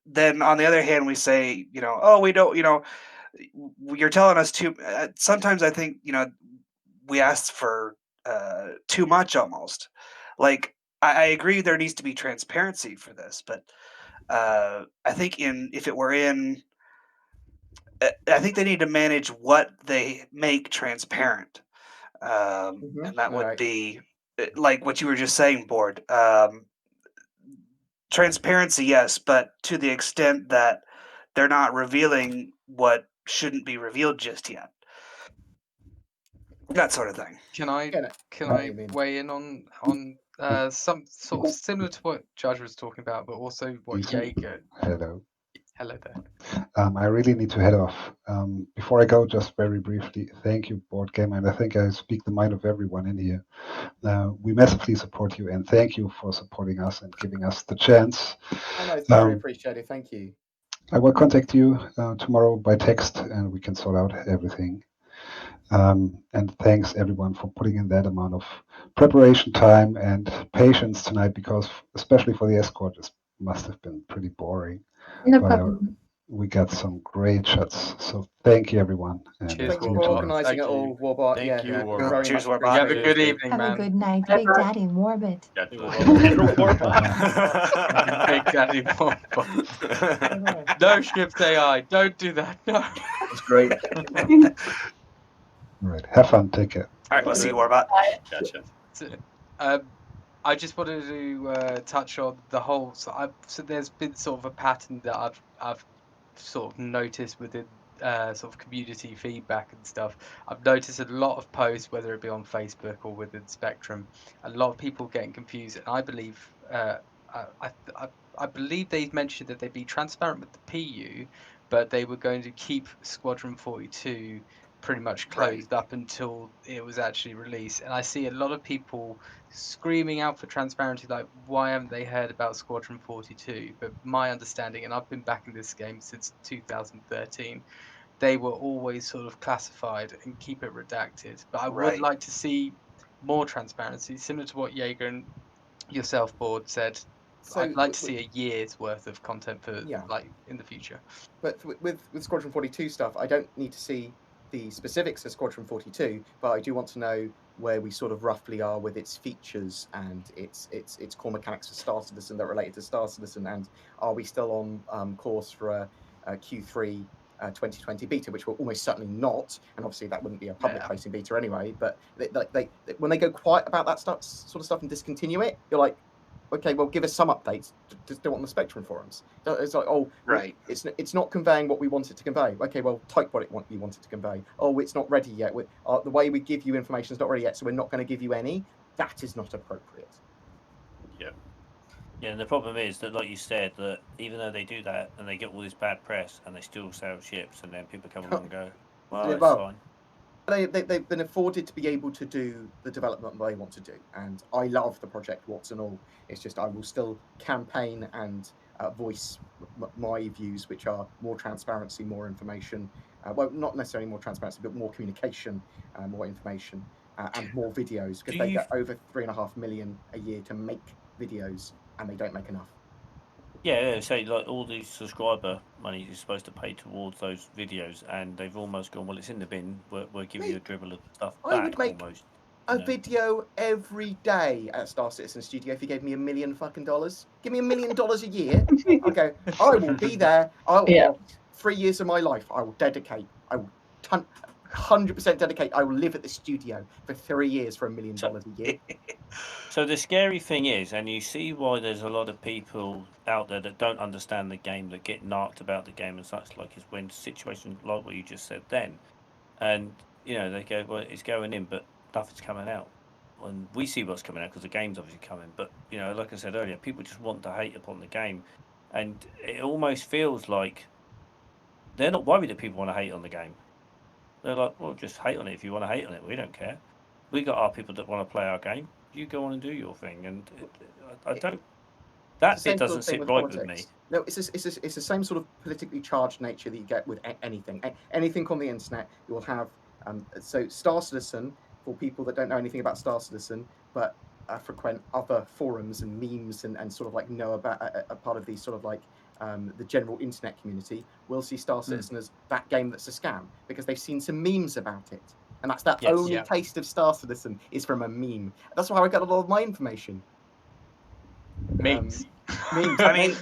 then on the other hand, we say, oh, we don't, you're telling us too. Sometimes I think, we ask for too much almost. Like, I agree there needs to be transparency for this, but I think if it were in, I think they need to manage what they make transparent. And that would be like what you were just saying, Board. Transparency, yes, but to the extent that they're not revealing what shouldn't be revealed just yet. That sort of thing. Can I weigh in on some sort of similar to what Judge was talking about, but also what Jaeger? Hello. Hello there. I really need to head off. Before I go, just very briefly, thank you, BoardGamer, and I think I speak the mind of everyone in here. We massively support you, and thank you for supporting us and giving us the chance. Oh, no, it's very appreciated. Thank you. I will contact you tomorrow by text, and we can sort out everything. And thanks everyone for putting in that amount of preparation time and patience tonight, because especially for the Escort, it must have been pretty boring. No But problem. we got some great shots. So thank you, everyone. And Cheers, Thank you for organising it all, Warbot. Thank you, Very Warbot. much You have a good evening, Have man. a good night, Big Daddy Warbot. Big Daddy Warbot. No shift AI. Don't do that. No. That's great. Right. Have fun. Take care. All right, we'll see you, Warbot. Gotcha. I just wanted to touch on the whole. So there's been sort of a pattern that I've sort of noticed within sort of community feedback and stuff. I've noticed a lot of posts, whether it be on Facebook or within Spectrum, a lot of people getting confused, and I believe I believe they mentioned that they'd be transparent with the PU, but they were going to keep Squadron 42 pretty much closed up until it was actually released. And I see a lot of people screaming out for transparency, like, why haven't they heard about Squadron 42? But my understanding, and I've been back in this game since 2013, they were always sort of classified and keep it redacted. But I would like to see more transparency, similar to what Jaeger and yourself, Board, said. So I'd like to see a year's worth of content for like in the future. But with Squadron 42 stuff, I don't need to see the specifics of Squadron 42, but I do want to know where we sort of roughly are with its features and its core mechanics for Star Citizen that related to Star Citizen, and are we still on course for a Q3 2020 beta, which we're almost certainly not, and obviously that wouldn't be a public facing beta anyway. But they when they go quiet about that sort of stuff and discontinue it, you're like, okay, well, give us some updates. Just do it on the Spectrum forums. It's like, oh, right. It's not conveying what we want it to convey. Okay, well, type what you want it to convey. Oh, it's not ready yet. The way we give you information is not ready yet, so we're not going to give you any. That is not appropriate. Yeah. Yeah, and the problem is that, like you said, that even though they do that and they get all this bad press and they still sell ships, and then people come along and go, well, it's fine. They've been afforded to be able to do the development they want to do, and I love the project, what's and all. It's just I will still campaign and voice my views, which are more transparency, more information. Well, not necessarily more transparency, but more communication, more information, and more videos, because they get over 3.5 million a year to make videos, and they don't make enough. Yeah, so like all the subscriber money is supposed to pay towards those videos, and they've almost gone, well, it's in the bin. We're giving you a dribble of stuff back almost. a know. video every day at Star Citizen Studio if you gave me $1 million fucking dollars. Give me $1 million a year. Okay, I will be there. Yeah. 3 years of my life, I will dedicate. I will 100% dedicate. I will live at the studio for 3 years for $1 million a year. So the scary thing is, and you see why there's a lot of people out there that don't understand the game, that get narked about the game and such like, is when situations like what you just said then, and you know they go, well, it's going in, but nothing's coming out, and we see what's coming out because the game's obviously coming. But you know, like I said earlier, people just want to hate upon the game, and it almost feels like they're not worried that people want to hate on the game. They're like, well, just hate on it if you want to hate on it. We don't care. We got our people that want to play our game. You go on and do your thing, and I don't. That bit doesn't sit right with me. No, it's the same sort of politically charged nature that you get with anything. Anything on the internet, you will have. So Star Citizen, for people that don't know anything about Star Citizen, but frequent other forums and memes and sort of like know about a part of these sort of like the general internet community, will see Star Citizen as that game that's a scam because they've seen some memes about it. And that's that only taste of Star Citizen is from a meme. That's why I got a lot of my information. Memes. Memes. I mean,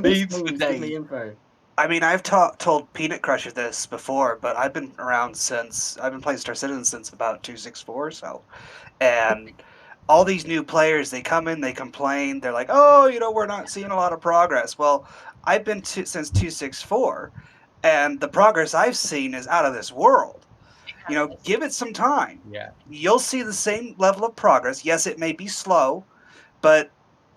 memes give me info. I mean, I've told Peanut Crusher this before, but I've been around since I've been playing Star Citizen since about 2.6.4 or so, and all these new players, they come in, they complain, they're like, "Oh, you know, we're not seeing a lot of progress." Well, I've been since 2.6.4, and the progress I've seen is out of this world. You know, give it some time. Yeah. You'll see the same level of progress. Yes, it may be slow, but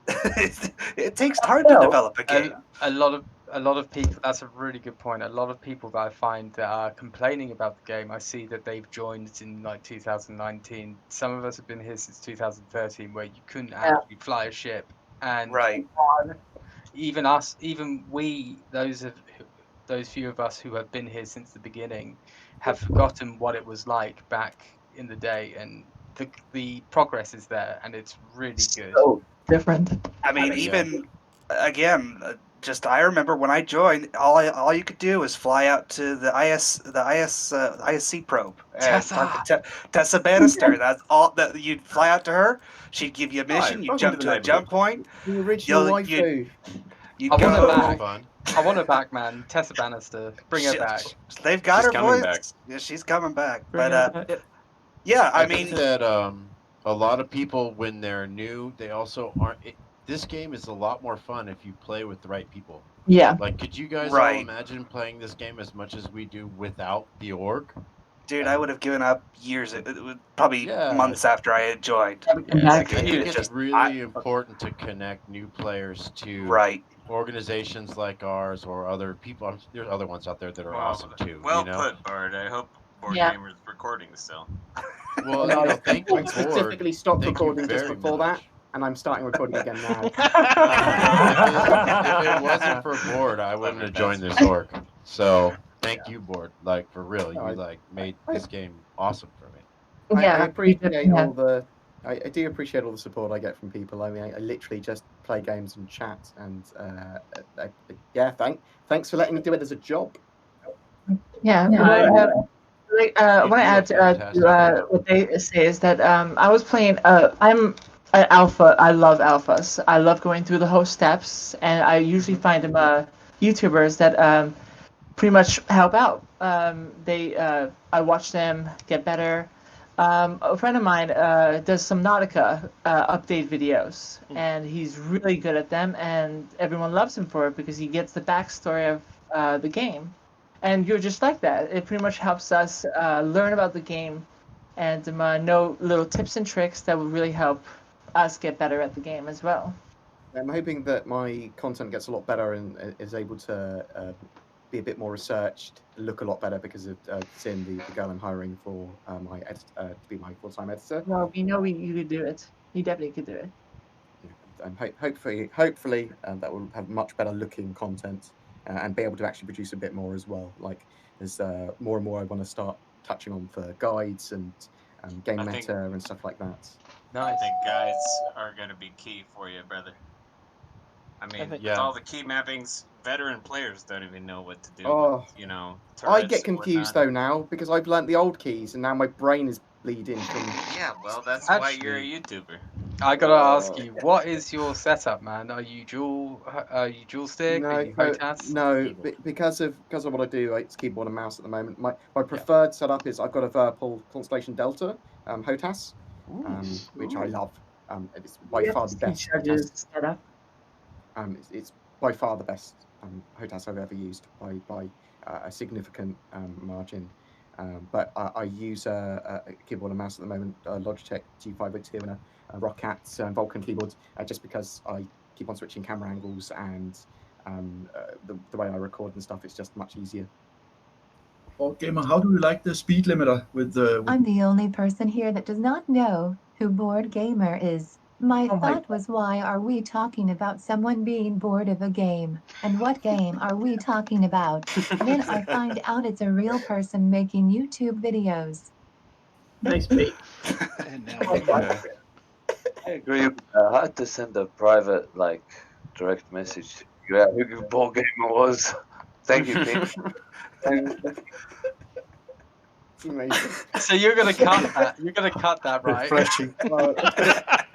it takes time to develop a game. A lot of people. That's a really good point. A lot of people that I find that are complaining about the game, I see that they've joined in like 2019. Some of us have been here since 2013, where you couldn't actually fly a ship, and even us, even we, those few of us who have been here since the beginning, have forgotten what it was like back in the day, and the progress is there, and it's really good. So different. I mean, even again, just I remember when I joined, all you could do was fly out to the ISC probe and talk to Tessa Bannister. That's all that you'd fly out to her. She'd give you a mission. You jump to a jump point. The original waifu. You I want her back. Fun. I want her back, man. Tessa Bannister, bring her back. They've got She's her coming voice. back. Yeah, she's coming back. Bring her back. Yeah, I think mean that a lot of people, when they're new, they also aren't. This game is a lot more fun if you play with the right people. Yeah. Like, could you guys all imagine playing this game as much as we do without the org? Dude, I would have given up years. It would probably months after I had joined. I think it's really important to connect new players to organizations like ours or other people. There's other ones out there that are awesome too. Well you know? put, Bard. I hope Yeah. BoardGamer is recording still. Well, No, you know, thank you, I specifically Board. stopped Thank you recording just very before much. that, and I'm starting recording again now. If it wasn't for Board, I wouldn't have joined this org. So thank you, Board. Like, for real, you like made this game awesome for me. Yeah, I appreciate yeah. all the. I do appreciate all the support I get from people. I mean, I literally just play games and chat, and yeah, thanks for letting me do it as a job. Yeah. I want to add to what they say is that I was playing. I'm an alpha. I love alphas. I love going through the whole steps, and I usually find them YouTubers that pretty much help out. I watch them get better. A friend of mine does some Nautica update videos, and he's really good at them, and everyone loves him for it because he gets the backstory of the game. And you're just like that. It pretty much helps us learn about the game and know little tips and tricks that will really help us get better at the game as well. I'm hoping that my content gets a lot better and is able to be a bit more researched, look a lot better because of seeing the girl I'm hiring for my to be my full-time editor. Well, we know you could do it. You definitely could do it. And hopefully that will have much better looking content and be able to actually produce a bit more as well. Like there's more and more I want to start touching on for guides and game meta and stuff like that. I think guides are going to be key for you, brother. I mean, with all the key mappings, veteran players don't even know what to do. Oh, you know, I get confused though now because I've learnt the old keys and now my brain is bleed in from. Yeah, well, that's why you're a Actually, YouTuber. I gotta ask you, what is your setup, man? Are you dual stick? Are No, you HOTAS? no, Keyboard. because of what I do, it's keyboard and mouse at the moment. My preferred setup is I've got a Virpil Constellation Delta HOTAS, which I love. It's by You have far to the see best charges HOTAS. set up. It's by far the best HOTAS I've ever used by a significant margin. But I use a keyboard and mouse at the moment, a Logitech G502 and a Roccat Vulcan keyboard, just because I keep on switching camera angles and the way I record and stuff. It's just much easier. BoardGamer, how do you like the speed limiter with the? I'm the only person here that does not know who BoardGamer is. My Oh my thought was, why are we talking about someone being bored of a game? And what game are we talking about? Then I find out it's a real person making YouTube videos. Nice bait. And now Oh, we know. I agree with that. I had to send a private, direct message to you out who BoardGamer was. Thank you, Pete. Amazing. So you're gonna cut that. You're gonna cut that, right? Refreshing. Well,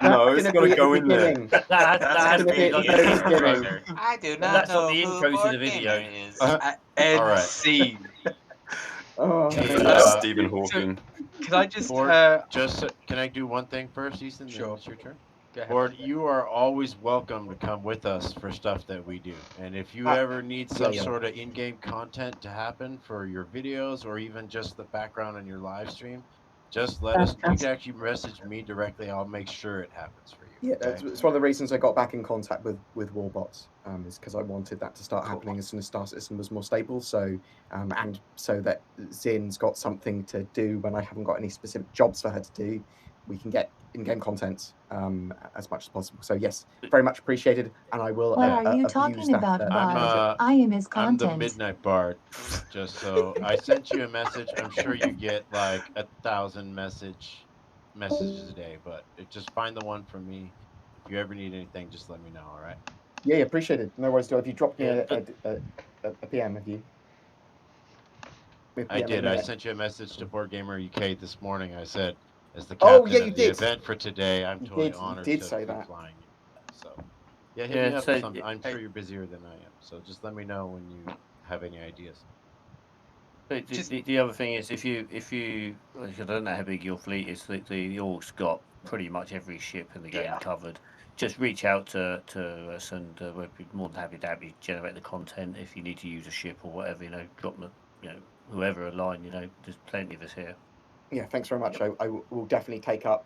No, that's it's going got to to be at go the in there. beginning. That has That's to going to be be at the like very the intro. beginning. I do not That's not know the who intro to the Board video. Gamer is. End All right. scene. Oh, Stephen So, Hawking. can I just Board, can I do one thing first, Ethan? Then Sure. it's your turn. Go ahead. Board, you are always welcome to come with us for stuff that we do. And if you ever need some yeah. sort of in-game content to happen for your videos or even just the background on your live stream, just let us. You can actually message me directly. I'll make sure it happens for you. Yeah, Okay? it's one of the reasons I got back in contact with Warbots, is because I wanted that to start happening as soon as Star Citizen was more stable. So, and so that Zin's got something to do when I haven't got any specific jobs for her to do, we can get in-game content as much as possible. So yes, very much appreciated, and I will What are you abuse talking that. about, Bard? I am his I'm the content. Midnight Bard. Just so I sent you a message. I'm sure you get like 1,000 messages a day, but just find the one from me. If you ever need anything, just let me know. All right. Yeah, appreciate it. No worries. Have you dropped me Yeah, a PM? Have you? I did. I sent you a message to BoardGamer UK this morning. I said, as the Oh, captain yeah, you of the did. event for today, I'm You totally did. You honored did to say be that. flying you. So, yeah, hit Yeah, me up. so I'm sure you're busier than I am. So just let me know when you have any ideas. But the other thing is, if you like, I don't know how big your fleet is. The Orcs got pretty much every ship in the game covered. Just reach out to us, and we'll be more than happy to have you generate the content. If you need to use a ship or whatever, drop them, whoever a line. There's plenty of us here. Yeah, thanks very much. I will definitely take up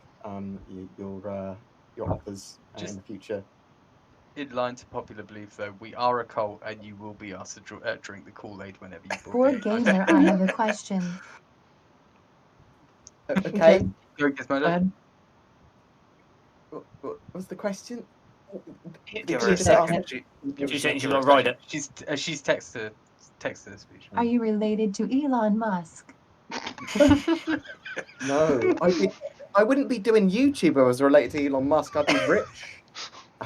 your offers in the future. In line to popular belief, though, we are a cult, and you will be asked to drink the Kool-Aid whenever you BoardGamer, I have a question. Okay. Go, Gizmodo. What was the question? Give her a second. She's saying she's got to ride it. She's texted the speech. Are you related to Elon Musk? No, I wouldn't be doing YouTube if I was related to Elon Musk. I'd be rich.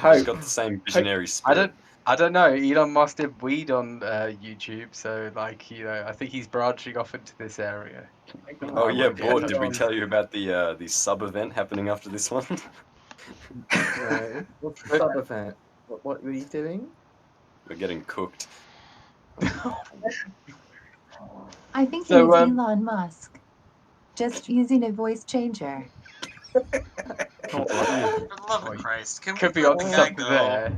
He's got the same visionary spirit. I don't know. Elon Musk did weed on YouTube, so I think he's branching off into this area. Oh yeah, Board. Did we tell you about the sub event happening after this one? No. What's the sub event? What were you doing? We're getting cooked. I think So, it is Elon Musk. Just using a voice changer. For the love of Christ, can Could we be let onto the guy something go? there.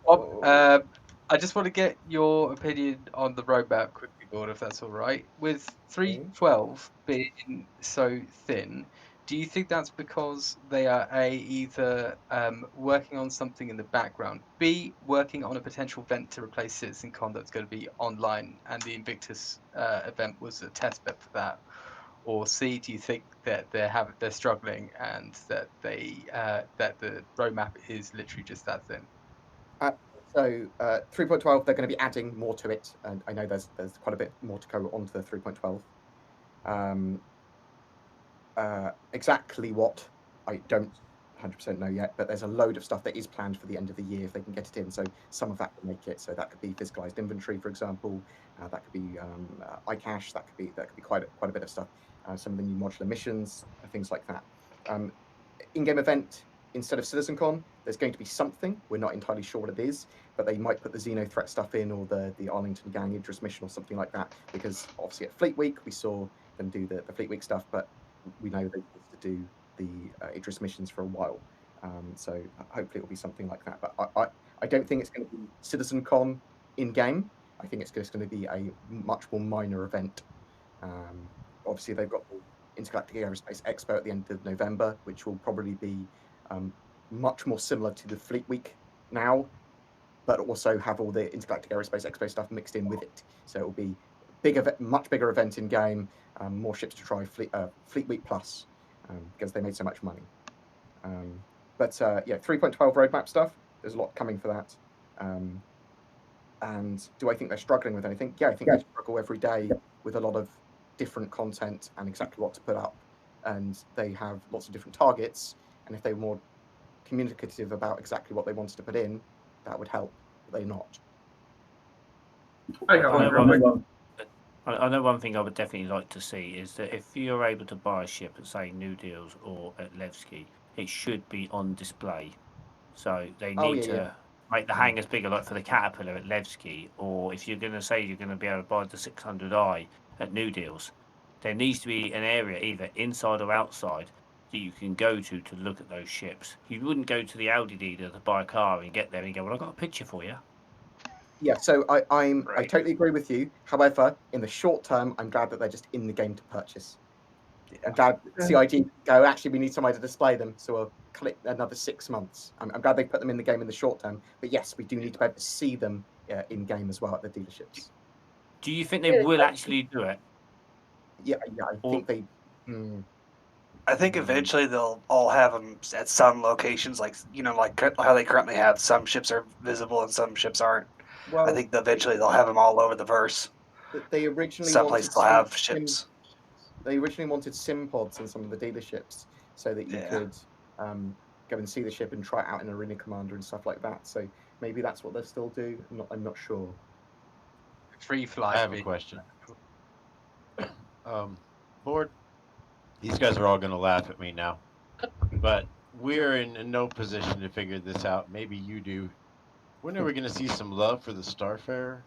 Bob, I just want to get your opinion on the roadmap quickly, Board, if that's all right. With 3.12 being so thin, do you think that's because they are either working on something in the background, B, working on a potential event to replace CitizenCon that's going to be online, and the Invictus event was a test bed for that, or C, do you think that they're struggling and that that the roadmap is literally just that thin? So 3.12, they're going to be adding more to it, and I know there's quite a bit more to go onto the 3.12. Exactly what, I don't 100% know yet, but there's a load of stuff that is planned for the end of the year if they can get it in. So some of that will make it. So that could be physicalized inventory, for example. That could be iCache. That could be quite a bit of stuff. Some of the new modular missions, things like that. In-game event instead of CitizenCon, there's going to be something. We're not entirely sure what it is, but they might put the Xeno threat stuff in, or the Arlington Gang Idris mission, or something like that. Because obviously at Fleet Week we saw them do the Fleet Week stuff, but we know they used to do the Idris missions for a while. So hopefully it'll be something like that. But I don't think it's going to be CitizenCon in game. I think it's just going to be a much more minor event. Obviously they've got the Intergalactic Aerospace Expo at the end of November, which will probably be much more similar to the Fleet Week now, but also have all the Intergalactic Aerospace Expo stuff mixed in with it. So it will be much bigger event in game, more ships to try, Fleet Week Plus, because they made so much money. But yeah, 3.12 roadmap stuff. There's a lot coming for that. And do I think they're struggling with anything? Yeah, I think they struggle every day with a lot of different content and exactly what to put up. And they have lots of different targets. And if they were more communicative about exactly what they wanted to put in, that would help. But they're not. I know one thing I would definitely like to see is that if you're able to buy a ship at, say, New Deals or at Levski, it should be on display. So they need to make the hangars bigger, like for the Caterpillar at Levski, or if you're going to say you're going to be able to buy the 600i at New Deals, there needs to be an area either inside or outside that you can go to look at those ships. You wouldn't go to the Audi dealer to buy a car and get there and go, well, I've got a picture for you. Yeah, so I totally agree with you. However, in the short term, I'm glad that they're just in the game to purchase. I'm glad CIG go, actually, we need somebody to display them, so we'll click another 6 months. I'm glad they put them in the game in the short term, but yes, we do need to be able to see them in game as well at the dealerships. Do you think they will actually do it? Yeah, I think they. I think eventually they'll all have them at some locations, like how they currently have. Some ships are visible and some ships aren't. Well, I think eventually they'll have them all over the verse. They originally some places will have ships. They originally wanted sim pods in some of the dealerships so that you could go and see the ship and try it out in Arena Commander and stuff like that. So maybe that's what they'll still do. I'm not sure. Free fly. I have a question. Board, these guys are all going to laugh at me now, but we're in no position to figure this out. Maybe you do. When are we going to see some love for the Starfarer?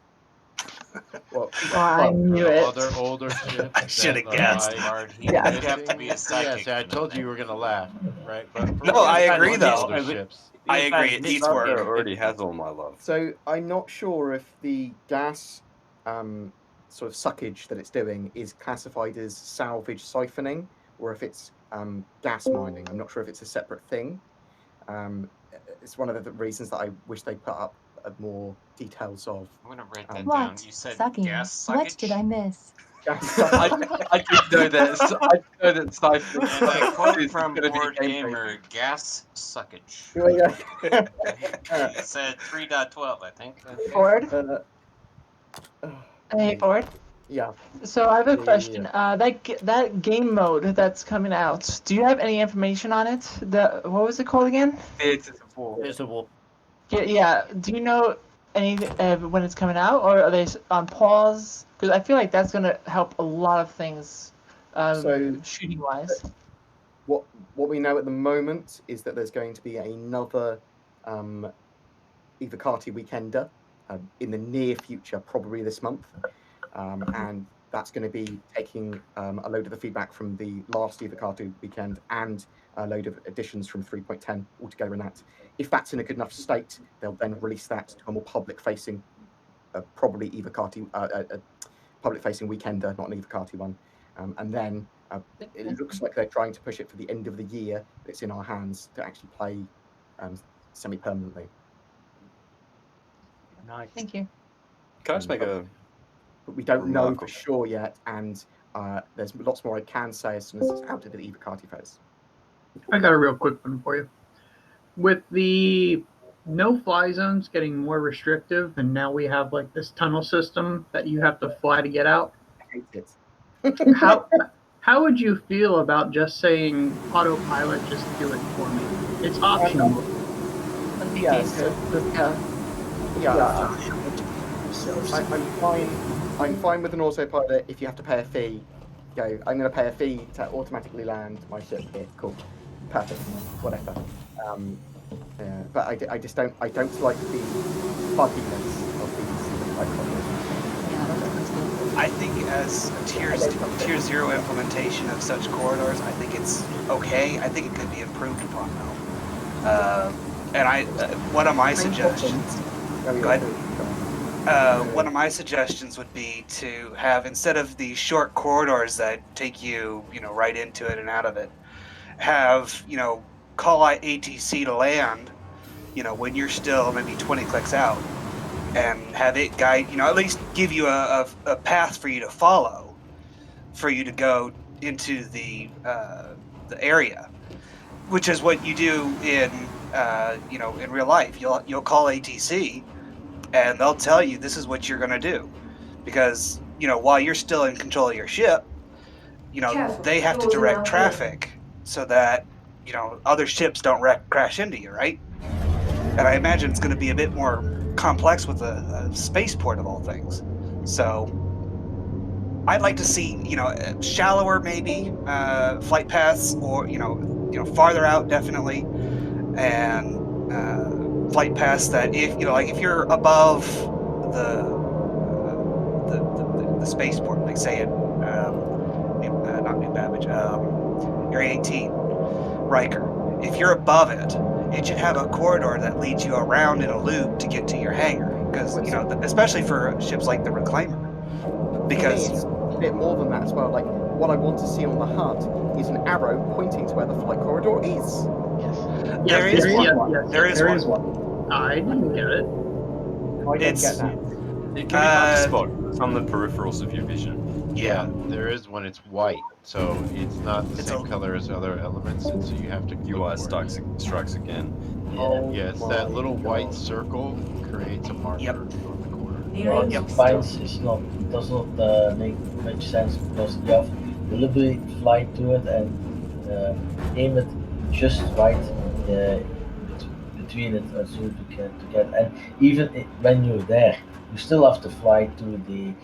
Well, I knew it. Other older ships. I should have guessed. You'd have to be a psychic. Yeah, I told you you were going to laugh, right? But No, I agree though. Older ships. I agree. It needs work. Starfarer already has all my love. So I'm not sure if the gas sort of suckage that it's doing is classified as salvage siphoning or if it's gas mining. I'm not sure if it's a separate thing. It's one of the reasons that I wish they put up more details of. I'm gonna write that down. What? You said Sucking. gas suckage? What did I miss? I did know that. I know that Cypher. And I quote from BoardGamer, gas suckage. It said 3.12, I think. Board? Hey, Board? Yeah. So I have a question. That game mode that's coming out, do you have any information on it? What was it called again? Theatres of War. There's a war. Yeah. Do you know any when it's coming out, or are they on pause? Because I feel like that's going to help a lot of things, shooting wise. What we know at the moment is that there's going to be another Evocati Weekender in the near future, probably this month, and that's going to be taking a load of the feedback from the last Evocati weekend and a load of additions from 3.10 altogether in that. If that's in a good enough state, they'll then release that to a more public-facing, probably Evocati, public-facing Weekender, not an Evocati one. And then it looks like they're trying to push it for the end of the year. It's in our hands to actually play semi-permanently. Nice. Thank you. Can I just make a... But we don't know for sure yet, and there's lots more I can say as soon as it's out of the Evocati phase. I got a real quick one for you. With the no-fly zones getting more restrictive, and now we have like this tunnel system that you have to fly to get out. I hate it. How would you feel about just saying autopilot, just do it for me? It's optional. Yes. Yeah. I'm fine with an autopilot if you have to pay a fee. Go, I'm going to pay a fee to automatically land my ship here. Cool, perfect, whatever. But I just don't like the bugginess of these flight corridors. I think as a tier 0 implementation of such corridors, I think it's okay. I think it could be improved upon though. One of my suggestions. Go ahead. One of my suggestions would be to have, instead of the short corridors that take you, right into it and out of it, have, call out ATC to land, when you're still maybe 20 clicks out, and have it guide, at least give you a path for you to follow, for you to go into the area, which is what you do in in real life. You'll call ATC, and they'll tell you this is what you're going to do, because while you're still in control of your ship, they have to direct traffic so that other ships don't crash into you, right? And I imagine it's going to be a bit more complex with a spaceport of all things. So I'd like to see shallower maybe flight paths, or farther out definitely, and flight paths that if if you're above the spaceport, like say at not New Babbage, Area 18, Riker. If you're above it, it should have a corridor that leads you around in a loop to get to your hangar, because especially for ships like the Reclaimer. Because for me, it's a bit more than that as well. Like, what I want to see on the HUD is an arrow pointing to where the flight corridor is. There is one. I didn't get it. I didn't get that. It can be hard to spot. It's on the peripherals of your vision. Yeah, there is when it's white, so it's not the same color as other elements, and so you have to. UI strikes again. Yeah, it's that little white circle creates a marker on the corner. Does not make much sense, because you have to deliberately fly to it and aim it just right between it, so to get. And even when you're there, you still have to fly to the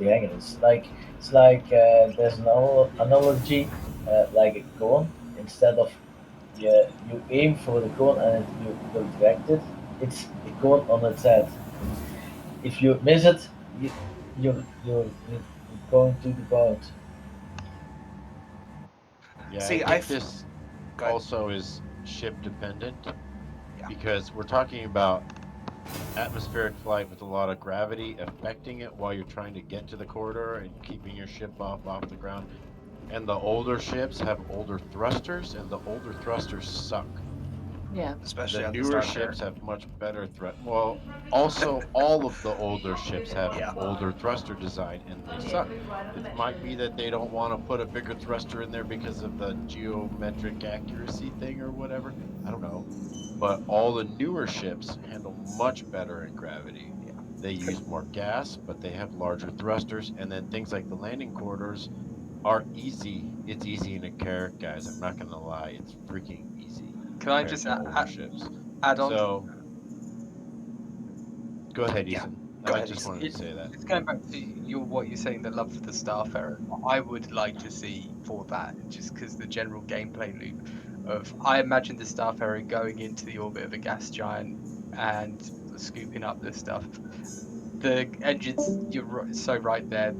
hangar. It's like there's an analogy, like a cone. Instead of you aim for the cone and you will direct it. It's the cone on its head. If you miss it, you're going to the ground. Yeah, I think this also is ship dependent, because we're talking about atmospheric flight with a lot of gravity affecting it while you're trying to get to the corridor and keeping your ship off the ground. And the older ships have older thrusters, and the older thrusters suck. Yeah. Especially the newer ships have much better Well, also all of the older ships have older thruster design, and they suck. It might be that they don't want to put a bigger thruster in there because of the geometric accuracy thing or whatever. I don't know. But all the newer ships handle much better in gravity. They use more gas, but they have larger thrusters, and then things like the landing corridors are easy. It's easy in a carrot, guys. I'm not gonna lie, it's freaking easy. Can I just add on? So, go ahead, Ethan. I just wanted to say that. It's going back to what you're saying, the love for the Starfarer. I would like to see for that, just because the general gameplay loop of, I imagine the Starfarer going into the orbit of a gas giant and scooping up this stuff. The engines, you're so right there.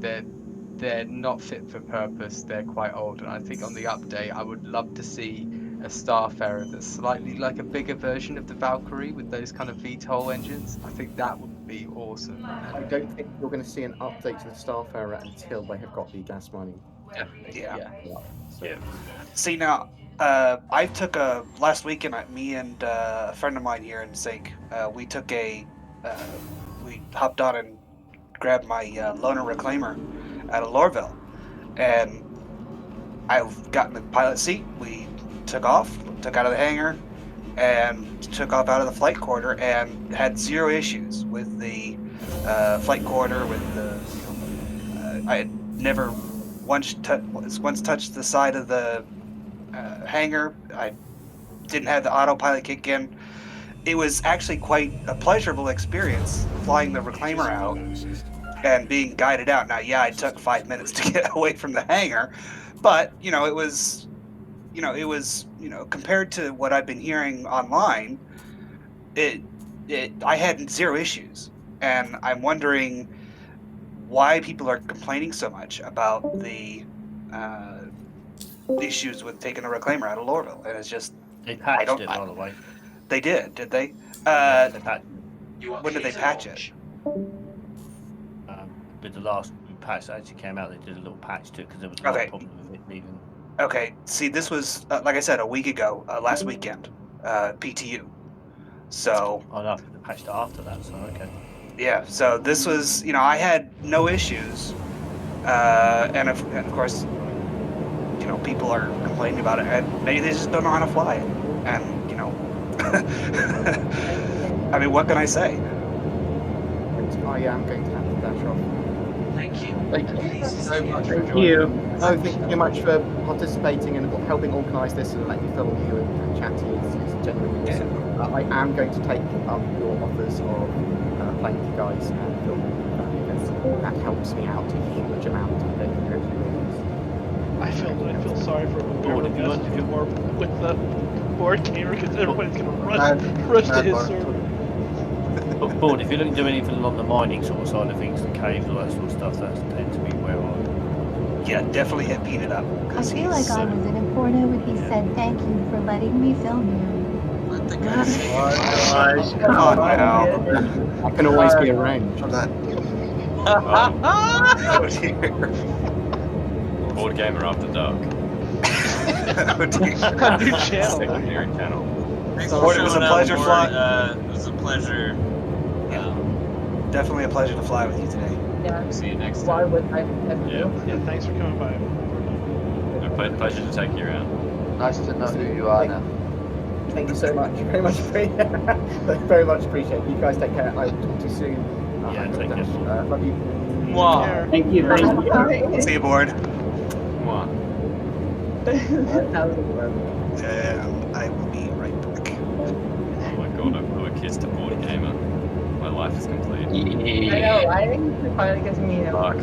They're not fit for purpose. They're quite old, and I think on the update, I would love to see a Starfarer that's slightly like a bigger version of the Valkyrie with those kind of VTOL engines. I think that would be awesome. I don't think you're going to see an update to the Starfarer until they have got the gas mining. Yeah. So. See, now, I took last weekend, me and a friend of mine here in Sync, we took we hopped on and grabbed my loaner reclaimer out of Lorville, and I've gotten the pilot seat. We took off, took out of the hangar, and took off out of the flight corridor, and had zero issues with the flight corridor. With the, I had never once touched the side of the hangar. I didn't have the autopilot kick in. It was actually quite a pleasurable experience flying the reclaimer out and being guided out. Now, yeah, it took 5 minutes to get away from the hangar, but it was, compared to what I've been hearing online, I had zero issues, and I'm wondering why people are complaining so much about the issues with taking a reclaimer out of Lorville, and it's just They patched it, by the way. They did they? Yeah, they patched it. When did they patch it? With the last patch that actually came out, they did a little patch to it because there was a lot of problems with it leaving. Okay, see, this was like I said a week ago, last weekend, PTU. So. Oh no, they patched it after that. So okay. Yeah, so this was, I had no issues, and of course, people are complaining about it, and maybe they just don't know how to fly it, and I mean, what can I say? I am going to have to dash off. Thank you. Thank you so much for Thank joining. you. No, thank you so much for participating and helping organise this and let me film you and chat to you. It's genuinely awesome. I am going to take your offers of playing with you guys and filming because that helps me out a huge amount. I feel sorry for whoever messes with the board gamer because everybody's gonna rush to his server. Board, if you're looking to do anything along the mining sort of side of things, the caves, all that sort of stuff, that's tend to be where I. Yeah, definitely hit Peanut up. I feel like I was in a porno when he said thank you for letting me film you. Let the guy say Come on now. That can always be arranged. Oh dear. Board Gamer After Dark. Oh dear. New channel. Secondary channel. Thanks Board, for it was a showing up, pleasure Board. flying. It was a pleasure. Definitely a pleasure to fly with you today. Yeah. See you next Why time. would I have Yeah. Yeah, thanks for coming by. Pleasure to take you around. Nice to know who you are now. Thank you so much. Very much very much appreciate it. You guys take care. I will talk to you soon. Yeah, take care. Love you. Mwah. Thank you. Thank you. See you, Board. Mwah. That was a I will be right back. Oh my god, I blew a kiss to Board Gamer. My life is complete. I know, right? It finally gets me. Fuck.